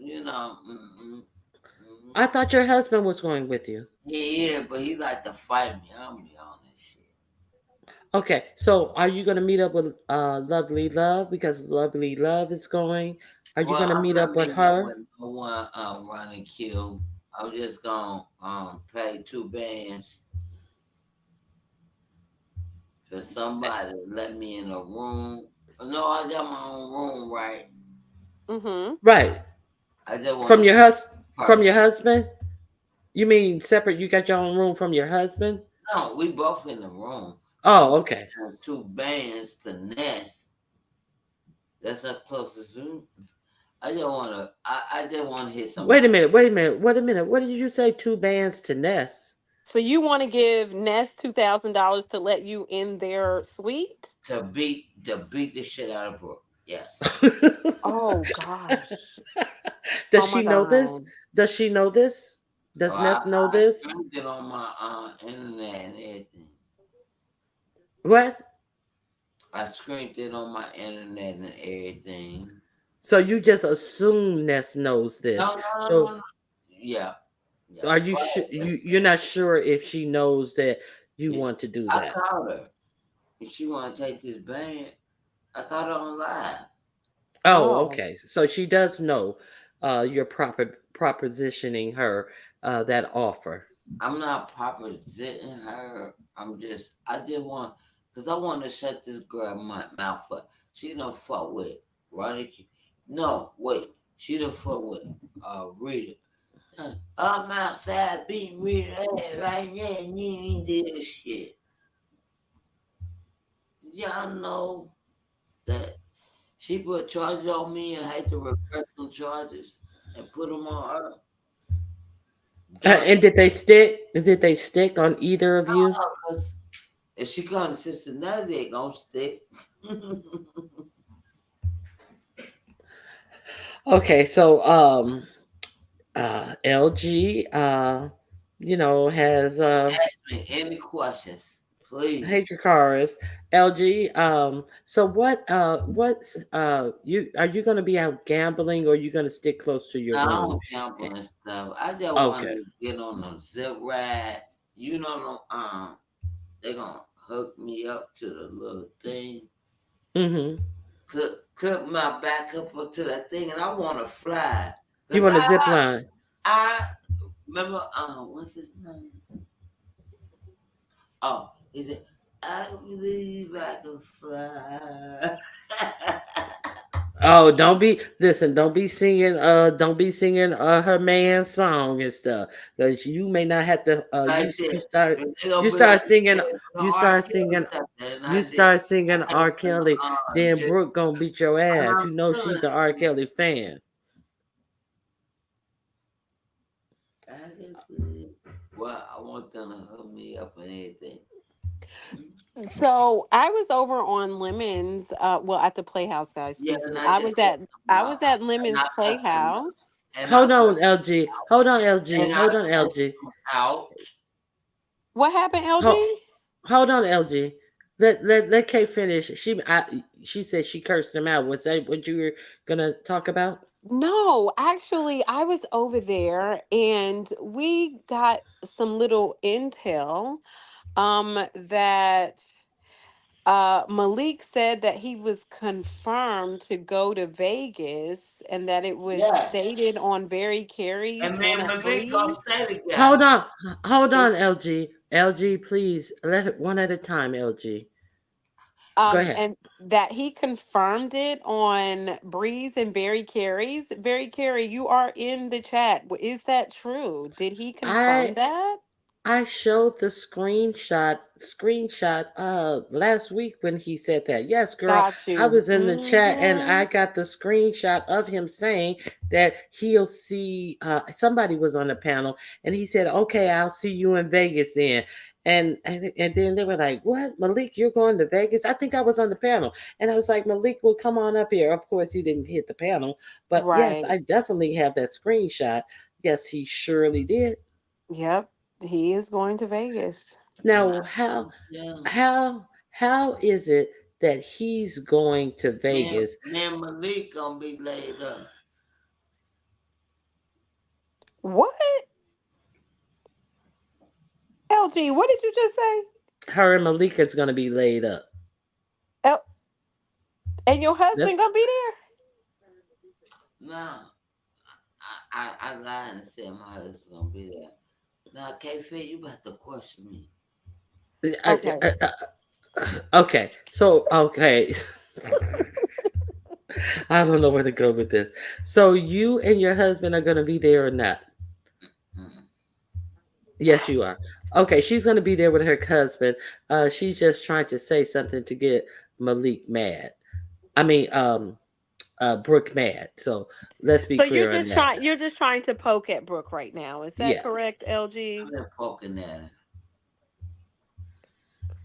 I thought your husband was going with you. yeah, but he like to fight me. I don't be on this shit. Okay, so are you going to meet up with Lovely Love because Lovely Love is going? Are you Well, going to I'm meet not up with meeting up her? with no one, Ronnie Q. I'm just gonna play two bands for somebody to let me in a room. No, I got my own room, right? Mm-hmm. Right. I just want From to your find from your person. husband? You mean separate? You got your own room from your husband? No, we both in the room. I'm Oh, okay. playing two bands to Nest. That's our closest room. I just wanna hear Wait somebody. a minute. Wait a minute. Wait a minute. What did you say? Two bands to Ness? So you want to give Nest $2,000 to let you in their suite? To beat the shit out of Brooke. Yes. Oh gosh. Does Oh my she know this? God. Does she know this? Oh, Does Ness know I this? streamed it on my internet and everything. What? I screened it on my internet and everything. So you just assume Ness knows this. No, no, no, no, So no. Yeah, yeah. are you sure you're not sure if she knows that you It's, want to do I that? called her. If she want to take this band, I called her on live. Oh, Oh. okay. So she does know you're propositioning her that offer. I'm not propositing her. I just want, because I want to shut this girl mouth up. She done fuck with Ronnie. No, wait. She done fuck with Rita. I'm outside beating Rita ass right now, and you ain't did this shit. Y'all know that she put charges on me and had to reverse them charges and put them on her. And did they stick? Did they stick on either of you? Cause if she come to Cincinnati, they gonna stick. Okay, so LG has Ask me any questions, please. Hey Dracaris, LG. So what's you are you gonna be out gambling or are you gonna stick close to your I room? don't gamble and stuff. I just want Okay. to get on the zip rides. You know, they gonna hook me up to the little thing. Mm-hmm. Cook my back up onto that thing, and I want to fly. You Cause want a zip line? I remember, what's his name? Oh, he said, I believe I can fly. Oh, don't be singing her man's song and stuff. Because you may not have to I you did. you start And they gonna you be like, start singing the you R. start Kelly singing stuff. And you I did. start singing I R. Kelly, then just, Brooke gonna beat your and ass. I'm You know feeling she's an R. it. Kelly fan. I just believe. Well, I want them to hook me up and everything. So I was over on Lemons, well, at the Playhouse, guys. Yeah, Excuse and me. I just said something I about, was at and Lemons I cussed them out. Playhouse. And I Hold on, cussed LG. Hold on, LG. and I Hold on, cussed LG. them out. What happened, Hold, LG? hold on, LG. Let Kay finish. She said she cursed him out. Was that what you were gonna talk about? No, actually, I was over there and we got some little intel that Malik said that he was confirmed to go to Vegas and that it was Yeah. stated on Very And Carey's me and and at Malik gonna Breeze. stay together. Hold on, hold Is on, LG. LG, please let it one at a time. LG, go ahead. and that he confirmed it on Breeze and Very Carey's. Very Carey, you are in the chat. Is that true? Did he confirm I that? I showed the screenshot last week when he said that. Yes, girl, Got I you. was in the chat and I got the screenshot of him saying that he'll see somebody was on the panel and he said, "Okay, I'll see you in Vegas then." And then they were like, "What? Malik, you're going to Vegas?" I think I was on the panel. And I was like, "Malik will come on up here." Of course, he didn't hit the panel, but yes, Right. I definitely have that screenshot. Yes, he surely did. Yep. He is going to Vegas. And Now, I yeah, how is it that he's going to Vegas? me and Malik gonna be laid up. What? LG, what did you just say? Her and Malika's going to be laid up. L- and your That's husband gonna be there? Nah, I lied and said my husband's gonna be there. Now, K-Fit, you about to question me. I, Okay. I, okay. So okay, I don't know where to go with this. So you and your husband are going to be there or not? Mm. Yes, you are. Okay, she's going to be there with her husband. She's just trying to say something to get Malik mad. I mean, Brooke mad. So let's be So you're clear on just that. trying to poke at Brooke right now. Is that Yeah. correct, I've LG? been poking at her.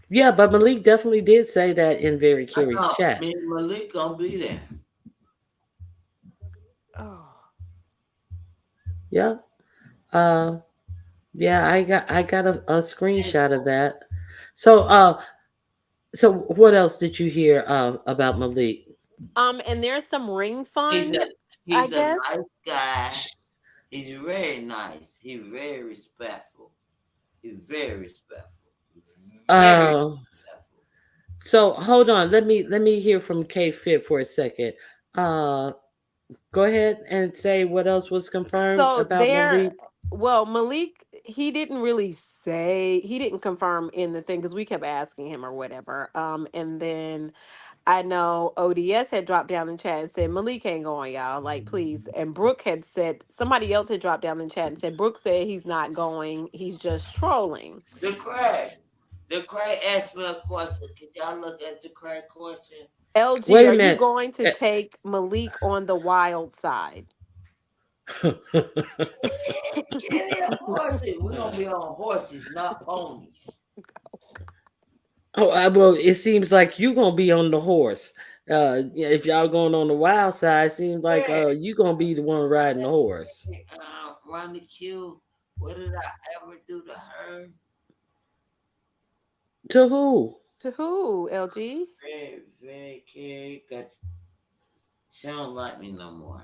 Yeah, but Malik definitely did say that in Very I Curious know chat. me and Malik gonna be there. Oh. Yeah. Uh yeah, I got a screenshot of that. So so what else did you hear about Malik? And there's some ring He's fund, a I he's a guess. nice guy. He's very nice. He's very respectful. He's very respectful. Very Uh respectful. so hold on. Let me hear from K Fit for a second. Uh go ahead and say what else was confirmed So about Malik. Malik, he didn't confirm in the thing because we kept asking him or whatever. And then I know ODS had dropped down in chat and said Malik ain't going, y'all. Like, please. And Brooke had said somebody else had dropped down in chat and said Brooke said he's not going. He's just trolling. The Craig. The Craig asked me a question. Can y'all look at the Craig question? LG, Wait a are you minute. going to take Malik on the wild side? Any of horses. We're gonna be on horses, not ponies. Oh, well, it seems like you gonna be on the horse. Yeah, if y'all going on the wild side, seems like Yeah. you gonna be the one riding the horse. Run the queue. What did I ever do to her? To who? To who, LG? Very, very carry. Cause she don't like me no more.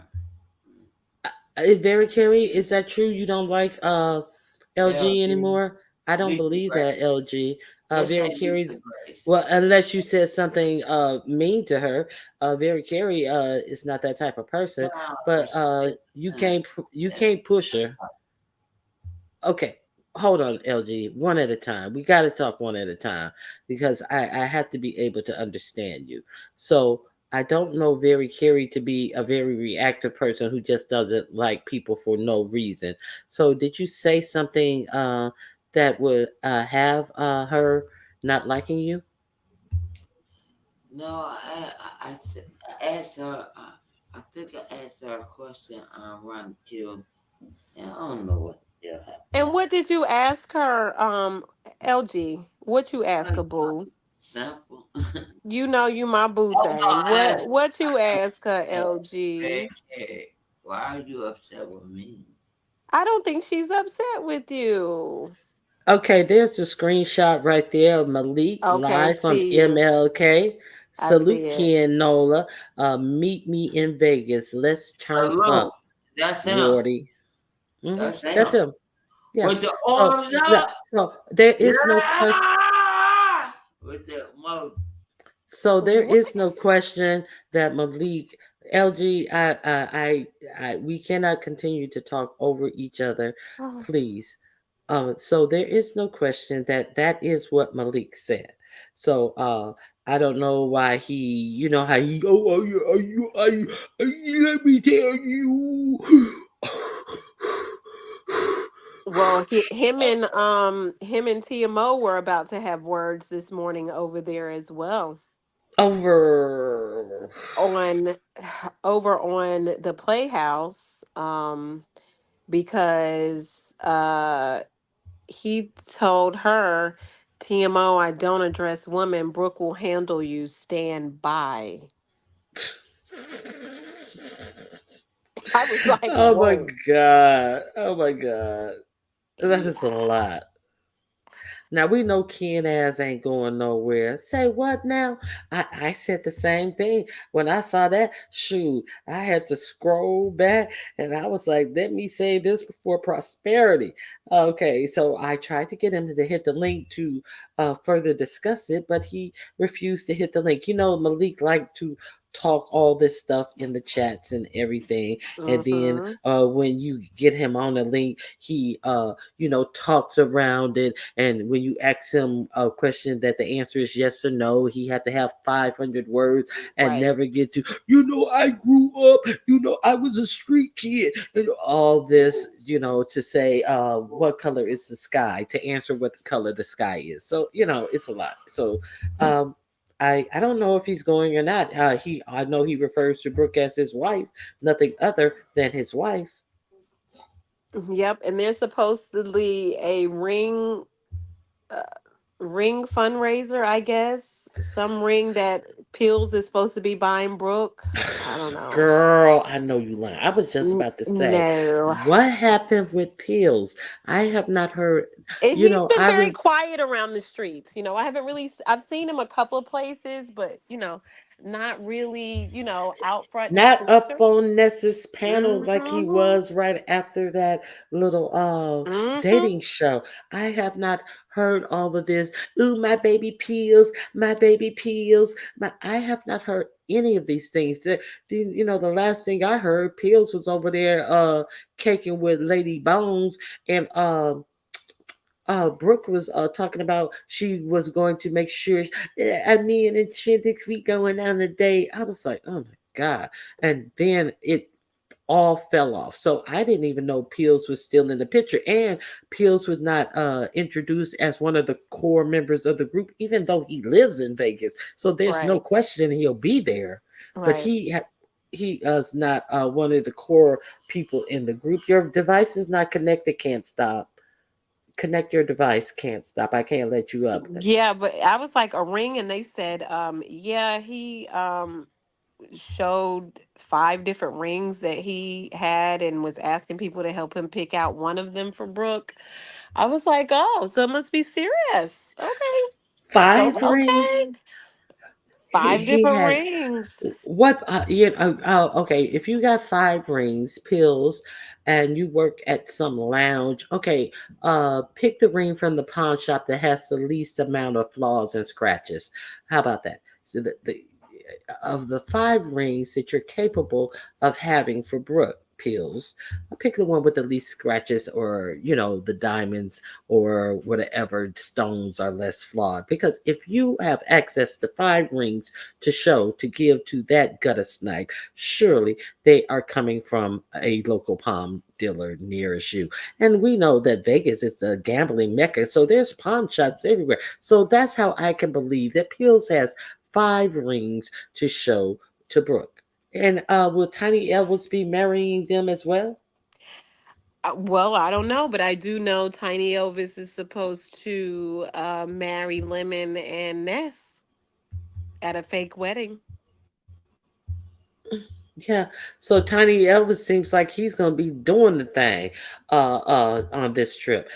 Very Carrie, is that true? You don't like LG LG, anymore? I don't Lisa believe that, Grace. LG. Just Very say Lisa Carrie's Grace. well, unless you said something mean to her. Very Carrie is not that type of person. No, But she just, you can't push her. Okay, hold on, LG. One at a time. We got to talk one at a time because I have to be able to understand you. So I don't know Very Carey to be a very reactive person who just doesn't like people for no reason. So did you say something that would have her not liking you? no, I asked her. I think I asked her a question on Run the Queue. And I don't know what the hell happened. And what did you ask her, LG? What you ask her, Like, boo? simple. You know you my boo Oh no, thing. I asked What you ask her, her, LG? "Hey, why are you upset with me?" I don't think she's upset with you. Okay, there's the screenshot right there of Malik Okay, live from see you. MLK. I see Salute it. Ken Nola. Meet me in Vegas. Let's turn Salute. up, That's him. Wardy. That's That's him. him. Yeah. With the So, arms yeah, up. so there is no question. Yeah. With the mouth. So there What? is no question that Malik LG. We cannot continue to talk over each other, Oh, please. So there is no question that that is what Malik said. So I don't know why he, you know how he, oh, let me tell you. well, him and TMO were about to have words this morning over there as well. Over. On over on the Playhouse, because he told her, TMO, I don't address women. Brooke will handle you. Stand by. I was like, Oh my whoa. god. Oh my god. That Yeah. is a lot. Now we know Ken ass ain't going nowhere. Say what now? I said the same thing when I saw that. Shoot, I had to scroll back and I was like, let me say this before prosperity. Okay, so I tried to get him to hit the link to further discuss it, but he refused to hit the link. You know, Malik liked to talk all this stuff in the chats and everything, and then Mm-hmm. when you get him on the link, he talks around it, and when you ask him a question that the answer is yes or no, he had to have 500 words and Right. never get to, I grew up, I was a street kid, and all this, to say, what color is the sky, to answer what the color the sky is. So, it's a lot. So, I don't know if he's going or not. I know he refers to Brooke as his wife, nothing other than his wife. Yep. And there's supposedly a uh, ring fundraiser, I guess. Some ring that Pills is supposed to be buying Brooke. I don't know. Girl, I know you lying. I was just about to say, No. what happened with pills? I have not heard. And he's been I very re- quiet around the streets. I haven't really, I've seen him a couple of places, but, not really, out front and not up center. on Ness's panel like he Mm-hmm. was right after that little Mm-hmm. dating show. I have not heard all of this. Ooh, my baby peels, my baby peels. I have not heard any of these things. The last thing I heard, Peels was over there caking with Lady Bones and Brooke was talking about she was going to make sure, and me and Intrinsics we going on a date. I was like, oh my god! And then it all fell off. So I didn't even know Pills was still in the picture, and Pills was not introduced as one of the core members of the group, even though he lives in Vegas. So there's no Right. question he'll be there, but Right. he is not one of the core people in the group. Your device is not connected. Can't stop. Connect your device. Can't stop. I can't let you up. Yeah, but I was like a ring, and they said, yeah, he showed 5 different rings that he had and was asking people to help him pick out one of them for Brooke. I was like, oh, so it must be serious. Okay. Five rings. Okay. Five He different had rings. what? Okay. If you got 5 rings, pills, and you work at some lounge, okay. Pick the ring from the pawn shop that has the least amount of flaws and scratches. How about that? So the of the 5 rings that you're capable of having for Brooke pills, pick the one with the least scratches, or the diamonds or whatever stones are less flawed. Because if you have access to 5 rings to show to give to that gutter snipe, surely they are coming from a local palm dealer nearest you. And we know that Vegas is a gambling mecca, so there's pawn shops everywhere. So that's how I can believe that Pills has 5 rings to show to Brooke. And will Tiny Elvis be marrying them as well? Well, I don't know, but I do know Tiny Elvis is supposed to marry Lemon and Ness at a fake wedding. Yeah. So Tiny Elvis seems like he's gonna be doing the thing on this trip.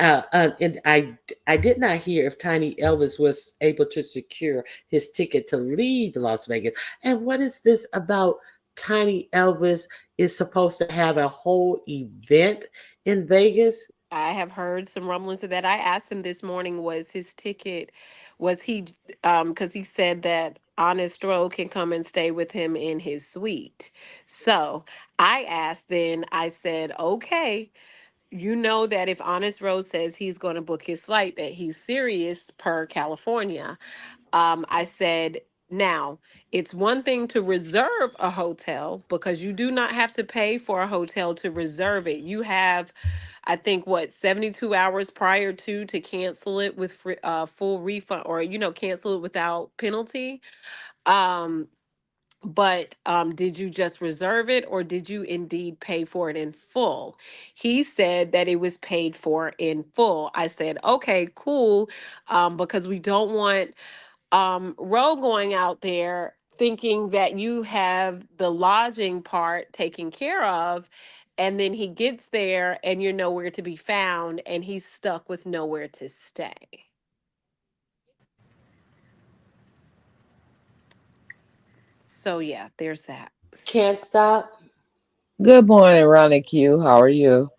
And I did not hear if Tiny Elvis was able to secure his ticket to leave Las Vegas. And what is this about Tiny Elvis is supposed to have a whole event in Vegas? I have heard some rumblings of that. I asked him this morning, was his ticket, was he, because he said that Honest Row can come and stay with him in his suite. So I asked then, I said, okay, you know that if Honest Row says he's going to book his flight, that he's serious per California. I said, now, it's one thing to reserve a hotel because you do not have to pay for a hotel to reserve it. You have, I think, what, 72 hours prior to cancel it with full refund, or, cancel it without penalty. Um, but did you just reserve it, or did you indeed pay for it in full? He said that it was paid for in full. I said, okay, cool, because we don't want Ro going out there thinking that you have the lodging part taken care of, and then he gets there and you're nowhere to be found, and he's stuck with nowhere to stay. So yeah, there's that. Can't stop. Good morning, Ronnie Q. How are you?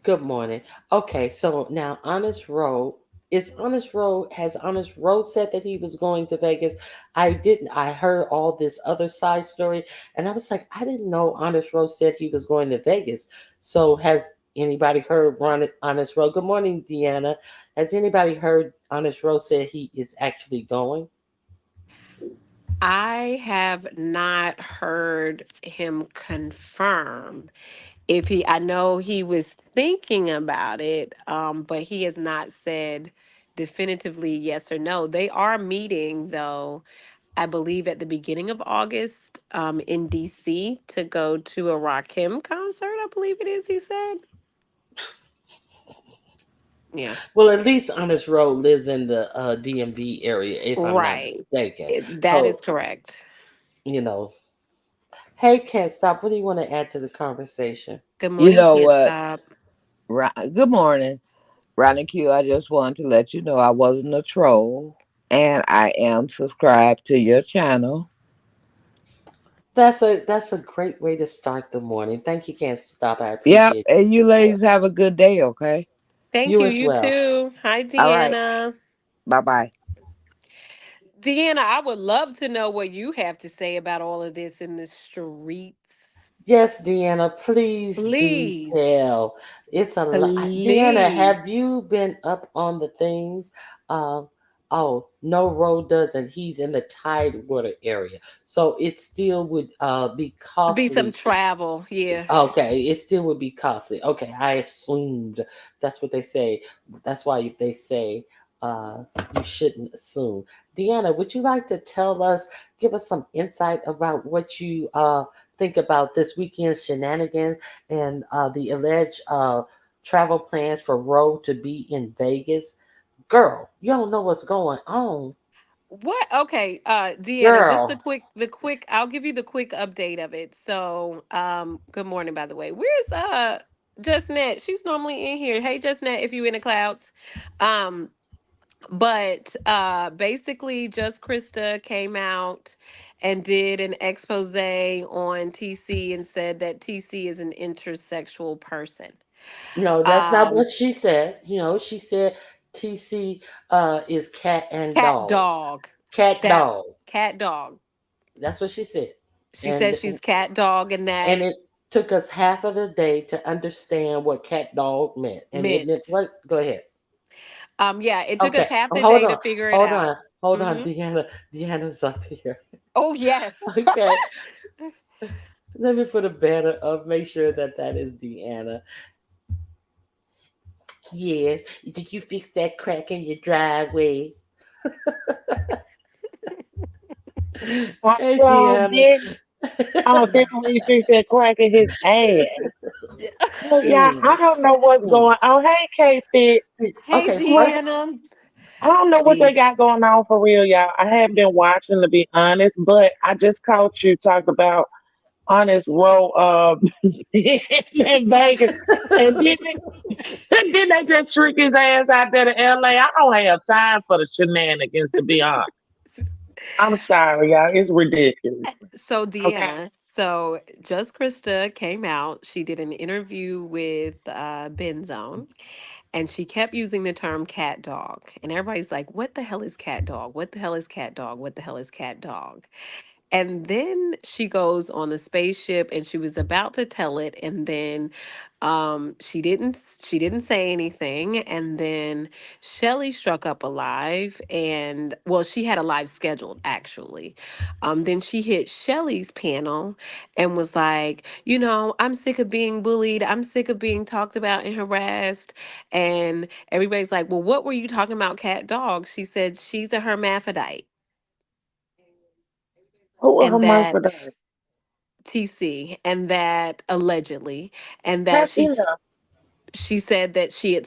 Good morning. Okay, so now Honest Road has Honest Road said that he was going to Vegas. I didn't. I heard all this other side story, and I was like, I didn't know Honest Road said he was going to Vegas. So has anybody heard Honest Road? Good morning, Deanna. Has anybody heard Honest Road said he is actually going? I have not heard him confirm if he, I know he was thinking about it, but he has not said definitively yes or no. They are meeting though, I believe at the beginning of August, in DC to go to a Rakim concert, I believe it is, he said. Yeah. Well, at least Honest Road lives in the DMV area, if I'm not Right. mistaken. That is So correct. you know, hey, can't stop. What do you want to add to the conversation? Good You morning, know can't what? stop. Good morning, Ronnie Q. I just wanted to let you know I wasn't a troll and I am subscribed to your channel. That's a great way to start the morning. Thank you, can't stop. I Yep. appreciate your And you support. ladies have a good day, okay? Thank You you. as You well. too. Hi, All right. Deanna. Bye bye. Deanna, I would love to know what you have to say about all of this in the streets. Yes, Deanna, please do Please. tell. It's a lot. Deanna, have Please. you been up on the things? Um, oh, no road doesn't. He's in the Tidewater area, so it still would be Be some costly. travel. Yeah. Okay, it still would be costly. Okay, I assumed that's what they say. That's why they say you shouldn't assume. Deanna, would you like to tell us, give us some insight about what you think about this weekend's shenanigans and the alleged travel plans for Roe to be in Vegas? Girl, you don't know what's going on. What? Okay, Deanna, just Girl, the quick, I'll give you the quick update of it. So, good morning, by the way. Where's Justnet? She's normally in here. Hey, Justnet, if you in the clouds. Um, but basically just Krista came out and did an expose on TC and said that TC is an intersexual person. no, that's not Um, what she said. She said TC is cat and cat dog. dog. Cat That dog. cat dog. That's what she said. She And says she's cat dog and and that it took us half of the day to understand what cat dog meant. And it meant meant. what? Go ahead. Yeah, it took us Okay. half the Hold day to on. figure it Hold out. on. Hold on, Hmm. Deanna. Deanna's up here. Oh yes. Okay. Let me put a banner up. Make sure that that is Deanna. Yes. Did you fix that crack in your driveway? I Hey, sure Deanna. did. Oh, definitely fix that crack in his ass. Oh, yeah, Mm, I don't know what's mm. going on. Hey, K-Fit. Hey Okay, What? first, Deanna. I don't know what they D. got going on for real, y'all. I haven't been watching to be honest, but I just caught you talk about honest row in Vegas. And didn't they just trick his ass out there to LA? I don't have time for the shenanigans to be honest. I'm sorry, y'all. It's ridiculous. So Okay. Deanna, so just Krista came out. She did an interview with Benzone, and she kept using the term cat dog. And everybody's like, "What the hell is cat dog? What the hell is cat dog? What the hell is cat dog?" And then she goes on the spaceship and she was about to tell it, and then she didn't say anything. And then Shelly struck up a live, and well, she had a live scheduled actually. Then she hit Shelly's panel and was like, I'm sick of being bullied, I'm sick of being talked about and harassed. And everybody's like, well, what were you talking about, cat dog? She said she's a hermaphrodite, Who a and that hermaphrodite? TC, and that allegedly, and How that she know? she said that she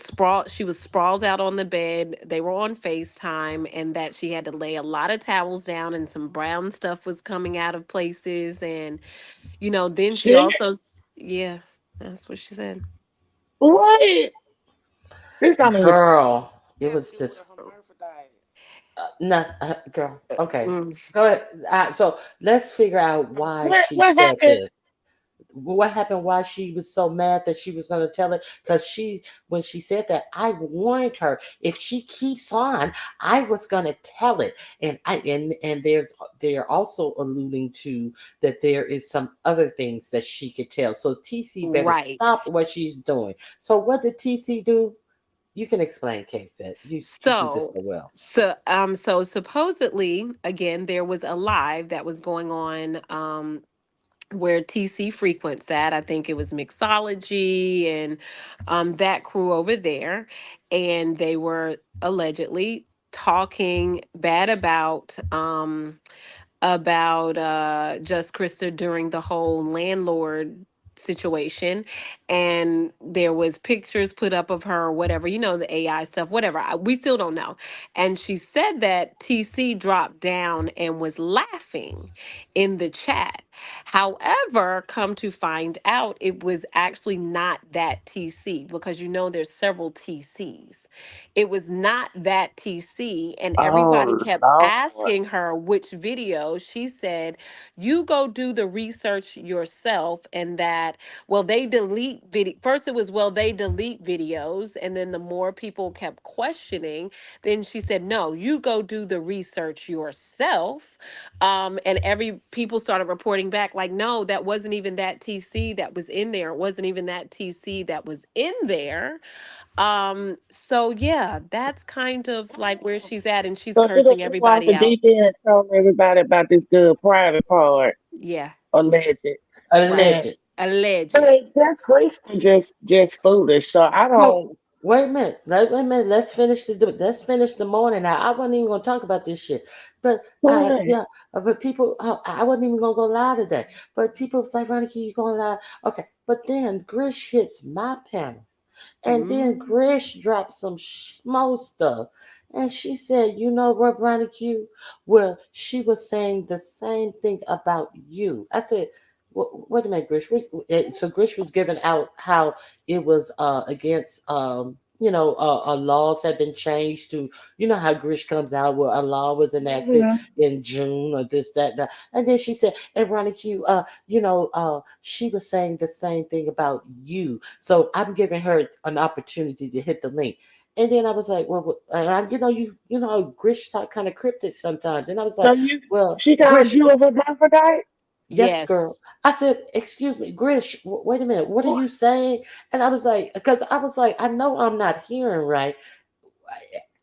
was sprawled out on the bed. They were on FaceTime, and that she had to lay a lot of towels down, and some brown stuff was coming out of places. And then she She also yeah, that's what she said. what? This don't even girl, it have to was do with a this. hermaphrodite. Not girl. Okay, Mm, go ahead. So let's figure out why she What said happened? this. What happened? Why she was so mad that she was going to tell it? Because when she said that, I warned her. If she keeps on, I was going to tell it. And they're also alluding to that there is some other things that she could tell. So TC better right. stop what she's doing. So what did TC do? You can explain, Kate Fit. You do this So, so well. so supposedly, again, there was a live that was going on, where TC frequents at. I think it was Mixology and that crew over there. And they were allegedly talking bad about Just Krista during the whole landlord situation. And there was pictures put up of her or whatever, the AI stuff, whatever. We still don't know. And she said that TC dropped down and was laughing in the chat. However, come to find out, it was actually not that TC, because there's several TCs. It was not that TC, and everybody Oh kept Lord. asking her which video. She said, "You go do the research yourself." And that, well, they delete video. First, it was, well, they delete videos, and then the more people kept questioning, then she said, "No, you go do the research yourself." And every people started reporting reporting back like, no, that wasn't even that TC that was in there. It wasn't even that TC that was in there. So yeah, that's kind of like where she's at, and she's So she done cursing threw off everybody the out. deep end and told everybody about this good private part, Yeah, alleged. right. And Alleged. Alleged. but just Kristen just foolish. So I No, don't. wait a minute. Wait a minute. Let's finish the morning. Now, I wasn't even gonna talk about this shit, but What? yeah, but people, I wasn't even gonna go lie today. But people say, "Ronnie, you gonna lie?" Okay, but then Grish hits my panel. And then Mm. Grish dropped some small stuff. And she said, you know what, Ronnie Q? Well, she was saying the same thing about you. I said, wait a minute, Grish. So Grish was giving out how it was against, laws had been changed to, you know how Grish comes out where a law was enacted Mhm. in June or this, that, that. And then she said, and Ronnie Q, she was saying the same thing about you. So I'm giving her an opportunity to hit the link. And then I was like, well, and Grish talk kind of cryptic sometimes. And I was So like, you, well, she called Grish, you a hermaphrodite? yes, girl. Yes. I said, excuse me, Grish, wait a minute. What are you saying? And I was like, because I was like, I know I'm not hearing right.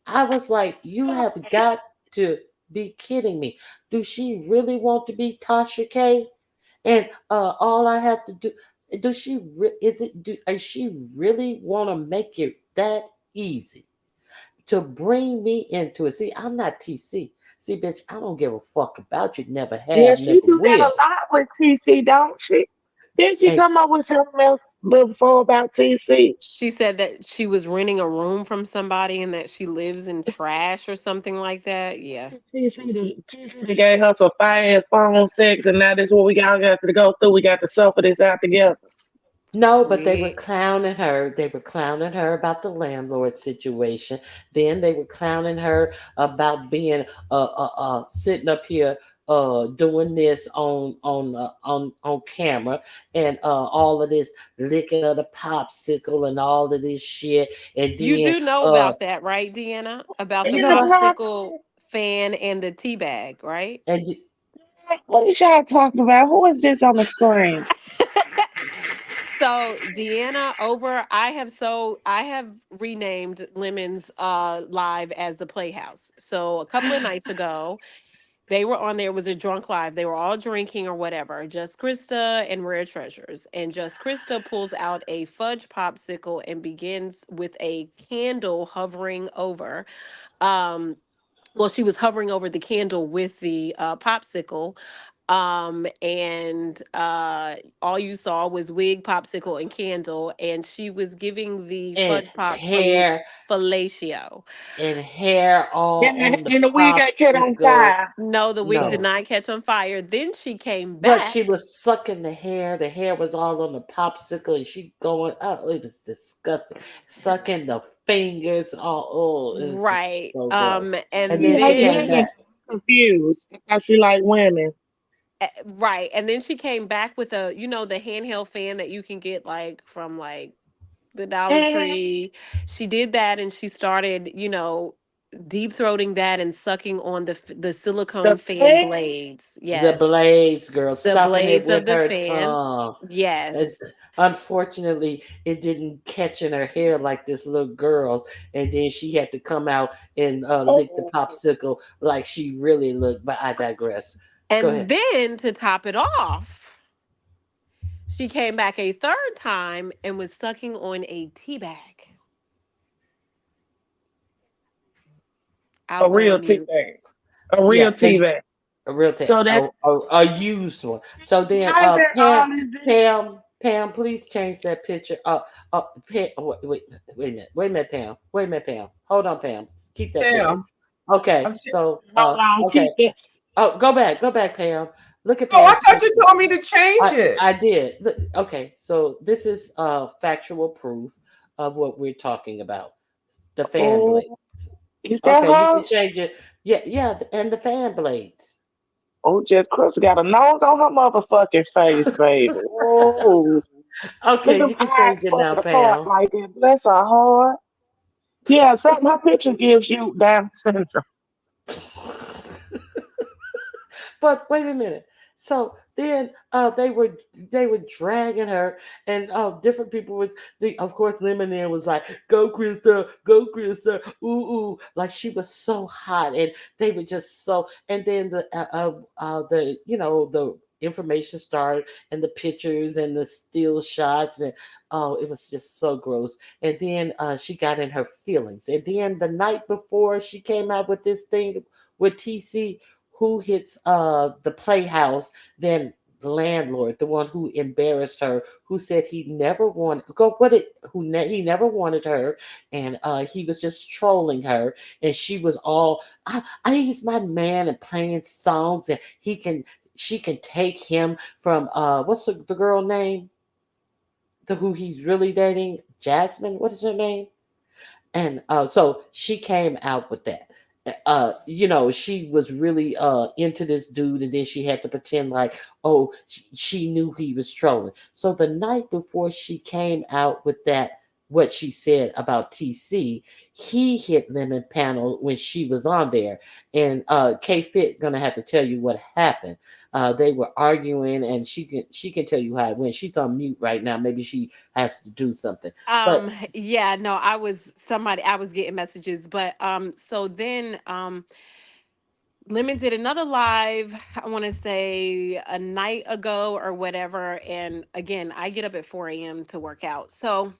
I was like, you have got to be kidding me. Do she really want to be Tasha K? And all I have to do, does she is it do does she really want to make it that easy to bring me into it? See, I'm not TC. See, bitch, I don't give a fuck about you. Never Yeah, have, she never do that will. a lot with TC, don't she? Didn't she And come up with something else before about TC? She said that she was renting a room from somebody and that she lives in trash or something like that. Yeah. TC gave her some fast phone sex, and now this is what we all got to go through. We got to suffer this out together. no, but they were Yeah. clowning her. They were clowning her about the landlord situation. Then they were clowning her about being sitting up here doing this on camera and all of this licking of the popsicle and all of this shit. And You then do know about that, right, Deanna? About you the know Yeah, what? y'all popsicle fan and the tea bag, right? And what is y'all talking about? Who is this on the screen? So Deanna over I have renamed Lemon's live as the Playhouse. So a couple of nights ago, they were on there. It was a drunk live. They were all drinking or whatever. Just Krista and Rare Treasures. And Just Krista pulls out a fudge popsicle and begins with a candle hovering over. Um, well, she was hovering over the candle with the popsicle. And all you saw was wig, popsicle, and candle. And she was giving the and fudge pop hair fellatio. and hair all on the And the wig got caught on popsicle. fire. No, the wig did No. not catch on fire. Then she came But back. she was sucking the hair. The hair was all on the popsicle, and she going, oh, it was disgusting. Sucking the fingers, all, oh, it was just Right. so gross. And And She then she like came then women. back. Confused. I thought she like women. right. And then she came back with the handheld fan that you can get like from like the Dollar Mhm. Tree. She did that and she started, deep throating that and sucking on the silicone The fan fan. blades. The Yes. blades, girl, The stopping it blades of with the her fan. tongue. Uh, Yes. Unfortunately, it didn't catch in her hair like this little girl's, and then she had to come out and lick the Oh, popsicle like she really looked. But I digress. Go And ahead. then to top it off, she came back a third time and was sucking on a tea bag. I'll a go real on tea mute. bag. A real Yeah, tea bag. a real thing, So that a used one. So then, I bet Pam, all is this. Pam, please change that picture. Pam, wait a minute, wait a minute, Pam. Hold on, Pam. Keep that picture. Damn. Okay, I'm shit. so, Hold on, okay. keep it. Oh, go back, Pam. Look at Oh, I Pam's thought you picture. told me to change it. I did. Okay, so this is factual proof of what we're talking about. The fan blades. Oh, is that Okay, you can her? change it. Yeah, yeah, and the fan blades. Oh, just Chris got a nose on her motherfucking face, baby. Oh, look Okay, at you them can eyes change it now, fucking apart Pam. like that. Bless her heart. Yeah, something her picture gives you Down syndrome. But wait a minute. So then they were dragging her, and different people was of course Lemonade was like, go Krista, ooh ooh, like she was so hot, and they were just so, and then the the information started, and the pictures and the still shots, and oh, it was just so gross. And then she got in her feelings, and then the night before she came out with this thing with TC, who hits the playhouse, then the landlord, the one who embarrassed her, who said he never wanted go what it he never wanted her, and he was just trolling her, and she was all, he's my man and playing songs, and she can take him from what's the girl name, the who he's really dating, Jasmine, what is her name? And so she came out with that. She was really into this dude, and then she had to pretend like, oh, she knew he was trolling. So the night before she came out with that, what she said about TC, he hit Lemon Panel when she was on there, and K Fit gonna have to tell you what happened. They were arguing, and she can tell you how it went. She's on mute right now. Maybe she has to do something, but Yeah, no, I was getting messages, but so then Lemon did another live, I want to say a night ago or whatever. And again, I get up at 4 a.m. to work out. So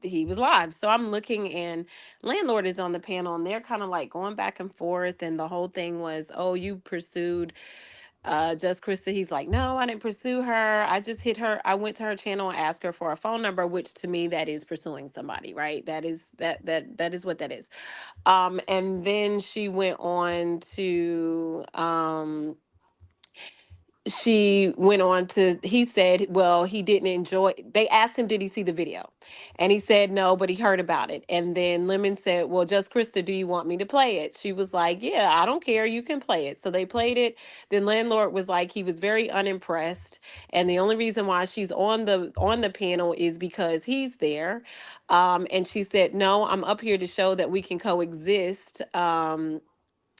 he was live. So I'm looking, and landlord is on the panel, and they're kind of like going back and forth. And the whole thing was, oh, you pursued just Krista. He's like, no, I didn't pursue her. I just hit her. I went to her channel and asked her for a phone number, which to me that is pursuing somebody, right? That is what that is. And then she went on to he said, well, he didn't enjoy, they asked him, did he see the video? And he said no, but he heard about it. And then Lemon said, well, just Krista, do you want me to play it? She was like, yeah, I don't care, you can play it. So they played it. Then landlord was like, he was very unimpressed, and the only reason why she's on the panel is because he's there. And she said, no, I'm up here to show that we can coexist,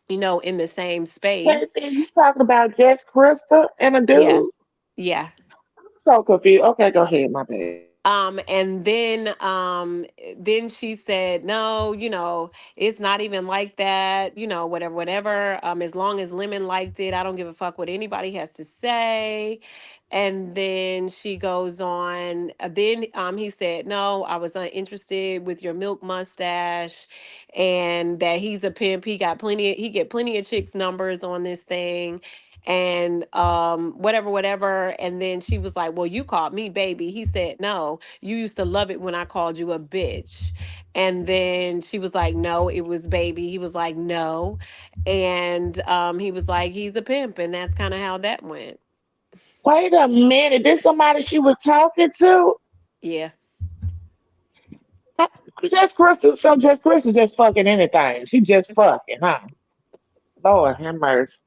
in the same Baby, space. you talking about just Krista and a Yeah. dude? Yeah. I'm so confused. Okay, go ahead, my bad. And then she said, no, it's not even like that, whatever, whatever. As long as Lemon liked it, I don't give a fuck what anybody has to say. And then she goes on, then he said, no, I was uninterested with your milk mustache, and that he's a pimp. He get plenty of chicks numbers on this thing, and whatever, whatever. And then she was like, well, you called me baby. He said, no, you used to love it when I called you a bitch. And then she was like, no, it was baby. He was like, no. And he was like, he's a pimp. And that's kind of how that went. Wait a minute. This somebody she was talking to? Yeah. Uh, Just Krista. So just Krista just fucking anything. She just fucking, huh? Lord have mercy.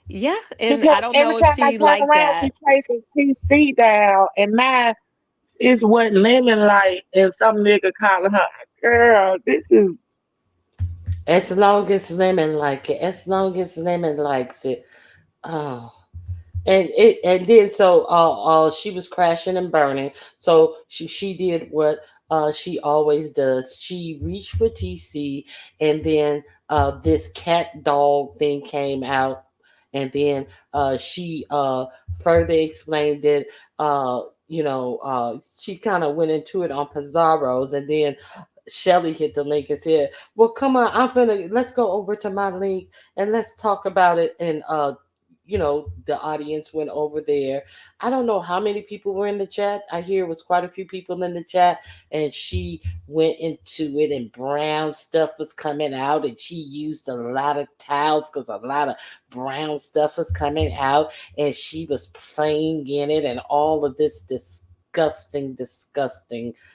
Yeah. And Because I don't every know if time I she turn liked around, she that. chasing TC down, and now it's what Lemon like, and some nigga calling her, girl, this is. as long as Lemon like it, as long as Lemon likes it, oh. And then so she was crashing and burning. So she did what she always does. She reached for TC, and then this cat dog thing came out, and then she further explained it. She kind of went into it on Pizarro's, and then Shelly hit the link and said, "Well, come on, let's go over to my link and let's talk about it." And the audience went over there. I don't know how many people were in the chat. I hear it was quite a few people in the chat, and she went into it, and brown stuff was coming out, and she used a lot of towels because a lot of brown stuff was coming out, and she was playing in it, and all of this disgusting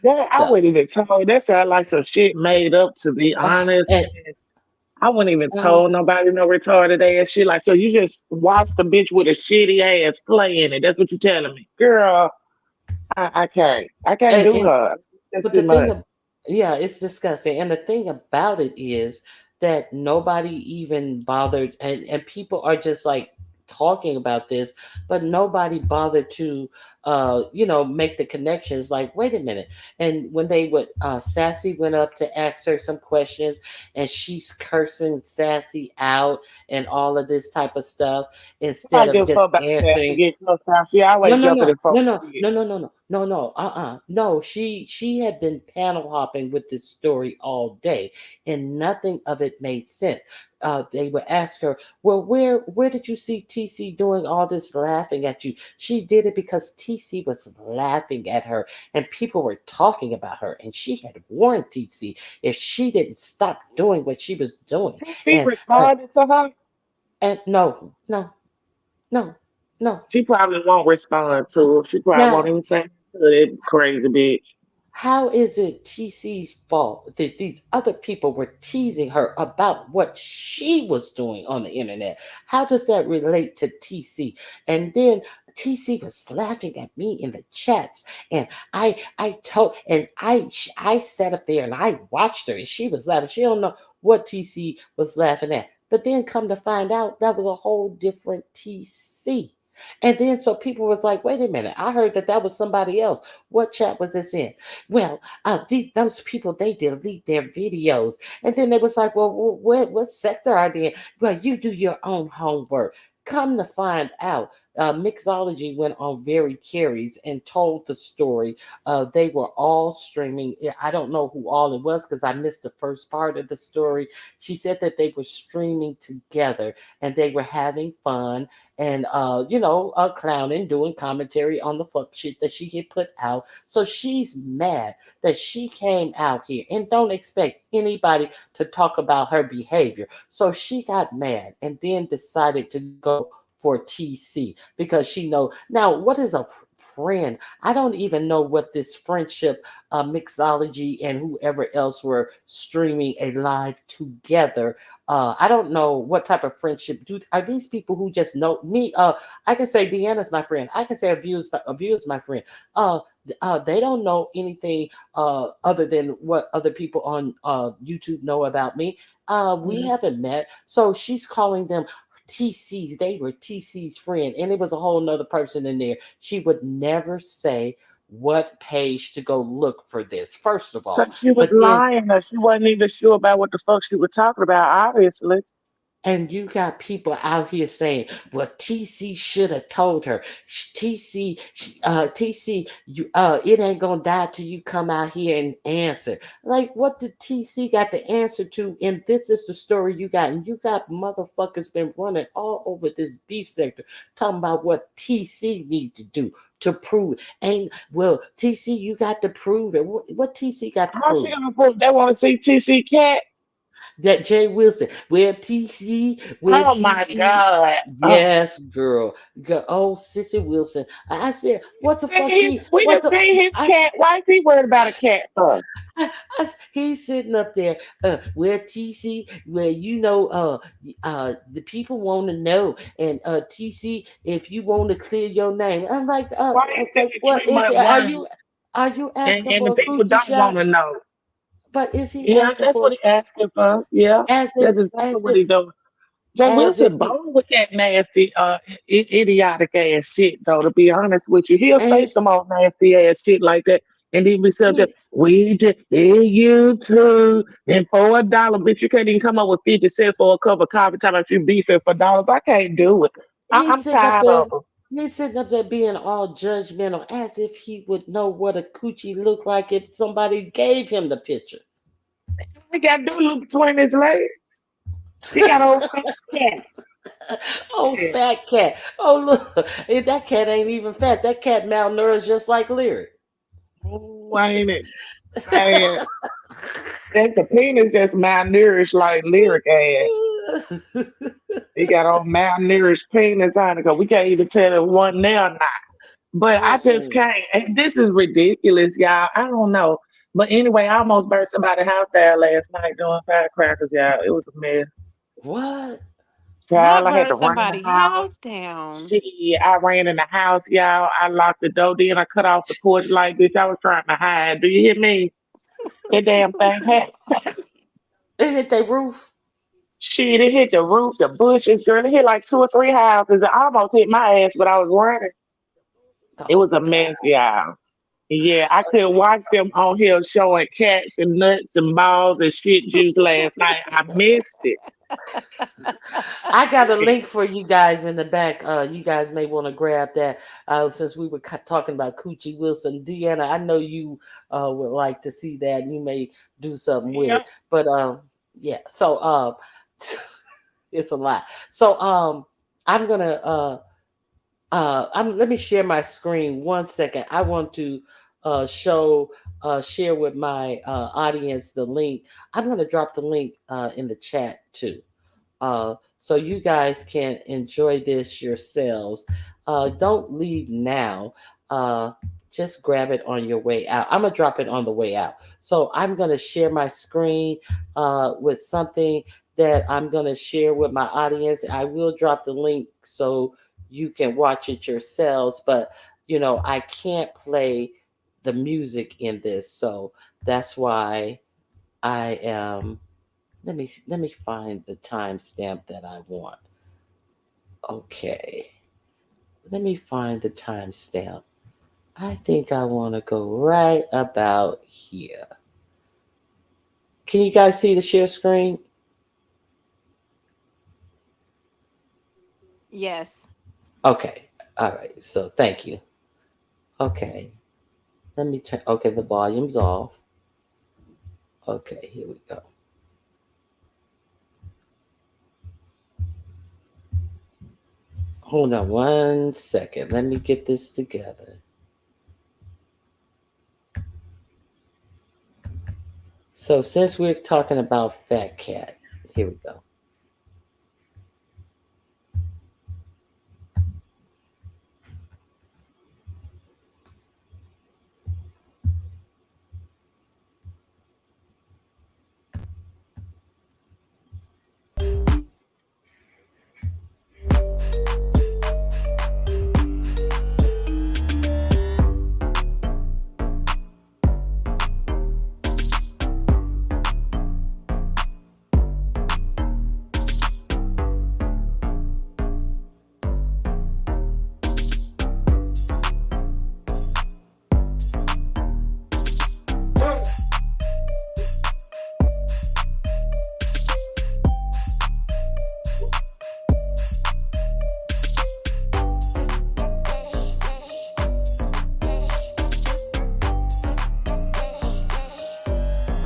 That I stuff. wouldn't even tell. That sound like some shit made up. To be honest, And I wouldn't even um, told nobody no retarded ass shit. Like, so you just watch the bitch with a shitty ass playing it. That's what you telling me, girl. I can't. I can't and, do and her. That's but too the thing much. of, yeah, it's disgusting. And the thing about it is that nobody even bothered, and people are just like talking about this, but nobody bothered to make the connections, like, wait a minute. And when they would Sassy went up to ask her some questions, and she's cursing Sassy out and all of this type of stuff, I instead of give a just fuck about Sassy answering. getting close out. She No, always no, jumping no, in no, folks' no, shit. no, no, no, no, no, no, no. She had been panel hopping with this story all day, and nothing of it made sense. They would ask her, "Well, where did you see TC doing all this laughing at you?" She did it because TC was laughing at her, and people were talking about her, and she had warned TC if she didn't stop doing what she was doing, TC and uh, responded to her. no, no, no, no. She probably won't respond to her. She probably won't Now, even say to that crazy bitch. how is it TC's fault that these other people were teasing her about what she was doing on the internet? How does that relate to TC? And then TC was laughing at me in the chats, and I sat up there and I watched her, and she was laughing. She don't know what TC was laughing at, but then come to find out that was a whole different TC. And then so people was like, wait a minute, I heard that was somebody else. What chat was this in? Well, those people, they delete their videos, and then they was like, well, what sector are they in? Well, you do your own homework. Come to find out, Mixology went on Very Carries and told the story. They were all streaming. I don't know who all it was because I missed the first part of the story. She said that they were streaming together and they were having fun and clowning, doing commentary on the fuck shit that she had put out. So she's mad that she came out here and don't expect anybody to talk about her behavior. So she got mad and then decided to go for TC because she know now what is a friend. I don't even know what this friendship, Mixology and whoever else were streaming a live together. I don't know what type of friendship. Are these people who just know me? I can say Deanna's my friend. I can say a view is my friend. They don't know anything other than what other people on YouTube know about me. We Mhm. haven't met, so she's calling them TC's. They were TC's friend, and it was a whole nother person in there. She would never say what page to go look for this, first of all. Cause she was But then lying, or she wasn't even sure about what the fuck she was talking about. Obviously, And you got people out here saying, "Well, TC should have told her. TC, it ain't gonna die till you come out here and answer." Like, what did TC got the answer to? And this is the story you got, and you got motherfuckers been running all over this beef sector, talking about what TC need to do to prove it. Ain't well, TC, you got to prove it. What TC got to how she prove? gonna prove they want to see TC Cat? That Jay Wilson, where Oh my TC. god! Yes, girl. Oh, Sissy Wilson. I said, what the fuck We what done the, pay his I, s- cat. Why is he worried about a cat for? he's sitting up there, where TC, where the people want to know. And TC, if you want to clear your name. I'm like, Why is that okay, the what is treatment it? one? Are you asking And the for a people coochie don't want shot? to know. But is he Yeah, asking that's for, what he asking for. Yeah, as if, that's exactly as what if, he doing. Jay as if Wilson he, born with that nasty, idiotic ass shit. Though, to be honest with you, he'll say and some old nasty ass shit like that, and then we said that he, we just hear you too, and for $1, bitch, you can't even come up with 50 cents for a cup of coffee. Talking about you beefing for dollars, I can't do it. he's I'm sitting up tired there of them. He's sitting up there being all judgmental, as if he would know what a coochie looked like if somebody gave him the picture. He got doodle between his legs. He got old fat cat. Oh, Shit. fat cat. Oh, look. That cat ain't even fat. That cat malnourished just like Lyric. Oh, ain't it sad? That's the penis that's malnourished like lyric ass. He got all malnourished penis on it 'cause we can't even tell if one now or not. But I just Mm-mm. can't. This is ridiculous, y'all. I don't know. But anyway, I almost burnt somebody's house down last night doing firecrackers, y'all. It was a mess. What? Child, Not I had burn to run in the somebody's house. house down. Shit, I ran in the house, y'all. I locked the door, then I cut off the porch light, bitch. I was trying to hide. Do you hear me? That damn thing happened. It hit their roof. Shit, it hit the roof, the bushes, girl. It hit like two or three houses. It almost hit my ass, but I was running. It Oh was a God. mess, y'all. Yeah, I could watch them on here showing cats and nuts and balls and shit juice last night. I missed it. I got a link for you guys in the back. You guys may want to grab that. Since we were talking about Coochie Wilson, Deanna, I know you would like to see that. You may do something with Yeah. it, but yeah. So it's a lot. So I'm gonna let me share my screen 1 second. I want to share with my audience the link. I'm gonna drop the link in the chat too, so you guys can enjoy this yourselves. Don't leave now. Uh, just grab it on your way out. I'm gonna drop it on the way out. So I'm gonna share my screen with something that I'm gonna share with my audience. I will drop the link so you can watch it yourselves. But I can't play the music in this, so that's why I am. Let me find the timestamp that I want. Okay. Let me find the timestamp. I think I want to go right about here. Can you guys see the share screen? Yes. Okay. All right. So thank you. Okay. Let me check. Okay, the volume's off. Okay, here we go. Hold on 1 second. Let me get this together. So since we're talking about Fat Cat, here we go.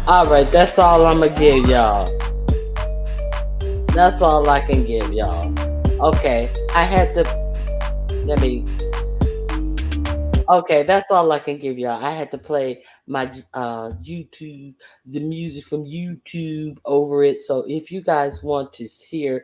All right, that's all I'm gonna give y'all. That's all I can give y'all. Okay, I had to. Let me. Okay, that's all I can give y'all. I had to play my YouTube, the music from YouTube over it. So if you guys want to see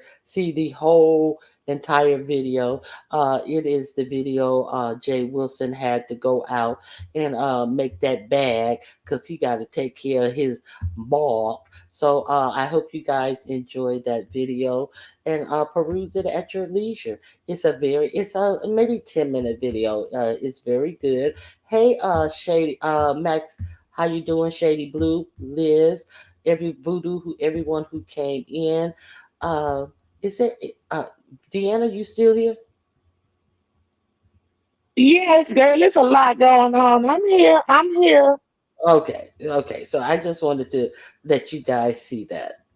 the whole entire video, it is the video Jay Wilson had to go out and make that bag because he got to take care of his mom. So I hope you guys enjoyed that video and peruse it at your leisure. It's a maybe 10-minute video. It's very good. Hey, Shady, Max, how you doing? Shady Blue, Liz, everyone who came in. Uh, is there, uh, Deanna, you still here? Yes, girl, it's a lot going on. I'm here. I'm here. Okay, okay. So I just wanted to let you guys see that.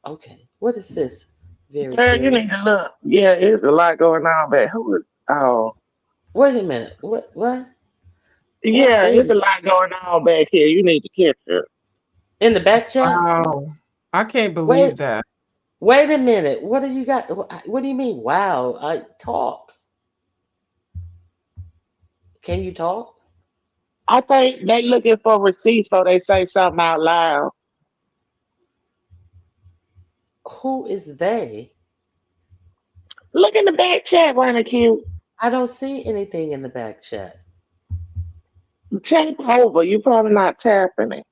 Okay, what is this? Very Girl, you curious. need to look. Yeah, it's a lot going on, but who is oh Wait a minute. What? What? What? yeah, Wait a it's a minute. lot going on back here. You need to catch it. In the back chat? Wow. I can't Wait. believe that. Wait a minute. What do you got? What do you mean? Wow. I talk. Can you talk? I think they looking for receipts so they say something out loud. Who is they? Look in the back chat, Running Cute. I don't see anything in the back chat. Tap over. You probably not tapping it.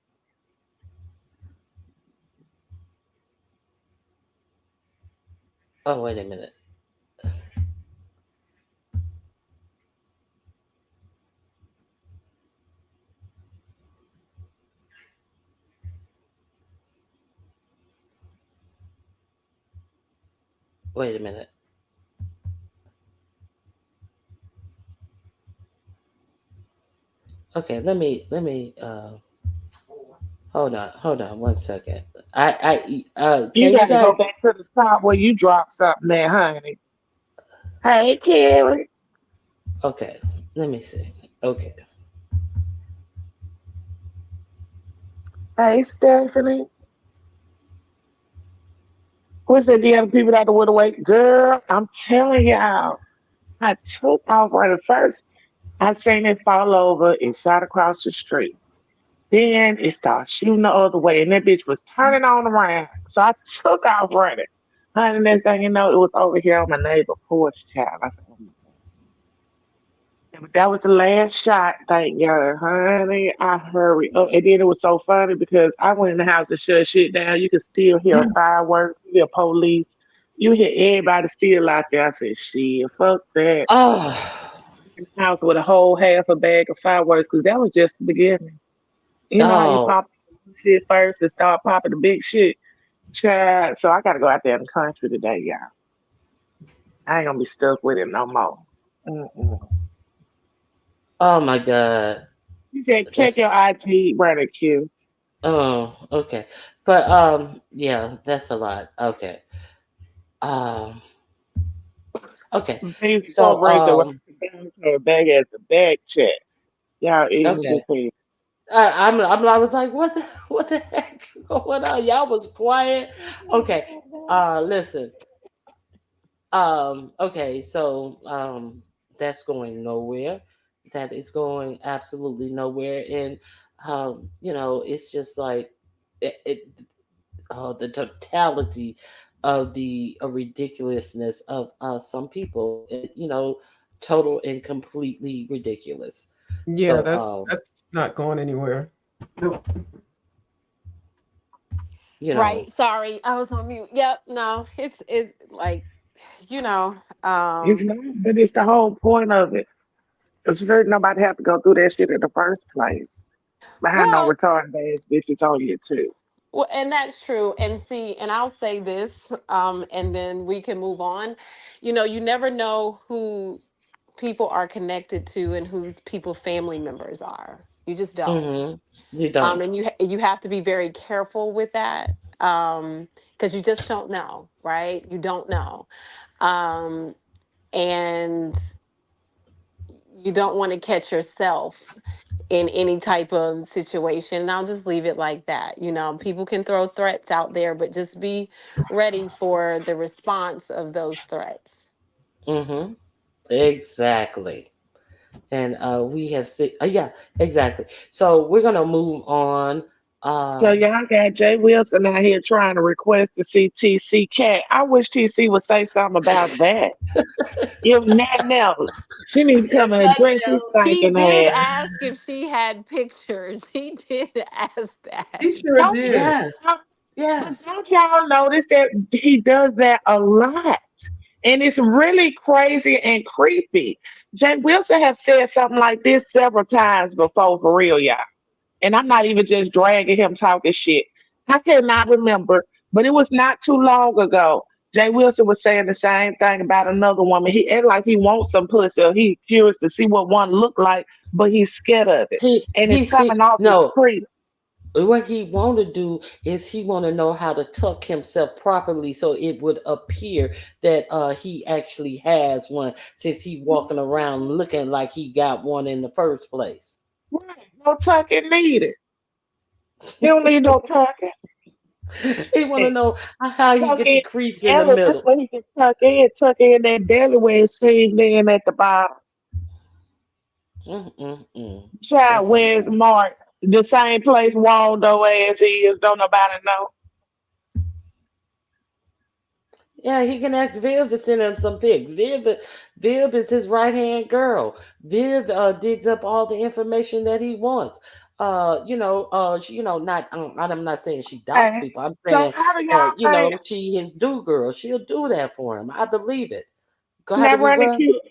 Oh, wait a minute. Wait a minute. Okay, let me hold on 1 second. You Can you got to go guys back to the top where you dropped something there, honey. Hey, Kelly. okay, let me see. Okay. Hey, Stephanie. What's that? The other people that would away? Girl, I'm telling y'all, I took off right at first. I seen it fall over and shot across the street. Then it started shooting the other way, and that bitch was turning on around. So I took off running. Honey, next thing you know, it was over here on my neighbor porch, child. I said, oh my God. But that was the last shot, thank God. Honey, I hurried up. And then it was so funny because I went in the house and shut shit down. You could still hear fireworks, you hear police, you hear everybody still out there. I said, shit, fuck that. Oh, In the house with a whole half a bag of fireworks because that was just the beginning. You know how you oh, pop the shit first and start popping the big shit? Child. So I gotta go out there in the country today, y'all. I ain't gonna be stuck with it no more. Mm-mm. oh my God. He said, check That's your IG, brother Q. okay. But yeah, that's a lot. Okay. Um okay. Basic So fundraiser when I down to a bag as a bag check. Y'all eating okay. this thing. I was like, what the heck going on? Y'all was quiet. Okay. Listen. Okay, so that's going nowhere. That is going absolutely nowhere. And it's just like it the totality of the ridiculousness of some people, total and completely ridiculous. Yeah, So that's not going anywhere. Nope. you know, Right. Sorry, I was on mute. Yep. No, it's like, you know, It's um, not, but it's the whole point of it. It's hurt nobody have to go through that shit in the first place. Behind no well, retarded ass bitches on you too. well, and that's true. And see, and I'll say this, and then we can move on. You never know who people are connected to and whose people family members are. You just don't. you don't. And you have to be very careful with that, because you just don't know, right? You don't know, um, and you don't want to catch yourself in any type of situation. And I'll just leave it like that. People can throw threats out there, but just be ready for the response of those threats. Mm-hmm. Exactly. And we have seen, yeah, exactly. So we're gonna move on. So Um, y'all got Jay Wilson out here trying to request to see TC Cat. I wish TC would say something about that. If nothing else, she need to come and address his He stinking did ass. ask if she had pictures. He did ask that. He sure Don't did. yes, but yes. don't y'all notice that he does that a lot? And it's really crazy and creepy. Jay Wilson have said something like this several times before, for real, y'all. And I'm not even just dragging him talking shit. I cannot remember, but it was not too long ago. Jay Wilson was saying the same thing about another woman. He act like he wants some pussy, or he curious to see what one look like, but he's scared of it, and He it's see coming off as no. creep. What he want to do is he want to know how to tuck himself properly so it would appear that he actually has one since he walking around looking like he got one in the first place. Right, no tucking needed. He don't need no tucking. He want to know how he Tuck get the in crease in the belly. This middle. way he can tuck in that belly where it's seen in at the bottom. Mm. Child, That's a where's lot. Mark? The same place Waldo ass is. Don't nobody know. Yeah, he can ask Viv to send him some pics. Viv is his right hand girl. Viv digs up all the information that he wants. Not. I'm not saying she doubts Okay. people. I'm So saying how do that y'all think she his do girl. She'll do that for him. I believe it. Go ahead, that running Aruba. cute?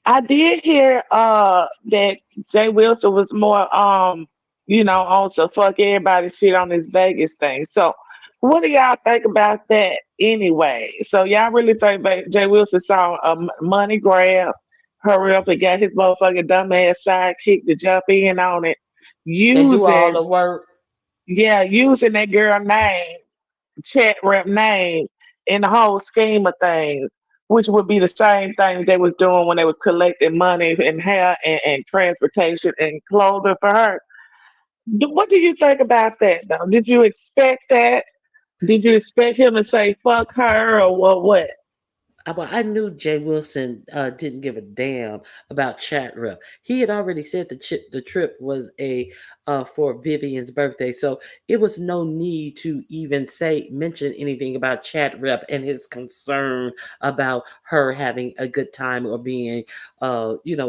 I did hear that Jay Wilson was more on some fuck everybody shit on this Vegas thing. So What do y'all think about that anyway? So y'all really think Jay Wilson saw a money grab, hurry up and got his motherfucking dumbass sidekick to jump in on it, And do all using the work. using that girl name, chat rep name, in the whole scheme of things, which would be the same things they was doing when they was collecting money and hair and transportation and clothing for her. What do you think about that though? Did you expect that? Did you expect him to say fuck her or what? Well, I knew Jay Wilson didn't give a damn about chat rep. He had already said the trip was a for Vivian's birthday, so it was no need to even mention anything about chat rep and his concern about her having a good time or being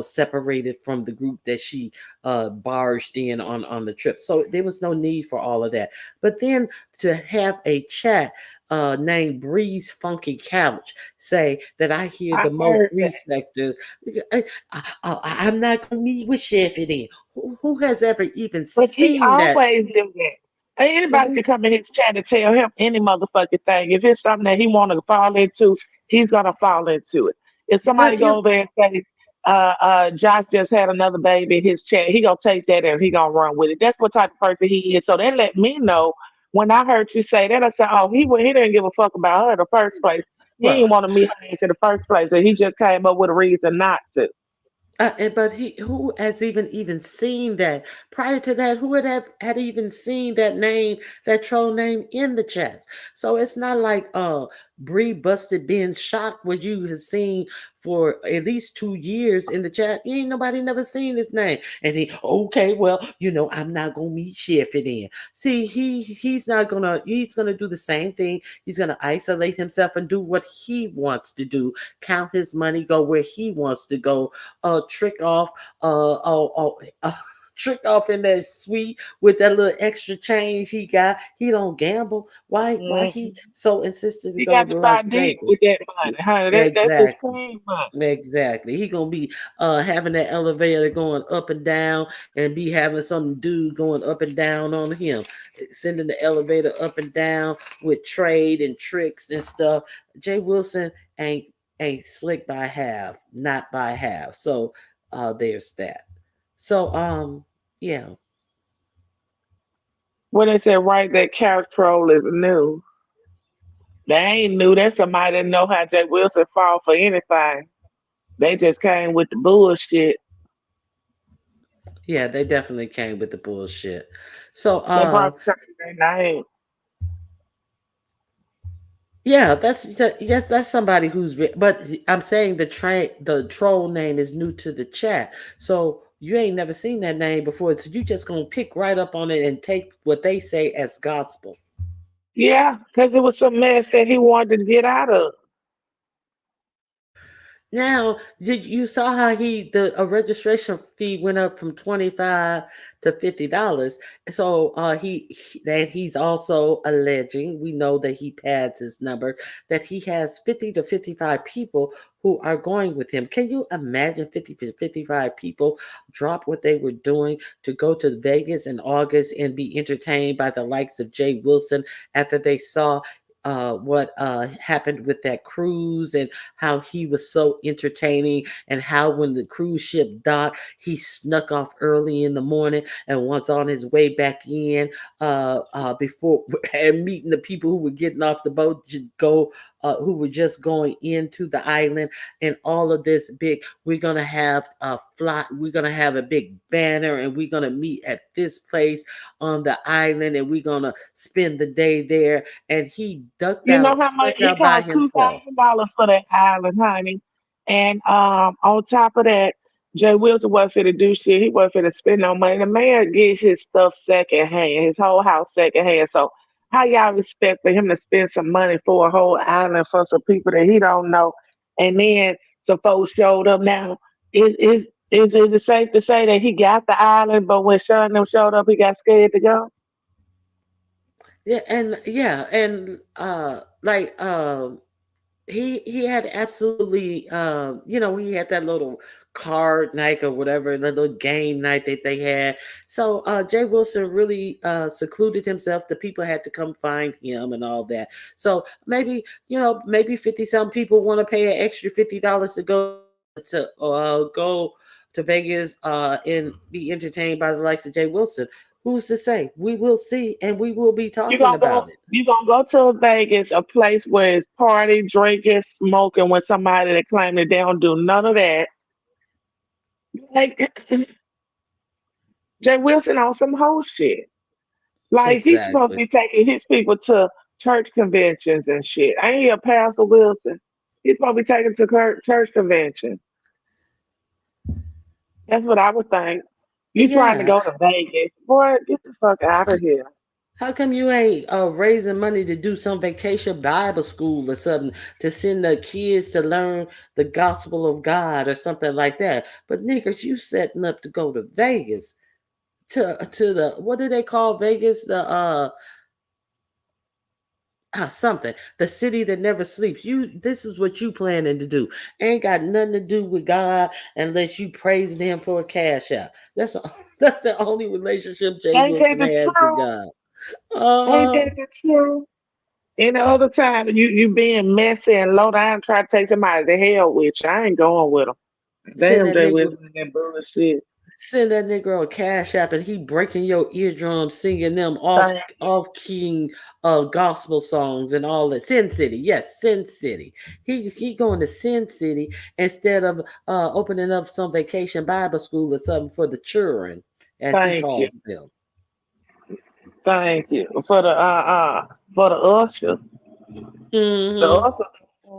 separated from the group that she barged in on the trip. So there was no need for all of that. But then to have a chat named Breeze Funky Couch say that I hear I the Mo heard Three that. sectors. I'm not gonna meet with Chef then. Who has ever even But he seen that? always do that. Well, Anybody can come in his chat and tell him any motherfucking thing. If it's something that he want to fall into, he's gonna fall into it. If somebody but go you there and say, Josh just had another baby in his chat, he gonna take that and he gonna run with it. That's what type of person he is. So they let me know when I heard you say that. I said, oh, he didn't give a fuck about her in the first place. He well, didn't want to meet her into the first place, and he just came up with a reason not to. but who has even seen that prior to that? Who had even seen that name, that troll name in the chats? So it's not like Bree busted Ben's shock, what you have seen for at least 2 years in the chat. You ain't nobody never seen his name, and he okay, well, I'm not gonna meet Sheffy then. See, he's gonna do the same thing. He's gonna isolate himself and do what he wants to do, count his money, go where he wants to go, trick off, trick off in that suite with that little extra change he got. He don't gamble. Why he Mhm. so insisted to He go got to to buy Las deep with Vegas? that money, honey. That's his Exactly. cream money. Exactly. He gonna be having that elevator going up and down and be having some dude going up and down on him, sending the elevator up and down with trade and tricks and stuff. Jay Wilson ain't slick by half, not by half. So there's that. So yeah. When they say right, that couch troll is new. They ain't new. That's somebody that know how Jay Wilson fall for anything. They just came with the bullshit. Yeah, they definitely came with the bullshit. So They probably changed their name. yeah, yes, that's somebody but I'm saying the troll name is new to the chat. So you ain't never seen that name before. So you just gonna pick right up on it and take what they say as gospel. Yeah, because it was some mess that he wanted to get out of. Now, did you saw how the registration fee went up from 25 to $50? So that he's also alleging, we know that he pads his number, that he has 50 to 55 people who are going with him. Can you imagine 50 to 55 people drop what they were doing to go to Vegas in August and be entertained by the likes of Jay Wilson after they saw what happened with that cruise and how he was so entertaining, and how when the cruise ship docked, he snuck off early in the morning and once on his way back in, before and meeting the people who were getting off the boat to go, who were just going into the island, and all of this big. We're gonna have a fly. We're gonna have a big banner, and we're gonna meet at this place on the island, and we're gonna spend the day there. And he You know how much snuck it out by cost? two himself. thousand dollars for that island, honey. And on top of that, Jay Wilson wasn't fit to do shit. He wasn't fit to spend no money. The man gets his stuff secondhand, his whole house secondhand. So how y'all expect for him to spend some money for a whole island for some people that he don't know? And then some folks showed up now. Is it safe to say that he got the island, but when Sean and them showed up, he got scared to go? Like he had absolutely he had that little card night or whatever, the little game night that they had. So Jay Wilson really secluded himself. The people had to come find him and all that. So maybe, maybe 50 some people want to pay an extra $50 to go to Vegas and be entertained by the likes of Jay Wilson. Who's to say? We will see, and we will be You talking gonna go? about it. You gonna go to Vegas, a place where it's party, drinking, smoking, with somebody that claim that they don't do none of that? Like Jay Wilson on some whole shit. Like he's supposed to Exactly. be taking his people to church conventions and shit. Ain't he a Pastor Wilson? He's supposed to be taken to church convention. That's what I would think. You trying to Yeah. go to Vegas, boy? Get the fuck out of here. How come you ain't raising money to do some vacation Bible school or something to send the kids to learn the gospel of God or something like that? But niggas, you setting up to go to Vegas to the what do they call Vegas? The something, the city that never sleeps. This is what you planning to do. Ain't got nothing to do with God unless you praising him for a cash out. That's the only relationship Jay Ain't that Wilson the has with truth? God. Ain't Uh that the truth? Any other time you being messy and low down, try to take somebody to hell with you. I ain't going with them. send Damn, that Jay nigga Wilson, that bullshit. Send that nigga a cash app and he breaking your eardrums singing them Thank you. off king gospel songs and all that. Sin City, yes, Sin City. He going to Sin City instead of opening up some vacation Bible school or something for the children, as he Thank you. calls them. Thank you for the ushers. The Hmm. ushers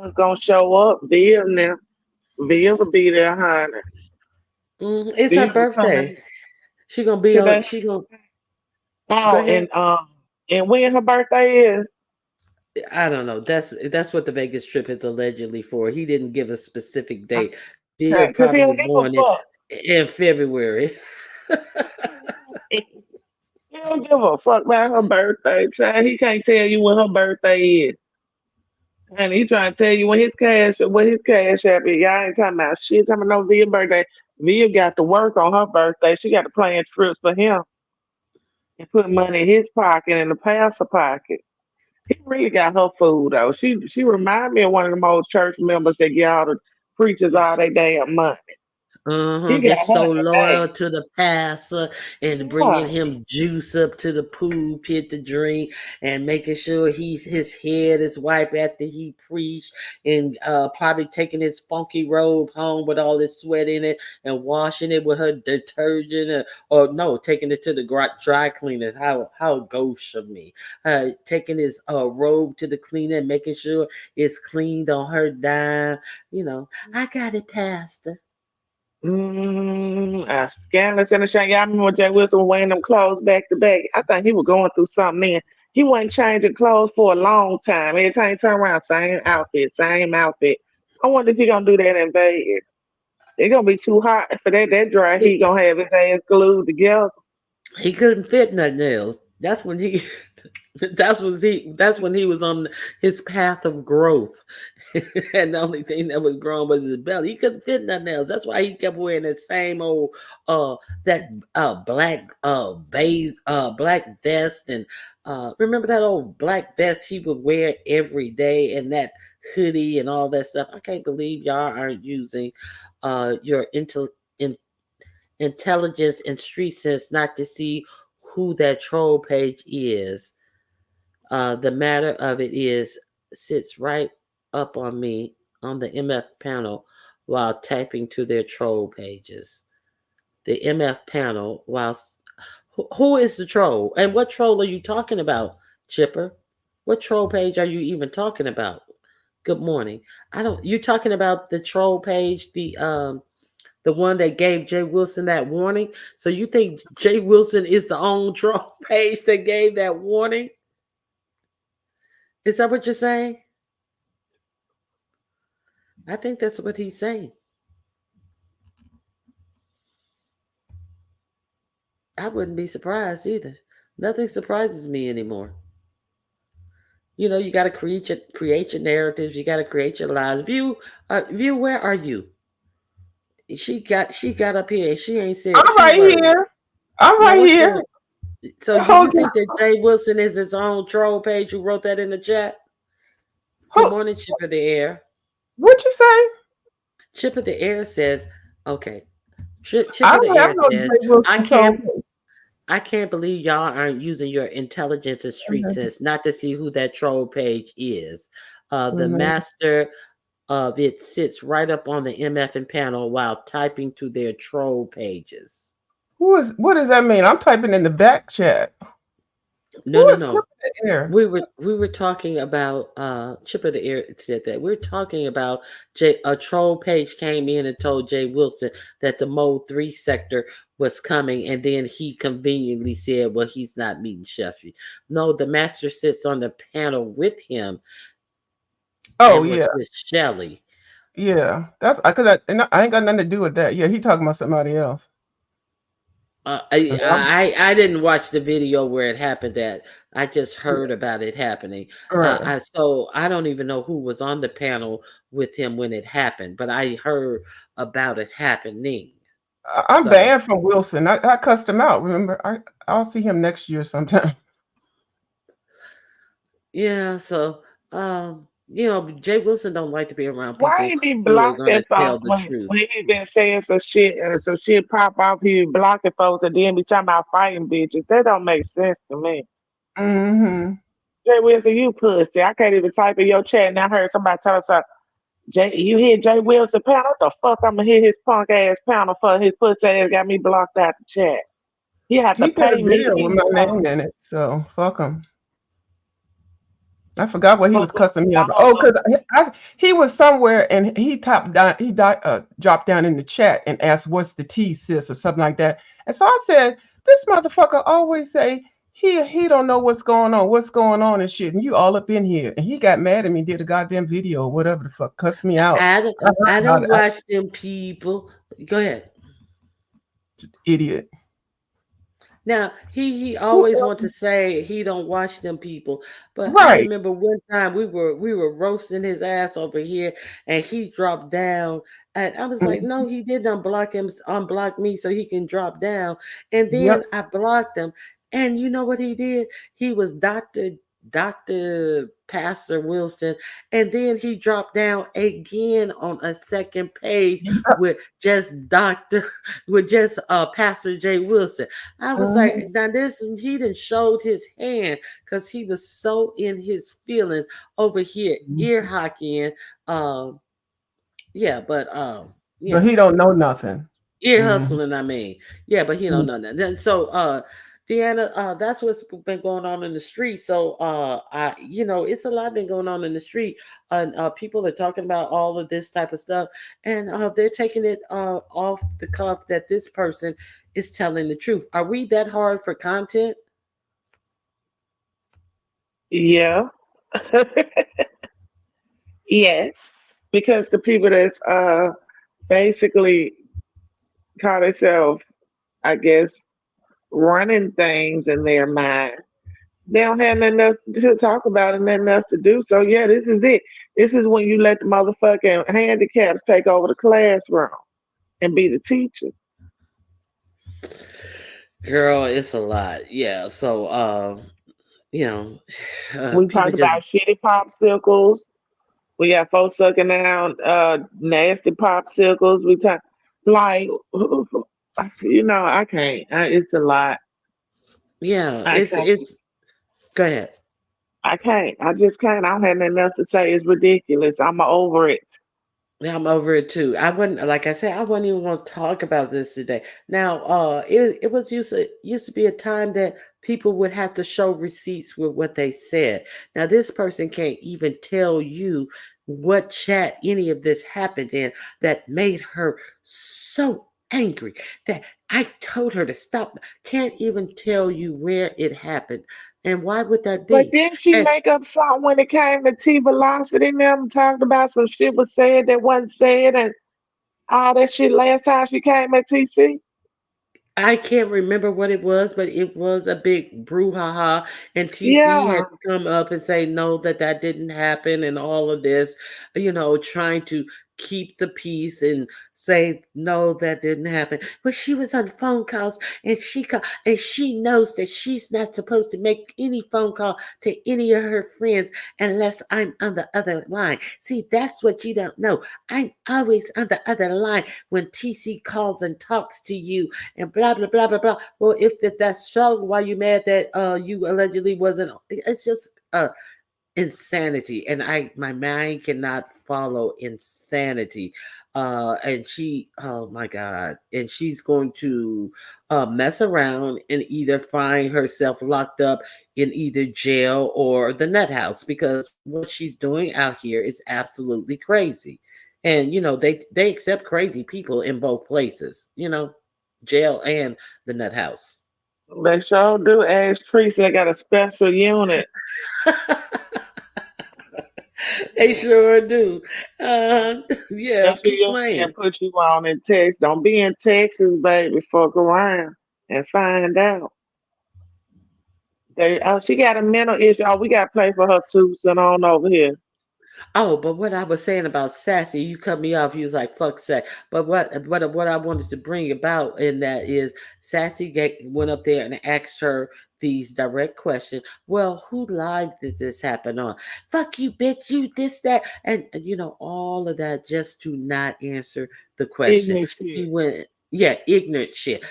is gonna show up. Bill now. Bill will be there, honey. It's her Bill will come birthday. in She gonna be on. today. She gonna go Oh, ahead. and when her birthday is. I don't know. That's what the Vegas trip is allegedly for. He didn't give a specific date. Bill Okay, cause he probably don't give a born fuck. in February. He don't give a fuck about her birthday, child. He can't tell you when her birthday is. And he trying to tell you when his cash app is. Y'all ain't talking about shit. Talking about no Via birthday. Via got to work on her birthday. She got to plan trips for him and put money in his pocket and the pastor pocket. He really got her food though. She remind me of one of them old church members that get all the preachers all they damn money. He got Just her so in the bag. loyal to the pastor and bringing Yeah. him juice up to the pool pit to drink and making sure his head is wiped after he preached and probably taking his funky robe home with all his sweat in it and washing it with her detergent or no, taking it to the dry cleaners. How gauche of me. Taking his robe to the cleaner and making sure it's cleaned on her dime. I got it, pastor. Scandalous and a shame. Y'all remember when Jay Wilson was wearing them clothes back to back? I think he was going through something then. He wasn't changing clothes for a long time. Every time he turn around, same outfit, same outfit. I wonder if he gonna do that in Vegas. It's gonna be too hot for that dry heat. Gonna have his ass glued together. He couldn't fit nothing else. That's when he that's when he was on his path of growth. And the only thing that was growing was his belly. He couldn't fit nothing else. That's why he kept wearing that same old that black vest and remember that old black vest he would wear every day and that hoodie and all that stuff. I can't believe y'all aren't using your intelligence and street sense not to see who that troll page is. The matter of it is sits right up on me on the MF panel while typing to their troll pages. The MF panel whilst who is the troll and what troll are you talking about, Chipper? What troll page are you even talking about? Good morning. I don't you talking about the troll page, the one that gave Jay Wilson that warning. So you think Jay Wilson is the own troll page that gave that warning? Is that what you're saying? I think that's what he's saying. I wouldn't be surprised either. Nothing surprises me anymore. You got to create your narratives. You got to create your lives. View, where are you? She got up here and she ain't said I'm two right words. here. I'm Now right what's here. going? So do Hold you on. think that Jay Wilson is his own troll page who wrote that in the chat? Good Who, morning, Chip of the Air. what you say? Chip of the Air says, okay. Chip I of the don't have Air no says, Jay I Wilson can't troll. I can't believe y'all aren't using your intelligence and street sense not to see who that troll page is. The Mhm. master of it sits right up on the MF panel while typing to their troll pages. What does that mean? I'm typing in the back chat. No, Who no, is Chip no. of the Air? We were talking about Chip of the Air said that we're talking about a troll page came in and told Jay Wilson that the Mode 3 sector was coming, and then he conveniently said, well, he's not meeting Sheffy. No, the master sits on the panel with him Oh and was yeah, with Shelly. yeah. That's because I ain't got nothing to do with that. Yeah, he talking about somebody else. I didn't watch the video where it happened. That I just heard about it happening. Right. So I don't even know who was on the panel with him when it happened, but I heard about it happening. I'm So banned from Wilson. I cussed him out. Remember, I'll see him next year sometime. yeah, so Jay Wilson don't like to be around Why people he be who are blocking gonna tell folks the when truth. he been saying some shit pop off? He be blocking folks and then be talking about fighting bitches. That don't make sense to me. Mm-hmm. Jay Wilson, you pussy. I can't even type in your chat. And I heard somebody tell us, Jay, you hear Jay Wilson panel? What the fuck I'm gonna hear his punk ass panel for? His pussy ass got me blocked out the chat. He had to He did a pay me. video He with was my name in it, so fuck him. I forgot what he was cussing me out about. Oh, because he was somewhere and he dropped down in the chat and asked, "What's the tea, sis?" or something like that. And so I said, "This motherfucker always say he don't know what's going on and shit." And you all up in here, and he got mad at me, did a goddamn video or whatever the fuck, cussed me out. I don't watch them people. Go ahead. Idiot. Now he always wants to say he don't watch them people, but I Right. remember one time we were roasting his ass over here, and he dropped down, and I was like, no, he did unblock me so he can drop down, and then Yep. I blocked him, and you know what he did? He was Dr. Pastor Wilson, and then he dropped down again on a second page with just Pastor J. Wilson. I was like, now he done showed his hand because he was so in his feelings over here, ear hockeying. But But he don't know nothing. ear hustling, I mean. Yeah, but he don't know that. Then so Deanna, that's what's been going on in the street. So it's a lot been going on in the street. And people are talking about all of this type of stuff, and they're taking it off the cuff that this person is telling the truth. Are we that hard for content? Yeah. Yes. Because the people that's basically call themselves, I guess, running things in their mind, they don't have nothing else to talk about and nothing else to do. So yeah, this is it. This is when you let the motherfucking handicaps take over the classroom and be the teacher. Girl, it's a lot. Yeah. So We people talked just about shitty popsicles. We got folks sucking down nasty popsicles. We talk like I can't. It's a lot. I can't. it's go ahead. I can't. I just can't. I don't have nothing else to say. It's ridiculous. I'm over it. Yeah, I'm over it too. I wouldn't, like I said, I wasn't even going to talk about this today. Now, it was used to be a time that people would have to show receipts with what they said. Now, this person can't even tell you what chat any of this happened in that made her so angry that I told her to stop. Can't even tell you where it happened. And why would that But be? didn't she And make up something when it came to T Velocity and them talked about some shit was said that wasn't said and all that shit last time she came at TC? I can't remember what it was, but it was a big brouhaha, and TC had Yeah. to come up and say no, that didn't happen, and all of this, trying to keep the peace and say no, that didn't happen. But she was on phone calls, and she knows that she's not supposed to make any phone call to any of her friends unless I'm on the other line. See, that's what you don't know. I'm always on the other line when TC calls and talks to you and blah blah blah blah blah. Well, if that's so, why you mad that you allegedly wasn't? It's just insanity, and my mind cannot follow insanity. And she, oh my god, and she's going to mess around and either find herself locked up in either jail or the nut house, because what she's doing out here is absolutely crazy. And they accept crazy people in both places, jail and the nut house. They sure do. Ask Teresa, they got a special unit. They sure do. Yeah, Special keep unit playing. and put you on in Texas. Don't be in Texas, baby. Fuck around and find out. She got a mental issue. Oh, we got to play for her too. Send on over here. Oh, but what I was saying about Sassy, you cut me off. You was like, "Fuck sex." But what I wanted to bring about in that is Sassy went up there and asked her these direct questions. Well, who live did this happen on? Fuck you, bitch. You this that, and all of that just to not answer the question. Ignorant She shit. went. Yeah, ignorant shit.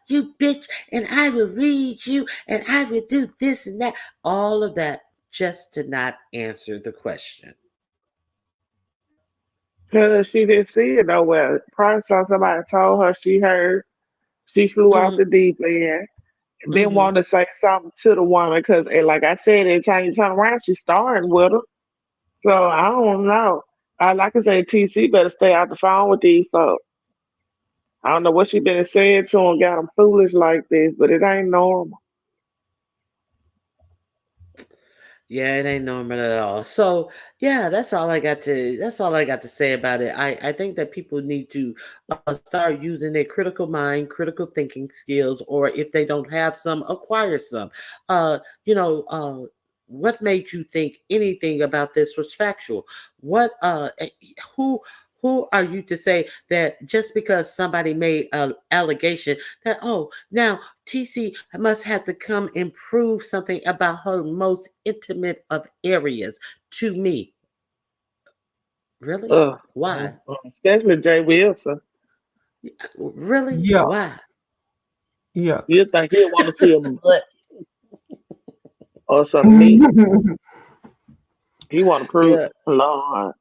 You bitch, and I will read you, and I will do this and that. All of that just to not answer the question. Because she didn't see it nowhere. Probably somebody told her she heard. She flew off Mm-hmm. the deep end. Then Mm-hmm. wanted to say something to the woman because, like I said, every time you turn around, she's starring with her. So I don't know. I like I say, TC better stay out the phone with these folks. I don't know what she been saying to them, got them foolish like this, but it ain't normal. Yeah, it ain't normal at all. So yeah, that's all I got to say about it. I think that people need to start using their critical mind, critical thinking skills, or if they don't have some, acquire some. Uh, you know, what made you think anything about this was factual? What who who are you to say that just because somebody made an allegation that, oh, now TC must have to come and prove something about her most intimate of areas to me? Really? Ugh. Why? Especially Jay Wilson. Really? Yeah, Why? yeah. You think he'll want to see a butt or some meat? He want to prove, Yeah, Lord,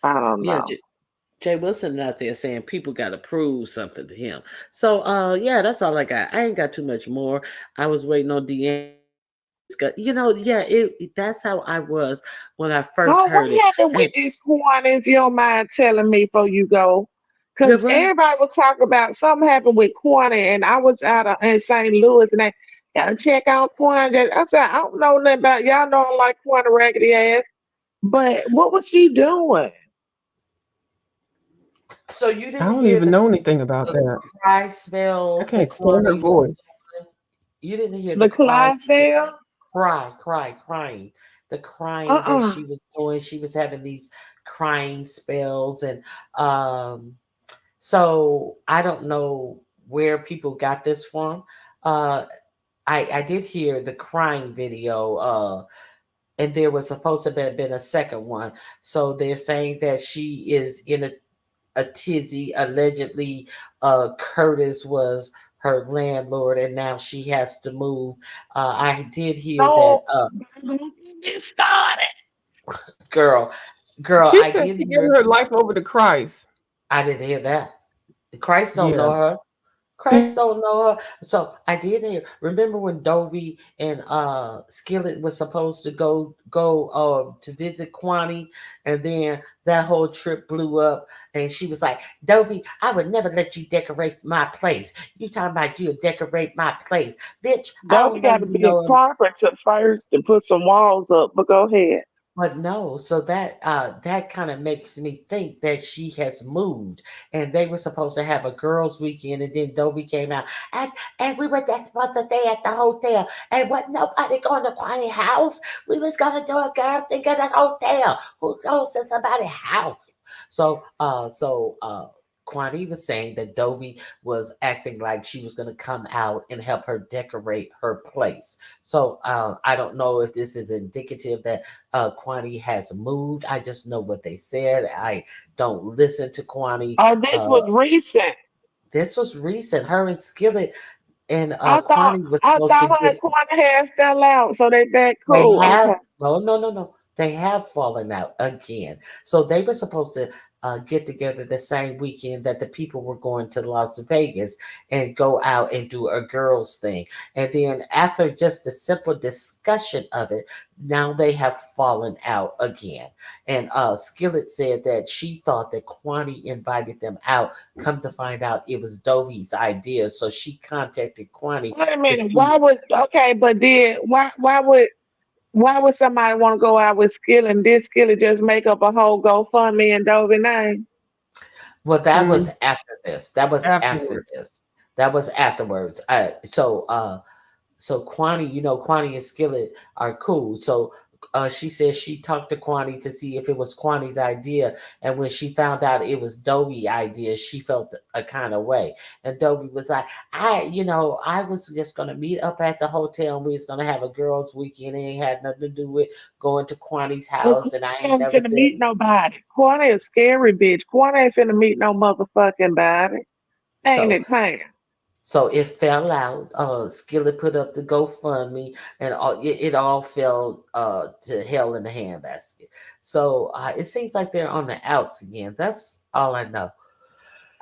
I don't yeah. know. Jay Wilson out there saying people got to prove something to him. So, yeah, that's all I got. I ain't got too much more. I was waiting on Deanne. Yeah, that's how I was when I first Oh, what heard it. happened with And this Quan, if you don't mind telling me before you go? the Because what? everybody was talking about something happened with Quan, and I was out in St. Louis, and they gotta check out Quan. I said, I don't know nothing about y'all know I like Quan raggedy ass, but what was she doing? So you I didn't don't hear even the, know anything about the that. cry I spells that can't stand her Kwani was voice. doing? You didn't hear the The cry spell, Clydesdale? crying. The crying that Uh-uh. she was doing. She was having these crying spells, and um, so I don't know where people got this from. Uh, I did hear the crying video, and there was supposed to have been a second one. So they're saying that she is in a tizzy. Allegedly, Curtis was her landlord, and now she has to move. I did hear that, No, don't get me started. girl, girl. She I said did she gave hear. her life over to Christ. I didn't hear that. Christ don't know Yeah. her. Christ don't know her. So I did hear. Remember when Dovey and Skillet was supposed to go to visit Kwani, and then that whole trip blew up, and she was like, "Dovey, I would never let you decorate my place. You talking about you decorate my place, bitch? I Don't we don't know got to you be a know." carpenter first and put some walls up, but go ahead. But no, so that kind of makes me think that she has moved, and they were supposed to have a girls' weekend, and then Dovey came out, and we were just supposed to stay at the hotel, and what nobody going to Quiet House. We was gonna do a girl thing at a hotel. Who goes to somebody's house? So Kwani was saying that Dovey was acting like she was going to come out and help her decorate her place. So I don't know if this is indicative that Kwani has moved. I just know what they said. I don't listen to Kwani. Oh, this was recent. This was recent. Her and Skillet and I thought Kwani was I supposed to thought her and get. Quanta hair fell out, so they back They cool. have Okay. no. They have fallen out again. So they were supposed to get together the same weekend that the people were going to Las Vegas and go out and do a girls thing. And then after just the simple discussion of it, now they have fallen out again. And Skillet said that she thought that Kwani invited them out. Come to find out, it was Dovey's idea. So she contacted Kwani Wait a to minute. see. Why would okay, but then why would somebody want to go out with Skill and this Skillet just make up a whole GoFundMe and Dovey name? Well, that was Mm, after this. That was after afterwards. this. That was afterwards. So Kwani, Kwani and Skillet are cool. So she said she talked to Kwani to see if it was Kwani's idea, and when she found out it was Dovey's idea, she felt a kind of way. And Dovey was like, I was just gonna meet up at the hotel, and we was gonna have a girls' weekend. It ain't had nothing to do with going to Kwani's But house, Quanta and I ain't ain't never finna said meet nobody. Quanta is scary bitch. Quanta ain't finna meet no motherfucking body. Ain't so. it, Pam? So it fell out. Skillet put up the GoFundMe, and it all fell to hell in the handbasket. So it seems like they're on the outs again. That's all I know.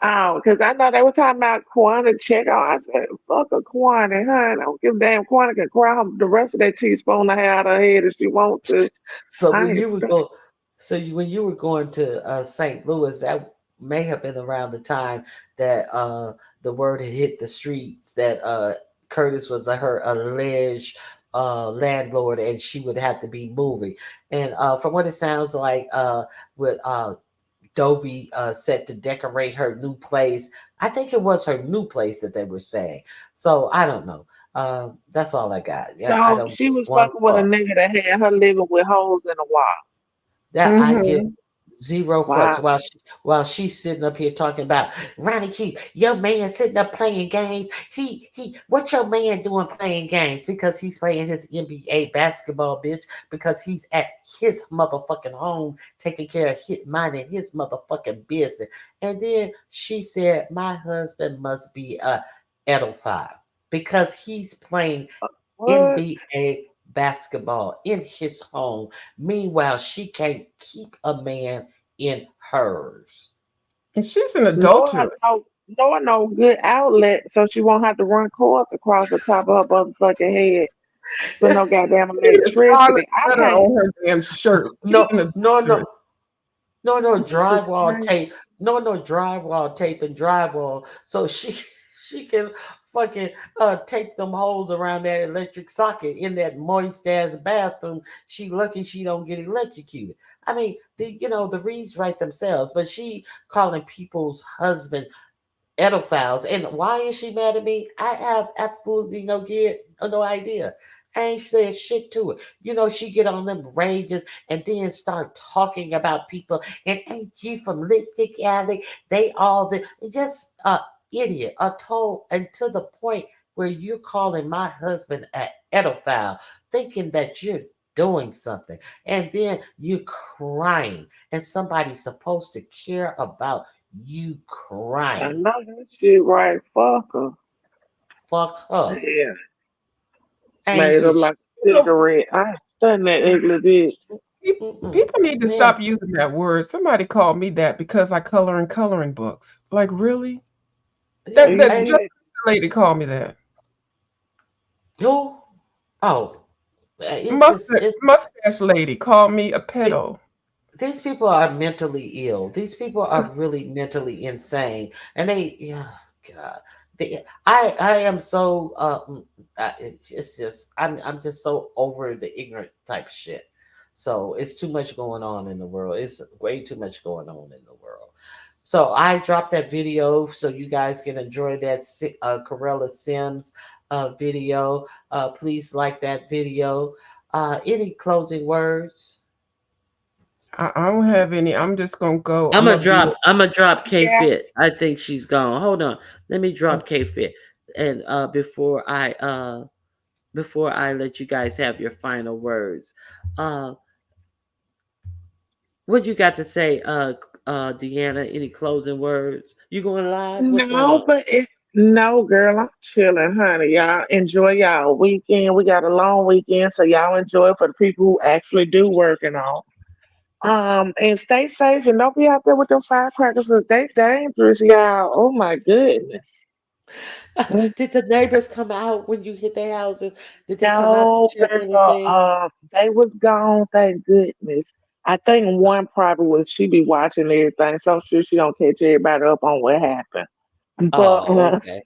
Oh, because I know they were talking about Quanta check out. I said, fuck a Quanta, huh? I don't give a damn. Quanta can cry the rest of that teaspoon I had her head if she want to. So I when ain't you were stressed. going, when you were going to St. Louis, that may have been around the time that the word had hit the streets that Curtis was her alleged landlord, and she would have to be moving. And from what it sounds like, with Dovey set to decorate her new place. I think it was her new place that they were saying. So I don't know. That's all I got. Yeah, I So don't she get was one fucking with a fuck. nigga that had her living with holes in the wall. That I give Hmm. zero fucks. Wow. While she's sitting up here talking about Ronnie Q, your man sitting up playing games. What your man doing playing games? Because he's playing his NBA basketball, bitch. Because he's at his motherfucking home taking care of minding his motherfucking business. And then she said, my husband must be a edophile because he's playing What? NBA basketball in his home. Meanwhile, she can't keep a man in hers. And she's an Lord adulteress. no, Lord no good outlet, so she won't have to run cords across the top of her motherfucking head with no goddamn Need a scarlet electricity. I letter can't. on her damn shirt. She's No, an no, adulteress. no, no This is drywall crazy. tape. No drywall tape and drywall. So she she can fucking tape them holes around that electric socket in that moist ass bathroom. She lucky she don't get electrocuted. I mean, the reads write themselves, but she calling people's husband edophiles. And why is she mad at me? I have absolutely no idea. I ain't said shit to her. She get on them rages and then start talking about people. And ain't you from Lipstick Alley? They all just idiot. A told and to the point where you're calling my husband an edophile, thinking that you're doing something, and then you crying, and somebody's supposed to care about you I crying. know that shit right. Fuck her. Fuck her. Yeah. Ain't Made her did like shit. a cigarette. I ain't studying that ugly bitch. Mm-mm. People need to Yeah. stop using that word. Somebody called me that because I color in coloring books. Like, really? Yeah. You That It's, did. lady called me that. who? Oh, it's just Mustache lady called me a it, pedo. these people are mentally ill. These people are really mentally insane, and yeah, God, I am so it's just I'm just so over the ignorant type shit. So it's too much going on in the world. It's way too much going on in the world. So I dropped that video so you guys can enjoy that Corella Sims video. Please like that video. Any closing words? I don't have any. I'm just gonna go. I'm I'm gonna gonna be. drop. I'm gonna drop K Yeah. Fit. I think she's gone. Hold on. Let me drop K Fit, and before I let you guys have your final words, uh, what you got to say, Deanna? Any closing words? You going live? What's going No, on? but no, girl, I'm chilling, honey. Y'all enjoy y'all weekend. We got a long weekend, so y'all enjoy it for the people who actually do work and all. And stay safe and don't be out there with them firecrackers 'cause they dangerous, y'all. Oh my goodness. Mm, Did the neighbors come out when you hit their houses? Did they come out to no, check girl, anything? they was gone, thank goodness. I think one probably was she be watching everything, so I'm sure she don't catch everybody up on what happened. But Oh, okay.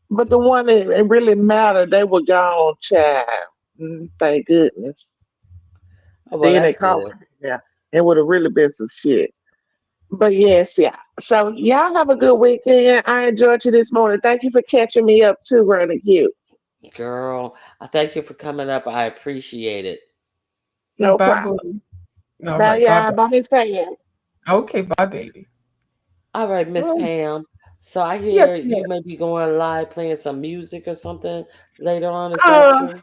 but the one that it really mattered, they were gone, child. Thank goodness. Oh, well, Then they that's called good. me. Yeah, it would have really been some shit. But yes, yeah. So y'all have a good weekend. I enjoyed you this morning. Thank you for catching me up too, Running Cute. Girl, I thank you for coming up. I appreciate it. No Bye, problem. boo. All Bye, right. Bye, y'all. bye. Bye, Miss Pam. Okay. Bye, baby. All right, Miss Oh, Pam. So I yes, hear yes. you may be going live playing some music or something later on. Is that Uh, true?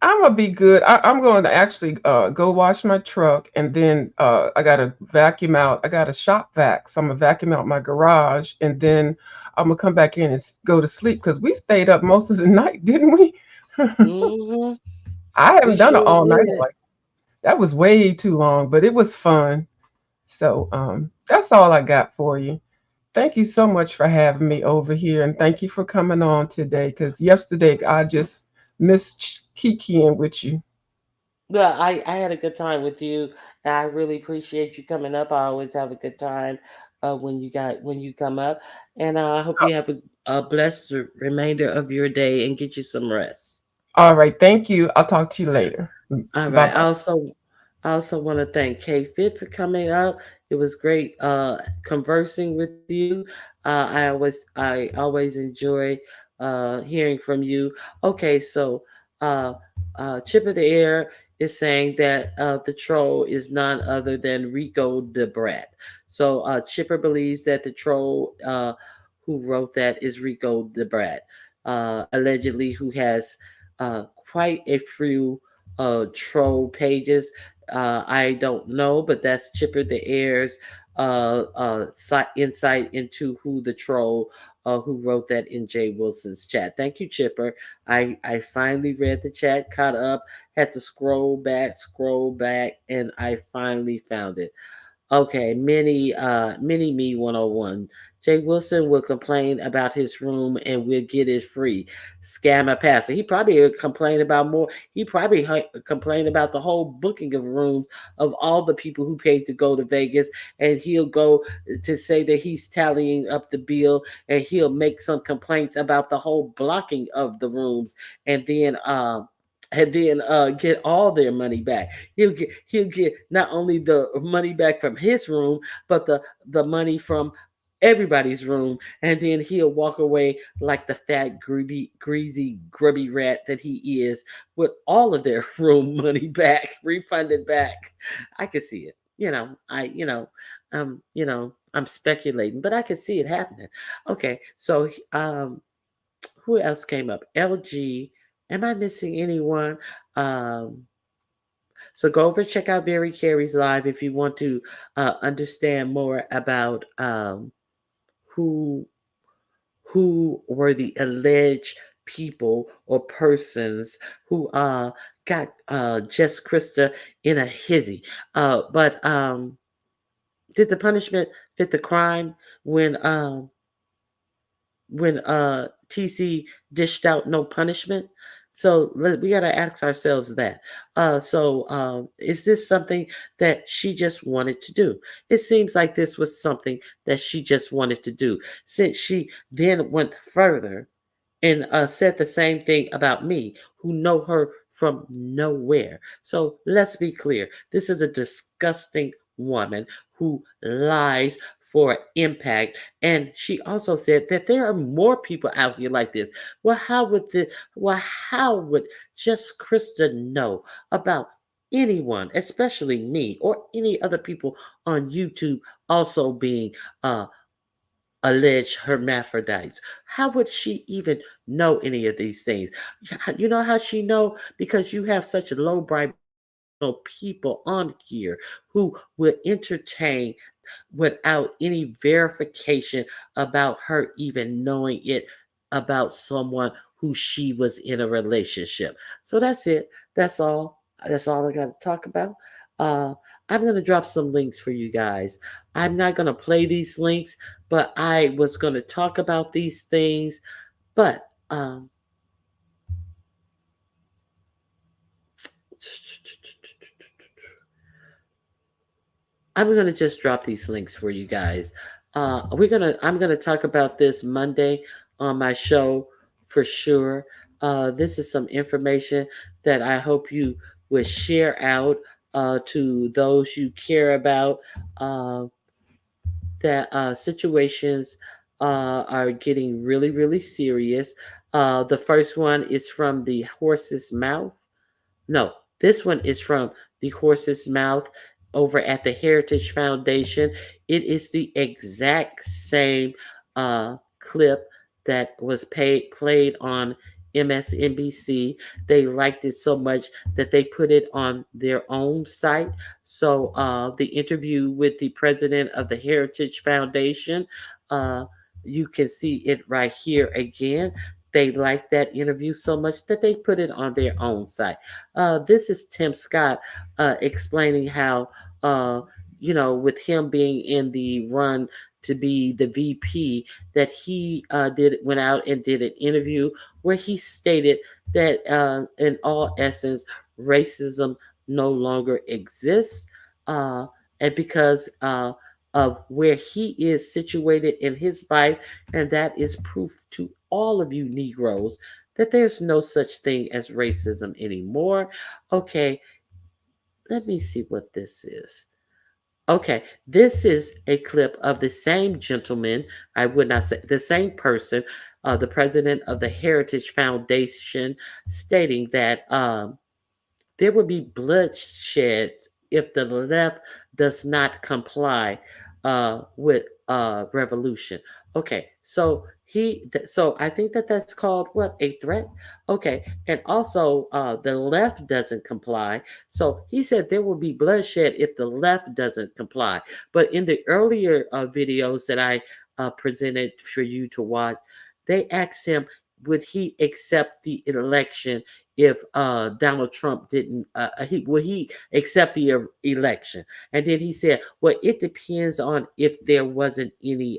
I'm gonna be good. I'm going to actually go wash my truck, and then I gotta vacuum out. I got a shop vac, so I'm gonna vacuum out my garage, and then I'm gonna come back in and go to sleep because we stayed up most of the night, didn't we? Mm-hmm. I We haven't done an sure all nighter did. like that. Was way too long, but it was fun. So that's all I got for you. Thank you so much for having me over here, and thank you for coming on today. Because yesterday I just missed kikiing with you. Well, I had a good time with you. And I really appreciate you coming up. I always have a good time when you come up. And I hope you have a blessed remainder of your day and get you some rest. All right, thank you. I'll talk to you later. All Bye right. bye. I also want to thank K Fit for coming up. It was great conversing with you. I always enjoy hearing from you. Okay, so uh, Chip of the Air is saying that the troll is none other than Rico the Brat. So Chipper believes that the troll who wrote that is Rico the Brat, allegedly who has quite a few troll pages. I don't know, but that's Chipper the Air's insight into who the troll who wrote that in Jay Wilson's chat. Thank you, Chipper. I finally read the chat, caught up, had to scroll back, and I finally found it. Okay, mini me 101. Jay Wilson will complain about his room and we'll get it free. Scammer passer. He probably would complain about more. He probably complain about the whole booking of rooms of all the people who paid to go to Vegas, and he'll go to say that he's tallying up the bill, and he'll make some complaints about the whole blocking of the rooms, and then get all their money back. He'll get not only the money back from his room, but the money from everybody's room, and then he'll walk away like the fat, greasy, grubby rat that he is, with all of their room money back, refunded back. I could see it. I'm speculating, but I could see it happening. Okay, so who else came up? LG. Am I missing anyone? Um, so go over check out Very Carey's live if you want to understand more about who who were the alleged people or persons who got Jess Krista in a hizzy. But did the punishment fit the crime when TC dished out no punishment? So we got to ask ourselves that. Is this something that she just wanted to do? It seems like this was something that she just wanted to do. Since she then went further and said the same thing about me, who know her from nowhere. So let's be clear. This is a disgusting woman who lies for impact. And she also said that there are more people out here like this. Well, how would just Krista know about anyone, especially me or any other people on YouTube, also being alleged hermaphrodites. How would she even know any of these things? You know how she know? Because you have such low people on here who will entertain without any verification about her even knowing it about someone who she was in a relationship. So that's it. That's all. That's all I got to talk about. Uh, I'm going to drop some links for you guys. I'm not going to play these links, but I was going to talk about these things. But I'm gonna just drop these links for you guys. I'm gonna talk about this Monday on my show for sure. This is some information that I hope you will share out to those you care about. Uh, that situations are getting really, really serious. The first one is from the horse's mouth. No, this one is from the horse's mouth over at the Heritage Foundation. It is the exact same clip that was played on MSNBC. They liked it so much that they put it on their own site. So the interview with the president of the Heritage Foundation, uh, you can see it right here again. They liked that interview so much that they put it on their own site. This is Tim Scott explaining how, with him being in the run to be the VP, that he went out and did an interview where he stated that, in all essence, racism no longer exists, and because of where he is situated in his life, and that is proof to all of you Negroes that there's no such thing as racism anymore. Okay, let me see what this is. Okay, this is a clip of the same gentleman, I would not say the same person, the president of the Heritage Foundation, stating that there will be bloodshed if the left does not comply with revolution. Okay, so so I think that that's called what, a threat. Okay, and also the left doesn't comply. So he said there will be bloodshed if the left doesn't comply. But in the earlier videos that I presented for you to watch, they asked him, would he accept the election if Donald Trump didn't, will he accept the election? And then he said, well, it depends on if there wasn't any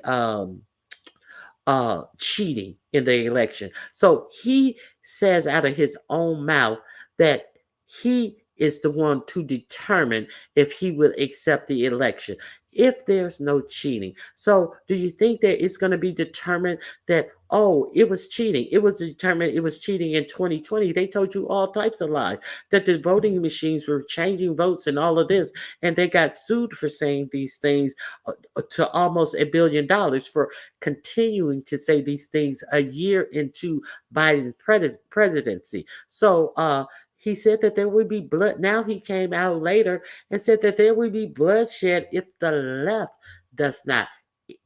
cheating in the election. So he says out of his own mouth that he is the one to determine if he will accept the election if there's no cheating. So do you think that it's going to be determined that, oh, it was cheating? It was determined it was cheating in 2020. They told you all types of lies, that the voting machines were changing votes and all of this, and they got sued for saying these things to almost $1 billion for continuing to say these things a year into Biden's presidency. So he said that there would be blood. Now he came out later and said that there would be bloodshed if the left does not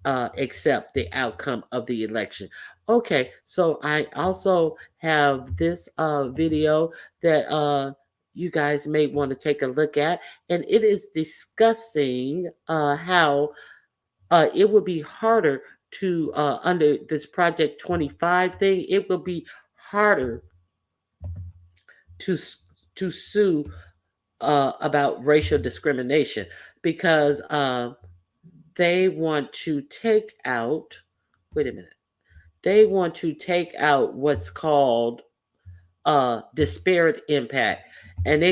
accept the outcome of the election. Okay, so I also have this video that you guys may want to take a look at, and it is discussing how it would be harder to, under this Project 25 thing, it will be harder to sue about racial discrimination, because they want to take out. Wait a minute. They want to take out what's called disparate impact, and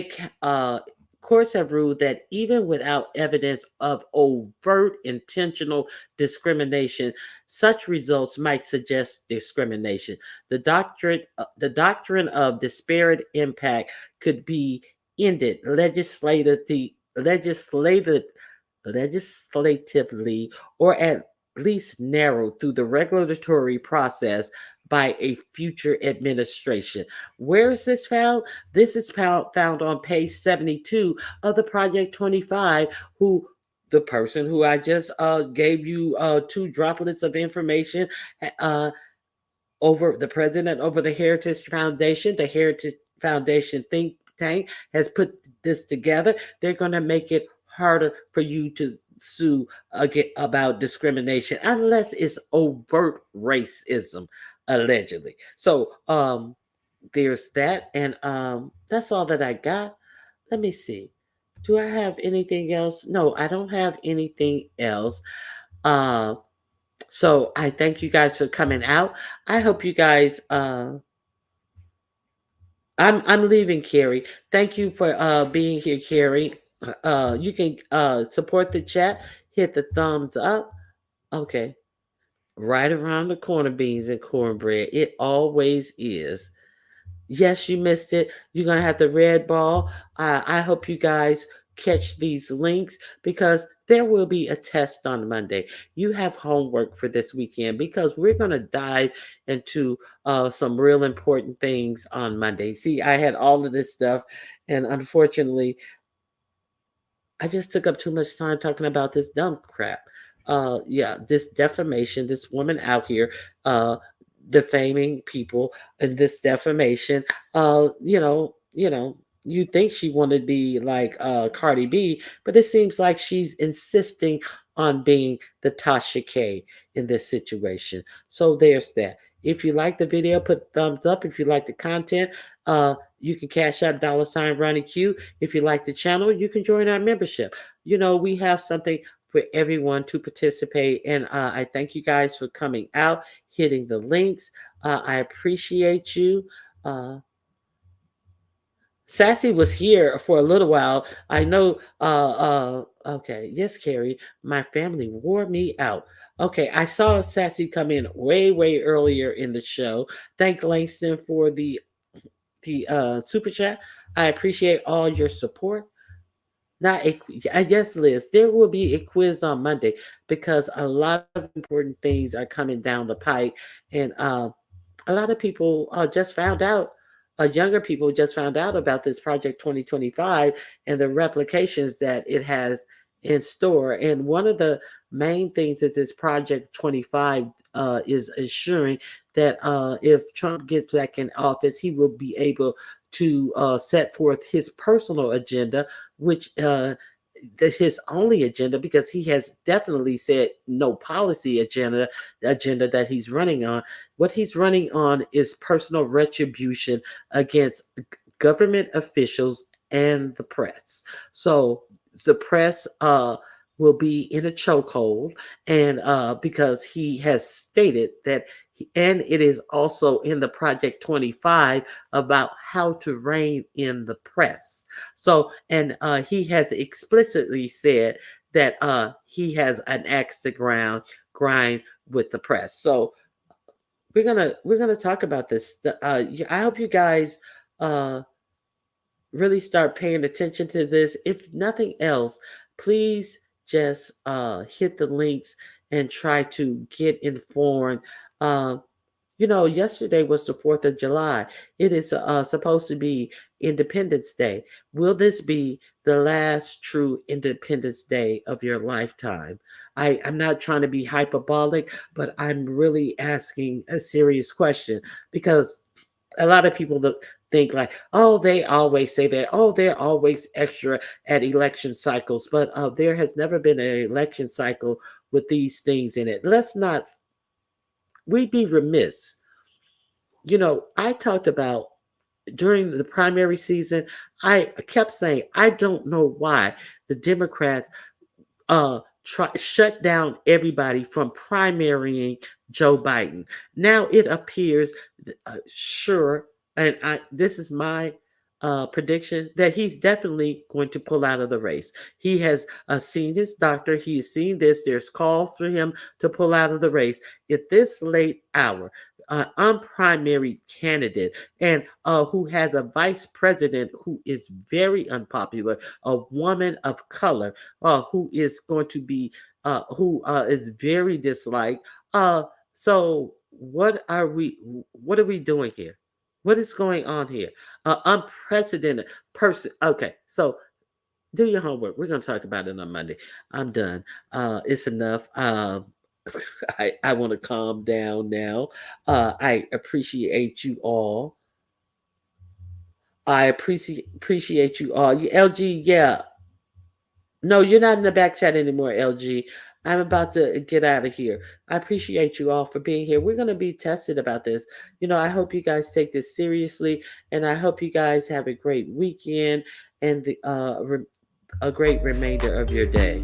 courts have ruled that even without evidence of overt intentional discrimination, such results might suggest discrimination. The doctrine of disparate impact could be ended legislatively, or at least narrowed through the regulatory process by a future administration. Where is this found? This is found on page 72 of the Project 25, who the person who I just gave you two droplets of information uh, over the president over the Heritage Foundation. The Heritage Foundation think tank has put this together. They're going to make it harder for you to sue about discrimination unless it's overt racism, allegedly. So there's that, and that's all that I got. Let me see. Do I have anything else? No, I don't have anything else. Uh, so I thank you guys for coming out. I hope you guys I'm leaving, Carrie. Thank you for being here, Carrie. You can support the chat, hit the thumbs up. Okay. Right around the corner, beans and cornbread. It always is. Yes, you missed it. You're going to have the red ball. I hope you guys catch these links because there will be a test on Monday. You have homework for this weekend because we're going to dive into some real important things on Monday. See, I had all of this stuff, and unfortunately, I just took up too much time talking about this dumb crap. Yeah, this defamation, this woman out here defaming people, and this defamation. You think she wanted to be like Cardi B, but it seems like she's insisting on being the Tasha K in this situation. So there's that. If you like the video, put thumbs up. If you like the content, you can cash out $ Ronnie Q. If you like the channel, you can join our membership. We have something for everyone to participate. And I thank you guys for coming out, hitting the links. I appreciate you. Sassy was here for a little while. I know. Okay. Yes, Carrie. My family wore me out. Okay. I saw Sassy come in way, way earlier in the show. Thank Langston for the super chat. I appreciate all your support. Not a yes, Liz. There will be a quiz on Monday because a lot of important things are coming down the pike, and a lot of people just found out. Younger people just found out about this Project 2025 and the replications that it has in store. And one of the main things is this Project 25 is ensuring that if Trump gets back in office, he will be able to set forth his personal agenda, which his only agenda, because he has definitely said no policy agenda that he's running on. What he's running on is personal retribution against government officials and the press. So the press will be in a chokehold, and because he has stated that, and it is also in the Project 25 about how to rein in the press. So, and he has explicitly said that he has an axe to grind with the press. So we're gonna talk about this. I hope you guys really start paying attention to this. If nothing else, please just hit the links and try to get informed. Yesterday was the 4th of July. It is supposed to be Independence Day. Will this be the last true Independence Day of your lifetime? I'm not trying to be hyperbolic, but I'm really asking a serious question because a lot of people think like, oh, they always say that, oh, they're always extra at election cycles, but there has never been an election cycle with these things in it. We'd be remiss. I talked about during the primary season, I kept saying, I don't know why the Democrats shut down everybody from primarying Joe Biden. Now it appears, sure, and this is my prediction, that he's definitely going to pull out of the race. He has seen his doctor. He's seen this. There's calls for him to pull out of the race at this late hour. Unprimary candidate and who has a vice president who is very unpopular, a woman of color who is going to be who is very disliked. So what are we doing here? What is going on here? Unprecedented person. Okay, so do your homework. We're gonna talk about it on Monday. I'm done. It's enough. I want to calm down now. I appreciate you all. I appreciate you all. LG, yeah. No, you're not in the back chat anymore, LG. I'm about to get out of here. I appreciate you all for being here. We're going to be tested about this. I hope you guys take this seriously, and I hope you guys have a great weekend and a great remainder of your day.